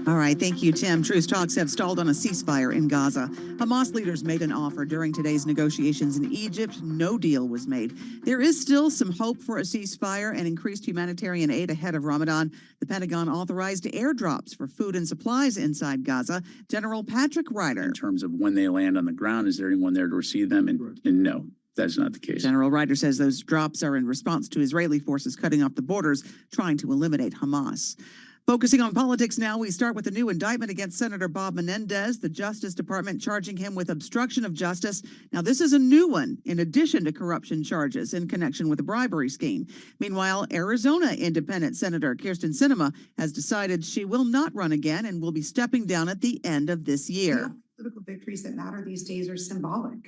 All right, thank you, Tim. Truce talks have stalled on a ceasefire in Gaza. Hamas leaders made an offer during today's negotiations in Egypt. No deal was made. There is still some hope for a ceasefire and increased humanitarian aid ahead of Ramadan. The Pentagon authorized airdrops for food and supplies inside Gaza. General Patrick Ryder. In terms of when they land on the ground, is there anyone there to receive them? And no, that's not the case. General Ryder says those drops are in response to Israeli forces cutting off the borders, trying to eliminate Hamas. Focusing on politics now, we start with a new indictment against Senator Bob Menendez, the Justice Department charging him with obstruction of justice. Now, this is a new one, in addition to corruption charges in connection with a bribery scheme. Meanwhile, Arizona Independent Senator Kyrsten Sinema has decided she will not run again and will be stepping down at the end of this year. Political victories that matter these days are symbolic.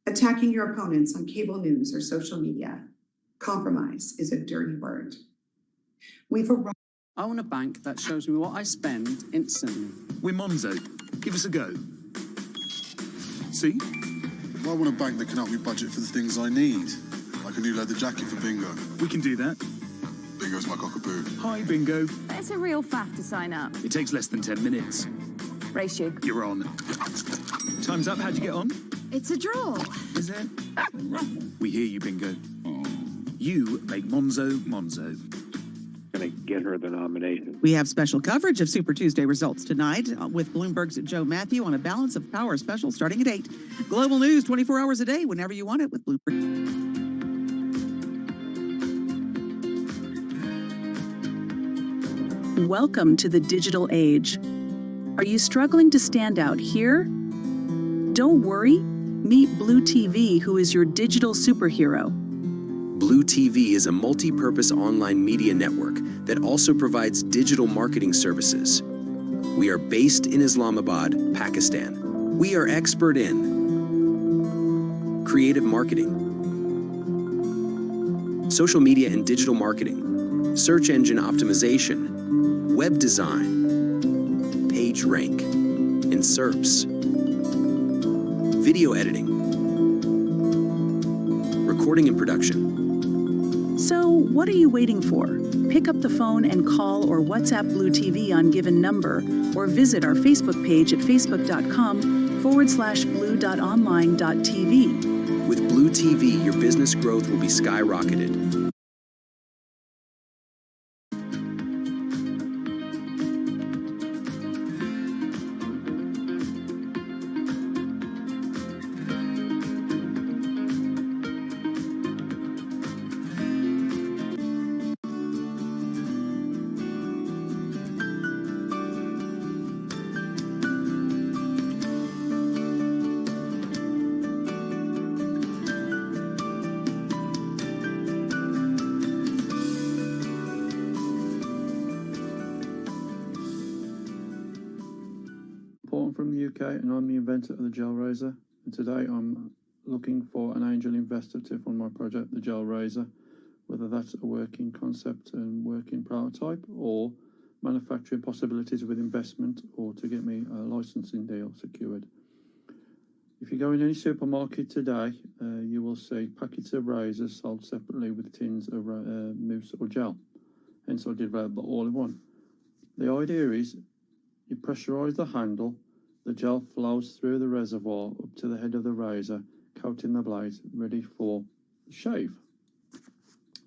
Attacking your opponents on cable news or social media. Compromise is a dirty word. We've arrived. I want a bank that shows me what I spend instantly. We're Monzo. Give us a go. See? I want a bank that can help me budget for the things I need, like a new leather jacket for Bingo. We can do that. Bingo's my cockapoo. Hi, Bingo. It's a real faff to sign up. It takes less than 10 minutes. Race you. You're on. Time's up. How'd you get on? It's a draw. Is it? We hear you, Bingo. You make Monzo Monzo. Going to get her the nomination. We have special coverage of Super Tuesday results tonight with Bloomberg's Joe Matthew on a Balance of Power special starting at 8. Global news 24 hours a day, whenever you want it with Bloomberg. Welcome to the digital age. Are you struggling to stand out here? Don't worry. Meet Blue TV, who is your digital superhero. Blue TV is a multi-purpose online media network that also provides digital marketing services. We are based in Islamabad, Pakistan. We are expert in creative marketing, social media and digital marketing, search engine optimization, web design, page rank, and SERPs, video editing, recording and production. So, what are you waiting for? Pick up the phone and call or WhatsApp Blue TV on given number, or visit our Facebook page at facebook.com/blue.online.tv. With Blue TV, your business growth will be skyrocketed. Paul. I'm from the UK and I'm the inventor of the Gel Razor. And today I'm looking for an angel investor to fund my project, the Gel Razor, whether that's a working concept and working prototype or manufacturing possibilities with investment or to get me a licensing deal secured. If you go in any supermarket today, you will see packets of razors sold separately with tins of mousse or gel. Hence I did all in one. The idea is you pressurise the handle, the gel flows through the reservoir up to the head of the razor, coating the blades, ready for shave.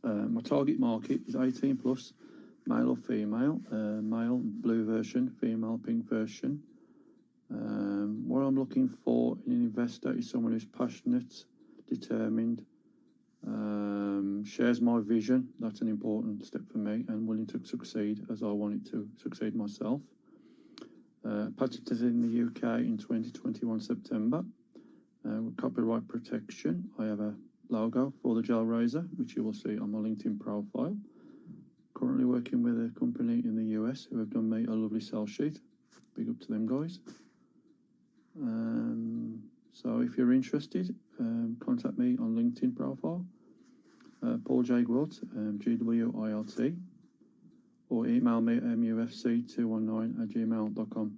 My target market is 18 plus, male or female, male blue version, female pink version. What I'm looking for in an investor is someone who's passionate, determined, shares my vision. That's an important step for me, and willing to succeed as I want it to succeed myself. Patented in the UK in 2021 September. With copyright protection, I have a logo for the Gel Razor, which you will see on my LinkedIn profile. Currently working with a company in the US who have done me a lovely sell sheet. Big up to them guys. So if you're interested, contact me on LinkedIn profile, Paul J. Gwilt, GWILT, or email me at mufc219@gmail.com.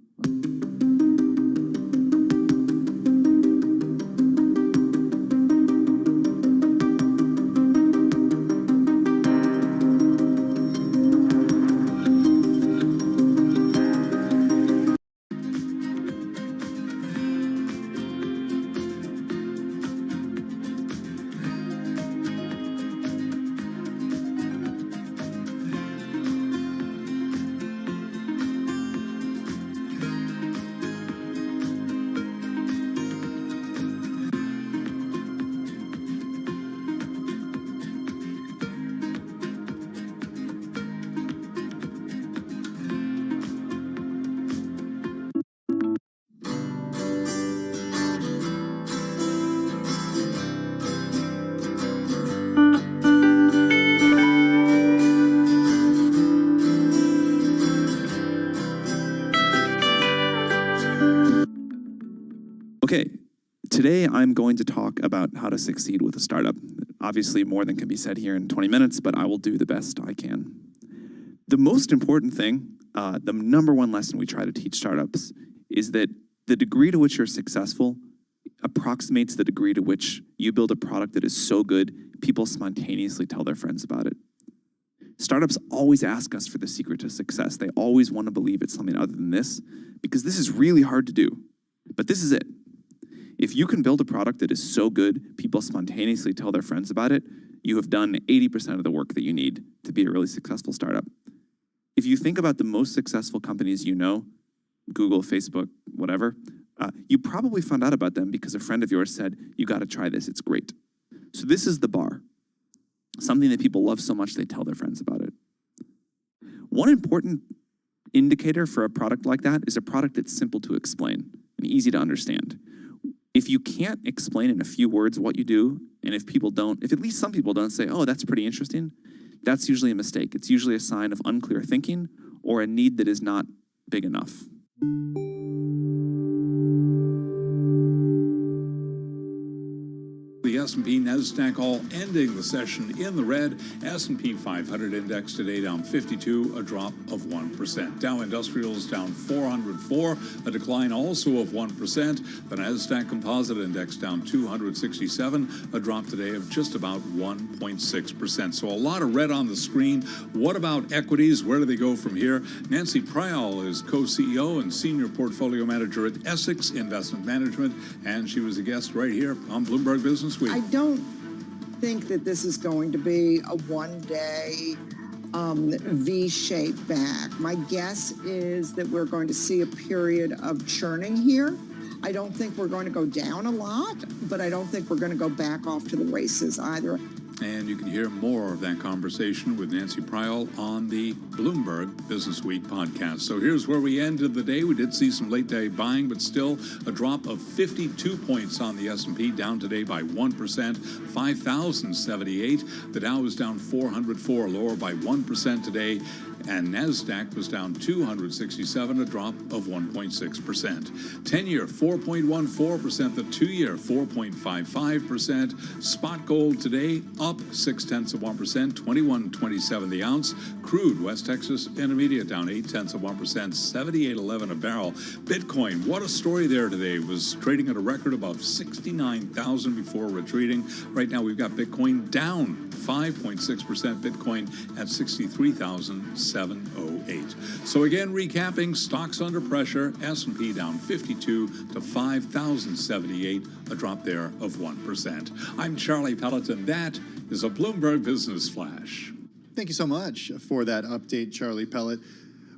Okay, today I'm going to talk about how to succeed with a startup. Obviously, more than can be said here in 20 minutes, but I will do the best I can. The most important thing, the number one lesson we try to teach startups is that the degree to which you're successful approximates the degree to which you build a product that is so good, people spontaneously tell their friends about it. Startups always ask us for the secret to success. They always want to believe it's something other than this, because this is really hard to do. But this is it. If you can build a product that is so good, people spontaneously tell their friends about it, you have done 80% of the work that you need to be a really successful startup. If you think about the most successful companies you know, Google, Facebook, whatever, you probably found out about them because a friend of yours said, you got to try this, it's great. So this is the bar. Something that people love so much they tell their friends about it. One important indicator for a product like that is a product that's simple to explain and easy to understand. If you can't explain in a few words what you do, and if at least some people don't say, oh, that's pretty interesting, that's usually a mistake. It's usually a sign of unclear thinking or a need that is not big enough. The S&P Nasdaq all ending the session in the red. S&P 500 index today down 52, a drop of 1%. Dow Industrials down 404, a decline also of 1%. The Nasdaq Composite Index down 267, a drop today of just about 1.6%. So a lot of red on the screen. What about equities? Where do they go from here? Nancy Prial is co-CEO and senior portfolio manager at Essex Investment Management, and she was a guest right here on Bloomberg Business Week. I don't think that this is going to be a one-day V-shaped back. My guess is that we're going to see a period of churning here. I don't think we're going to go down a lot, but I don't think we're going to go back off to the races either. And you can hear more of that conversation with Nancy Prial on the Bloomberg Business Week podcast. So here's where we ended the day. We did see some late day buying, but still a drop of 52 points on the S&P, down today by 1%, 5,078. The Dow is down 404, lower by 1% today. and NASDAQ was down 267, a drop of 1.6%. 10-year 4.14%, the 2-year 4.55%. Spot gold today up 0.6%, 21.27 the ounce. Crude West Texas Intermediate down 0.8%, 78.11 a barrel. Bitcoin, what a story there today, was trading at a record above 69,000 before retreating. Right now we've got Bitcoin down 5.6%, Bitcoin at 63,708. So again, recapping, stocks under pressure, S&P down 52 to 5,078, a drop there of 1%. I'm Charlie Pelleton. That is a Bloomberg Business Flash. Thank you so much for that update, Charlie Pellet.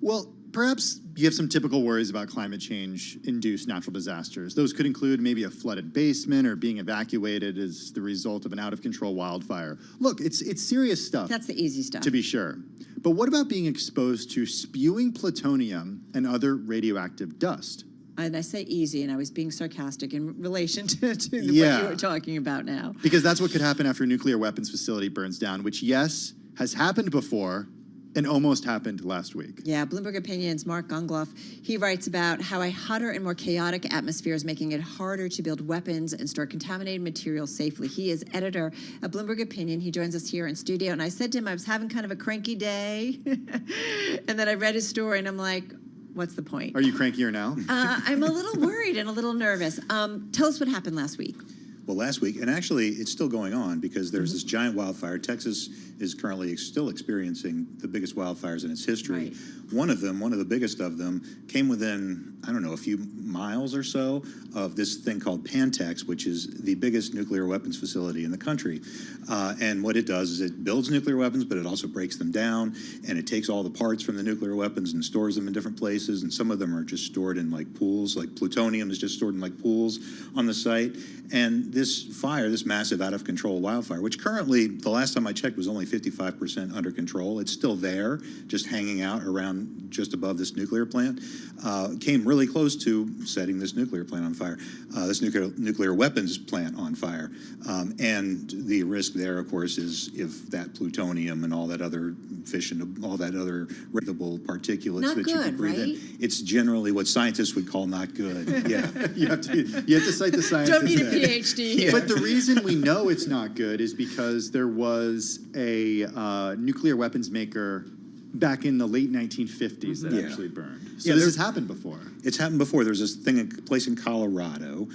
Well, perhaps you have some typical worries about climate change-induced natural disasters. Those could include maybe a flooded basement or being evacuated as the result of an out-of-control wildfire. Look, it's serious stuff. That's the easy stuff. To be sure. But what about being exposed to spewing plutonium and other radioactive dust? And I say easy, and I was being sarcastic in relation to what you were talking about now. Because that's what could happen after a nuclear weapons facility burns down, which, yes, has happened before, and almost happened last week. Yeah, Bloomberg Opinion's Mark Gungloff, he writes about how a hotter and more chaotic atmosphere is making it harder to build weapons and store contaminated materials safely. He is editor at Bloomberg Opinion. He joins us here in studio, and I said to him I was having kind of a cranky day, and then I read his story, and I'm like, what's the point? Are you crankier now? I'm a little worried and a little nervous. Tell us what happened last week. Well, last week, and actually it's still going on because there's this giant wildfire. Texas is currently still experiencing the biggest wildfires in its history. Right. One of the biggest of them, came within, I don't know, a few miles or so of this thing called Pantex, which is the biggest nuclear weapons facility in the country. And what it does is it builds nuclear weapons, but it also breaks them down, and it takes all the parts from the nuclear weapons and stores them in different places, and some of them are just stored in like pools, like plutonium is just stored in like pools on the site. And this fire, this massive out-of-control wildfire, which currently, the last time I checked, was only 55% under control. It's still there, just hanging out around just above this nuclear plant, came really close to setting this nuclear plant on fire, this nuclear weapons plant on fire. And the risk there, of course, is if that plutonium and all that other fission, all that other breathable particulates Not that you good, can breathe right? in, it's generally what scientists would call not good. Yeah. You have to cite the science. Don't need a PhD here. But the reason we know it's not good is because there was a nuclear weapons maker back in the late 1950s that actually burned. So this has happened before. It's happened before. There's this place in Colorado,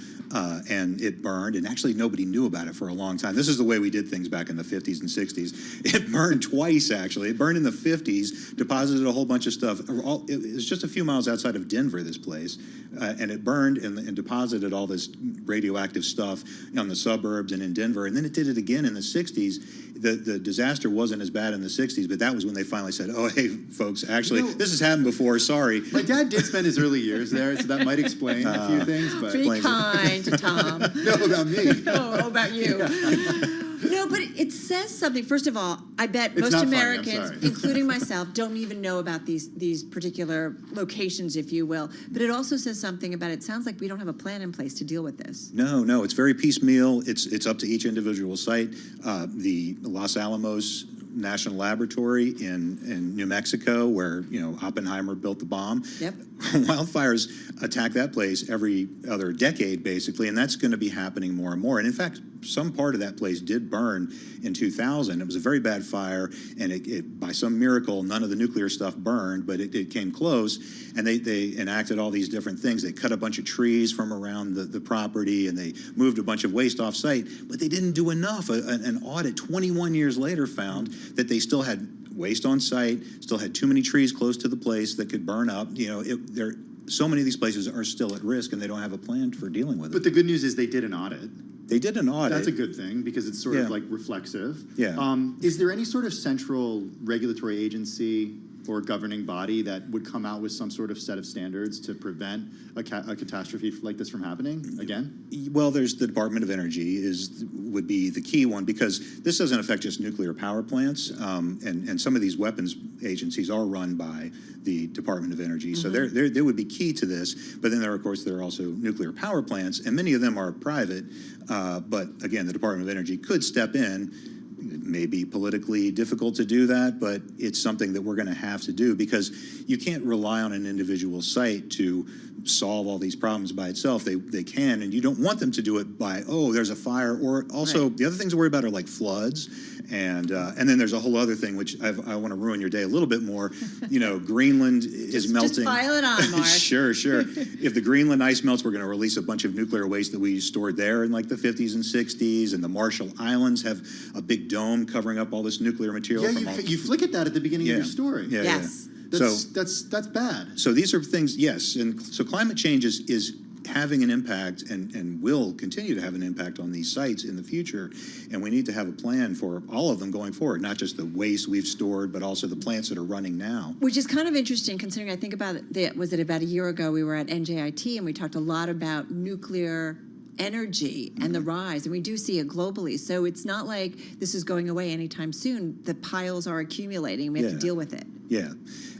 and it burned, and actually nobody knew about it for a long time. This is the way we did things back in the 50s and 60s. It burned twice, actually. It burned in the 50s, deposited a whole bunch of stuff. It was just a few miles outside of Denver, this place, and it burned and deposited all this radioactive stuff on the suburbs and in Denver, and then it did it again in the 60s. The disaster wasn't as bad in the 60s, but that was when they finally said, oh, hey, folks, actually, this has happened before, sorry. My dad did spend his early years there, so that might explain a few things. But Be kind to Tom. No, about me. Oh, about you. No, but it says something. First of all, I bet It's most not funny, I'm Americans, sorry. including myself, don't even know about these particular locations, if you will. But it also says something about it sounds like we don't have a plan in place to deal with this. No, it's very piecemeal. It's up to each individual site. The Los Alamos National Laboratory in New Mexico, where Oppenheimer built the bomb. Yep. Wildfires attack that place every other decade, basically, and that's going to be happening more and more. And in fact, some part of that place did burn in 2000. It was a very bad fire, and it by some miracle, none of the nuclear stuff burned, but it came close. And they enacted all these different things. They cut a bunch of trees from around the property, and they moved a bunch of waste off site, but they didn't do enough. An audit 21 years later found that they still had waste on site, still had too many trees close to the place that could burn up. So many of these places are still at risk, and they don't have a plan for dealing with it. But the good news is they did an audit. They did an audit. That's a good thing because it's sort of like reflexive. Yeah. Is there any sort of central regulatory agency or governing body that would come out with some sort of set of standards to prevent a catastrophe like this from happening again? Well, there's the Department of Energy would be the key one, because this doesn't affect just nuclear power plants, and some of these weapons agencies are run by the Department of Energy, so they would be key to this. But then there are also nuclear power plants, and many of them are private. But again, the Department of Energy could step in. It may be politically difficult to do that, but it's something that we're going to have to do because you can't rely on an individual site to solve all these problems by itself. They can, and you don't want them to do it by, oh, there's a fire, or also the other things to worry about are like floods. And then there's a whole other thing, which I want to ruin your day a little bit more. You know, Greenland is melting. Just pile it on, Mark. Sure. If the Greenland ice melts, we're going to release a bunch of nuclear waste that we stored there in like the 50s and 60s. And the Marshall Islands have a big dome covering up all this nuclear material. Yeah, you flick at that at the beginning of your story. Yes. That's bad. So these are things, yes. And so climate change is having an impact and will continue to have an impact on these sites in the future. And we need to have a plan for all of them going forward, not just the waste we've stored, but also the plants that are running now. Which is kind of interesting considering I think about it, was it about a year ago we were at NJIT and we talked a lot about nuclear energy and the rise, and we do see it globally. So it's not like this is going away anytime soon. The piles are accumulating. We have to deal with it. Yeah.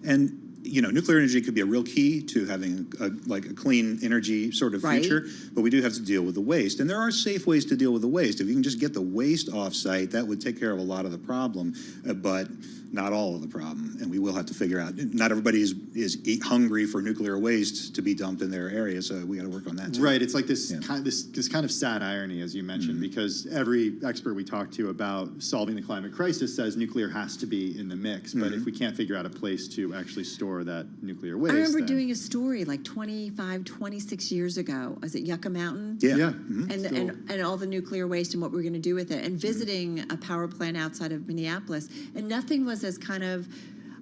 And you know, nuclear energy could be a real key to having a clean energy sort of future, but we do have to deal with the waste. And there are safe ways to deal with the waste. If you can just get the waste off site, that would take care of a lot of the problem, but not all of the problem. And we will have to figure out, not everybody is hungry for nuclear waste to be dumped in their area, so we got to work on that too. Right, it's like this kind of sad irony, as you mentioned, because every expert we talk to about solving the climate crisis says nuclear has to be in the mix, but if we can't figure out a place to actually store that nuclear waste. I remember doing a story like 26 years ago. Was it Yucca Mountain? Yeah. And all the nuclear waste and what we're going to do with it, and visiting a power plant outside of Minneapolis, and nothing was as kind of,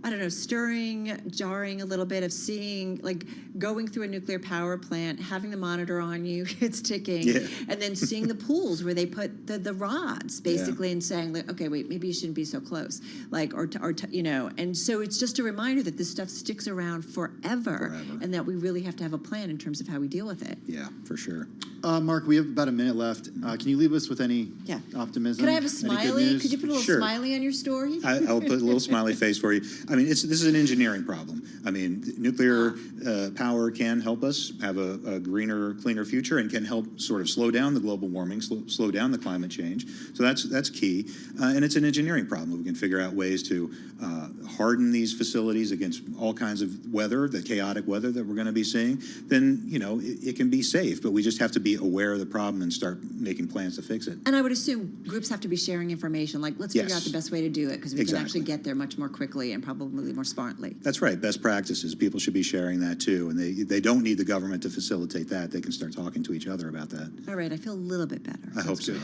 I don't know, stirring, jarring a little bit of seeing, like going through a nuclear power plant, having the monitor on you, it's ticking, and then seeing the pools where they put the rods basically and saying, like, okay, wait, maybe you shouldn't be so close, like, or you know, and so it's just a reminder that this stuff sticks around forever, and that we really have to have a plan in terms of how we deal with it. Yeah, for sure. Mark, we have about a minute left. Can you leave us with any optimism? Could I have a smiley? Could you put a little smiley on your story? I'll put a little smiley face for you. I mean, this is an engineering problem. I mean, nuclear power can help us have a greener, cleaner future, and can help sort of slow down the global warming, slow down the climate change. So that's key. And it's an engineering problem. If we can figure out ways to harden these facilities against all kinds of weather, the chaotic weather that we're going to be seeing, then, you know, it can be safe. But we just have to be aware of the problem and start making plans to fix it. And I would assume groups have to be sharing information, like let's figure out the best way to do it, because we can actually get there much more quickly and probably more smartly. That's right. Best practices. People should be sharing that too. And they don't need the government to facilitate that. They can start talking to each other about that. All right. I feel a little bit better. I hope so.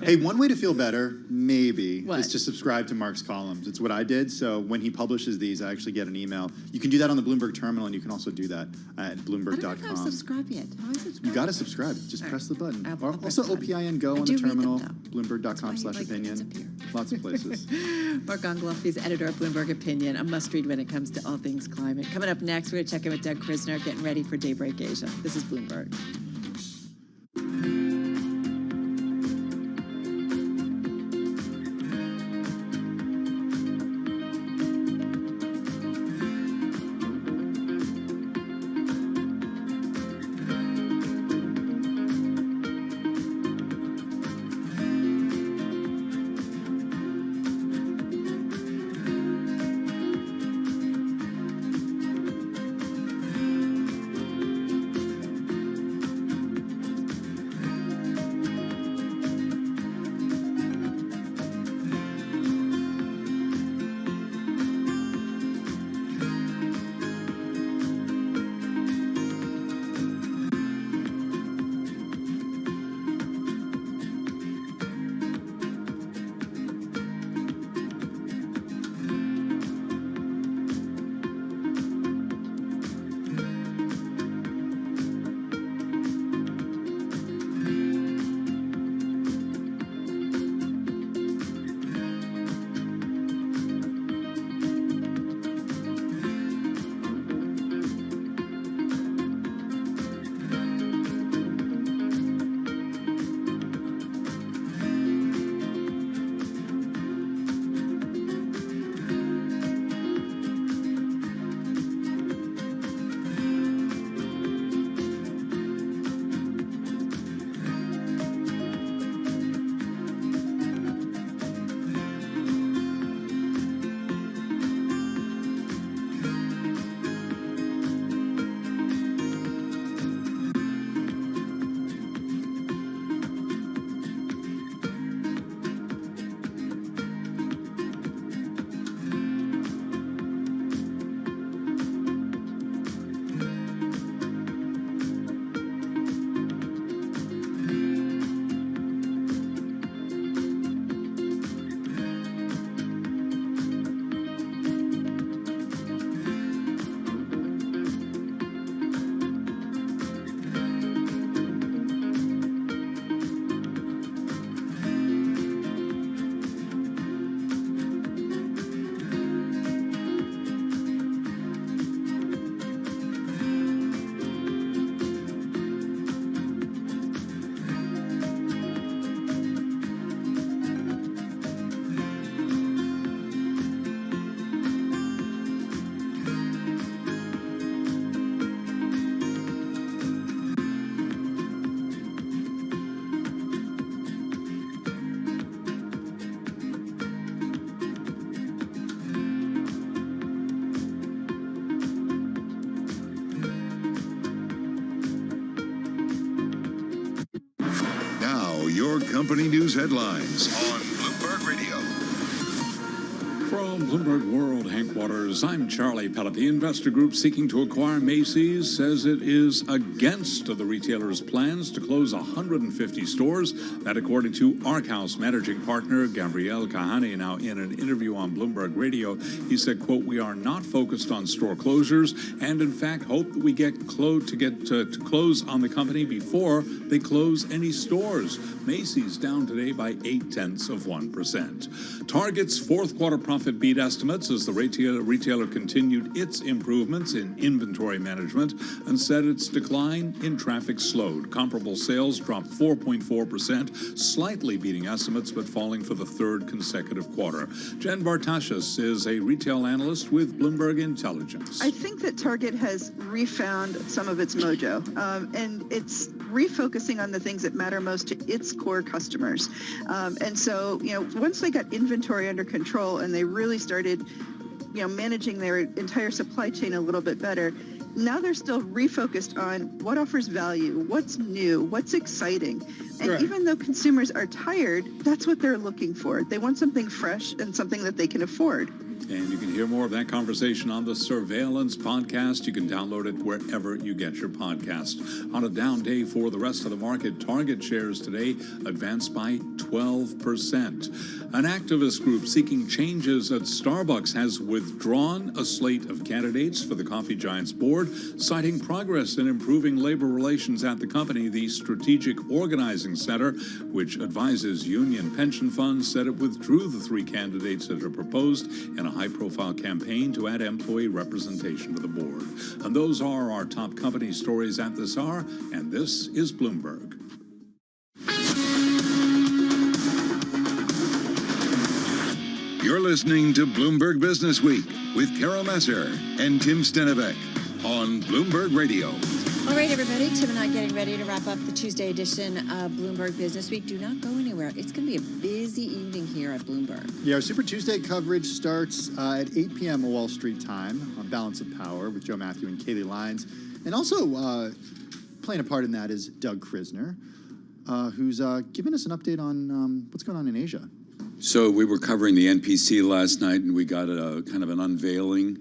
Hey, one way to feel better, maybe, is to subscribe to Mark's columns. It's what I did. So when he publishes these, I actually get an email. You can do that on the Bloomberg terminal, and you can also do that at Bloomberg.com. I don't know if I've subscribed yet. How do I subscribe? You got to subscribe. Just press the button. Also, OPIN Go on the terminal, Bloomberg.com/opinion. Lots of places. Mark Ongloff is editor of Bloomberg Opinion, a must-read when it comes to all things climate. Coming up next, we're going to check in with Doug Krisner, getting ready for Daybreak Asia. This is Bloomberg. your company news headlines on Bloomberg Radio. From Bloomberg World Headquarters, I'm Charlie Pellet. The investor group seeking to acquire Macy's says it is against the retailer's plans to close 150 stores. That, according to ArcHouse managing partner Gabriel Kahane. Now, in an interview on Bloomberg Radio, he said, quote, "We are not focused on store closures and, in fact, hope that we get to close on the company before they close any stores." Macy's down today by 0.8%. Target's fourth quarter profit beat estimates as the retailer continued its improvements in inventory management and said its decline in traffic slowed. Comparable sales dropped 4.4%, slightly beating estimates but falling for the third consecutive quarter. Jen Bartashis is a retail analyst with Bloomberg Intelligence. I think that Target has refound some of its mojo, and it's refocusing on the things that matter most to its core customers. And so, once they got inventory under control and they really started, managing their entire supply chain a little bit better, now they're still refocused on what offers value, what's new, what's exciting. And Right. even though consumers are tired, that's what they're looking for. They want something fresh and something that they can afford. And you can hear more of that conversation on the Surveillance podcast. You can download it wherever you get your podcast. On a down day for the rest of the market, Target shares today advanced by 12%. An activist group seeking changes at Starbucks has withdrawn a slate of candidates for the coffee giant's board, citing progress in improving labor relations at the company. The Strategic Organizing Center, which advises union pension funds, said it withdrew the 3 candidates that are proposed in a high-profile campaign to add employee representation to the board. And those are our top company stories at this hour, and this is Bloomberg. You're listening to Bloomberg Business Week with Carol Messer and Tim Stenevec on Bloomberg Radio. All right, everybody. Tim and I getting ready to wrap up the Tuesday edition of Bloomberg Business Week. Do not go anywhere. It's going to be a busy evening here at Bloomberg. Yeah, our Super Tuesday coverage starts at 8 p.m. Wall Street time on Balance of Power with Joe Matthew and Kaylee Lyons. And also playing a part in that is Doug Krisner, who's giving us an update on what's going on in Asia. So we were covering the NPC last night, and we got a kind of an unveiling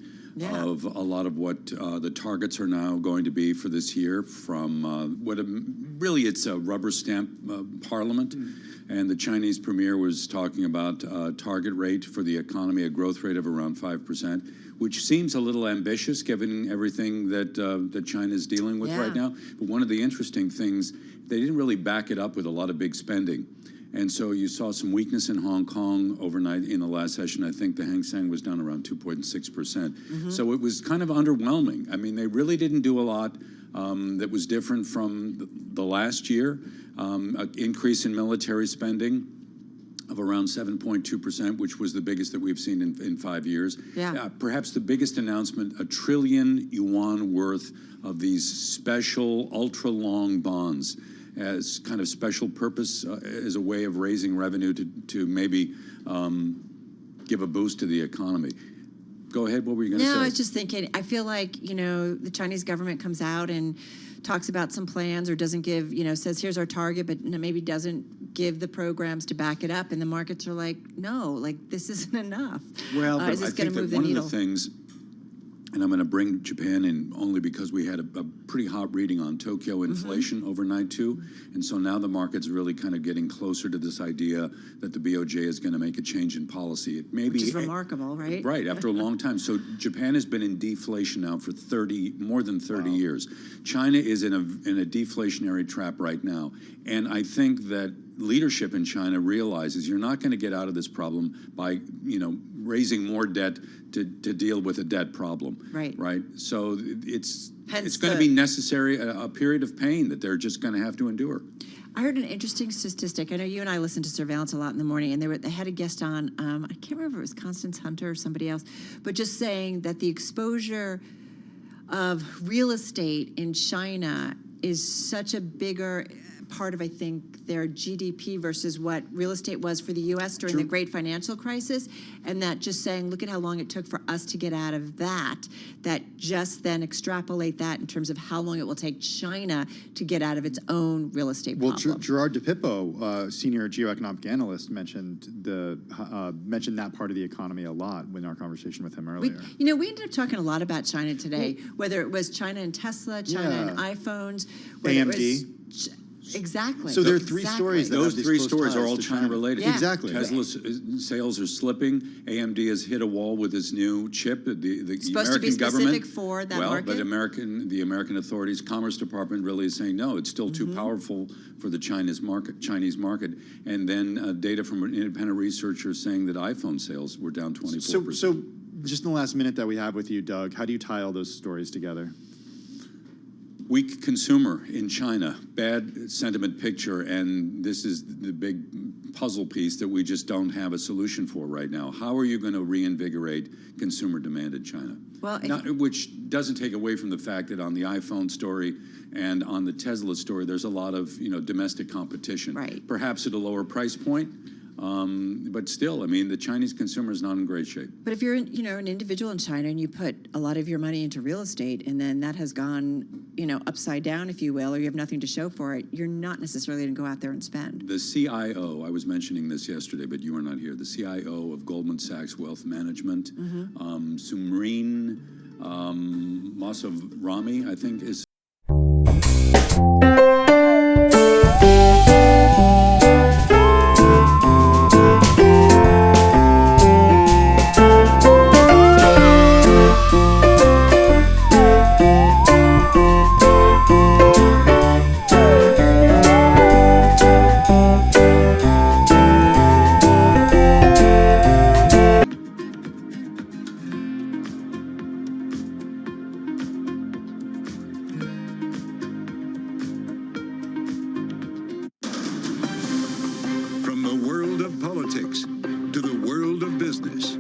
of a lot of what the targets are now going to be for this year from it's a rubber stamp parliament. And the Chinese premier was talking about target rate for the economy, a growth rate of around 5%, which seems a little ambitious given everything that China is dealing with right now. But one of the interesting things, they didn't really back it up with a lot of big spending. And so you saw some weakness in Hong Kong overnight in the last session. I think the Hang Seng was down around 2.6%. So it was kind of underwhelming. I mean, they really didn't do a lot that was different from the last year. An increase in military spending of around 7.2%, which was the biggest that we've seen in 5 years. Perhaps the biggest announcement, 1 trillion yuan worth of these special ultra-long bonds as kind of special purpose as a way of raising revenue to maybe give a boost to the economy. Go ahead, what were you going to say? No, I was just thinking, I feel like, the Chinese government comes out and talks about some plans or doesn't give, says here's our target, but maybe doesn't give the programs to back it up. And the markets are like, no, like this isn't enough. Well, but is this I think that one of the things, and I'm going to bring Japan in only because we had a pretty hot reading on Tokyo inflation overnight too. And so now the market's really kind of getting closer to this idea that the BOJ is going to make a change in policy. It may Which be is remarkable, right? Right, after a long time. So Japan has been in deflation now for more than 30 years. China is in a deflationary trap right now. And I think that leadership in China realizes you're not going to get out of this problem by, raising more debt to deal with a debt problem. Right. So it's going to be necessary, a period of pain that they're just going to have to endure. I heard an interesting statistic. I know you and I listen to Surveillance a lot in the morning, and they had a guest on, I can't remember if it was Constance Hunter or somebody else, but just saying that the exposure of real estate in China is such a bigger part of, I think, their GDP versus what real estate was for the U.S. during the great financial crisis, and that just saying, look at how long it took for us to get out of that, that just then extrapolate that in terms of how long it will take China to get out of its own real estate problem. Well, Gerard DePippo, senior geoeconomic analyst, mentioned that part of the economy a lot in our conversation with him earlier. We ended up talking a lot about China today, whether it was China and Tesla, China and iPhones, AMD. Exactly. So there are three stories. Those three stories are all China related. Yeah. Exactly. Tesla's sales are slipping. AMD has hit a wall with its new chip. The supposed American to be specific government, for that well, market? but the American authorities, Commerce Department, really is saying no. It's still too powerful for the Chinese market. And then data from an independent researcher saying that iPhone sales were down 24%. So just in the last minute that we have with you, Doug, how do you tie all those stories together? Weak consumer in China, bad sentiment picture, and this is the big puzzle piece that we just don't have a solution for right now. How are you going to reinvigorate consumer demand in China? Well, which doesn't take away from the fact that on the iPhone story and on the Tesla story, there's a lot of domestic competition. Right. Perhaps at a lower price point. But still, I mean, the Chinese consumer is not in great shape. But if you're, an individual in China and you put a lot of your money into real estate and then that has gone, upside down, if you will, or you have nothing to show for it, you're not necessarily going to go out there and spend. The CIO, I was mentioning this yesterday, but you were not here. The CIO of Goldman Sachs Wealth Management, Sumreen Masavrami, I think, is. From the world of politics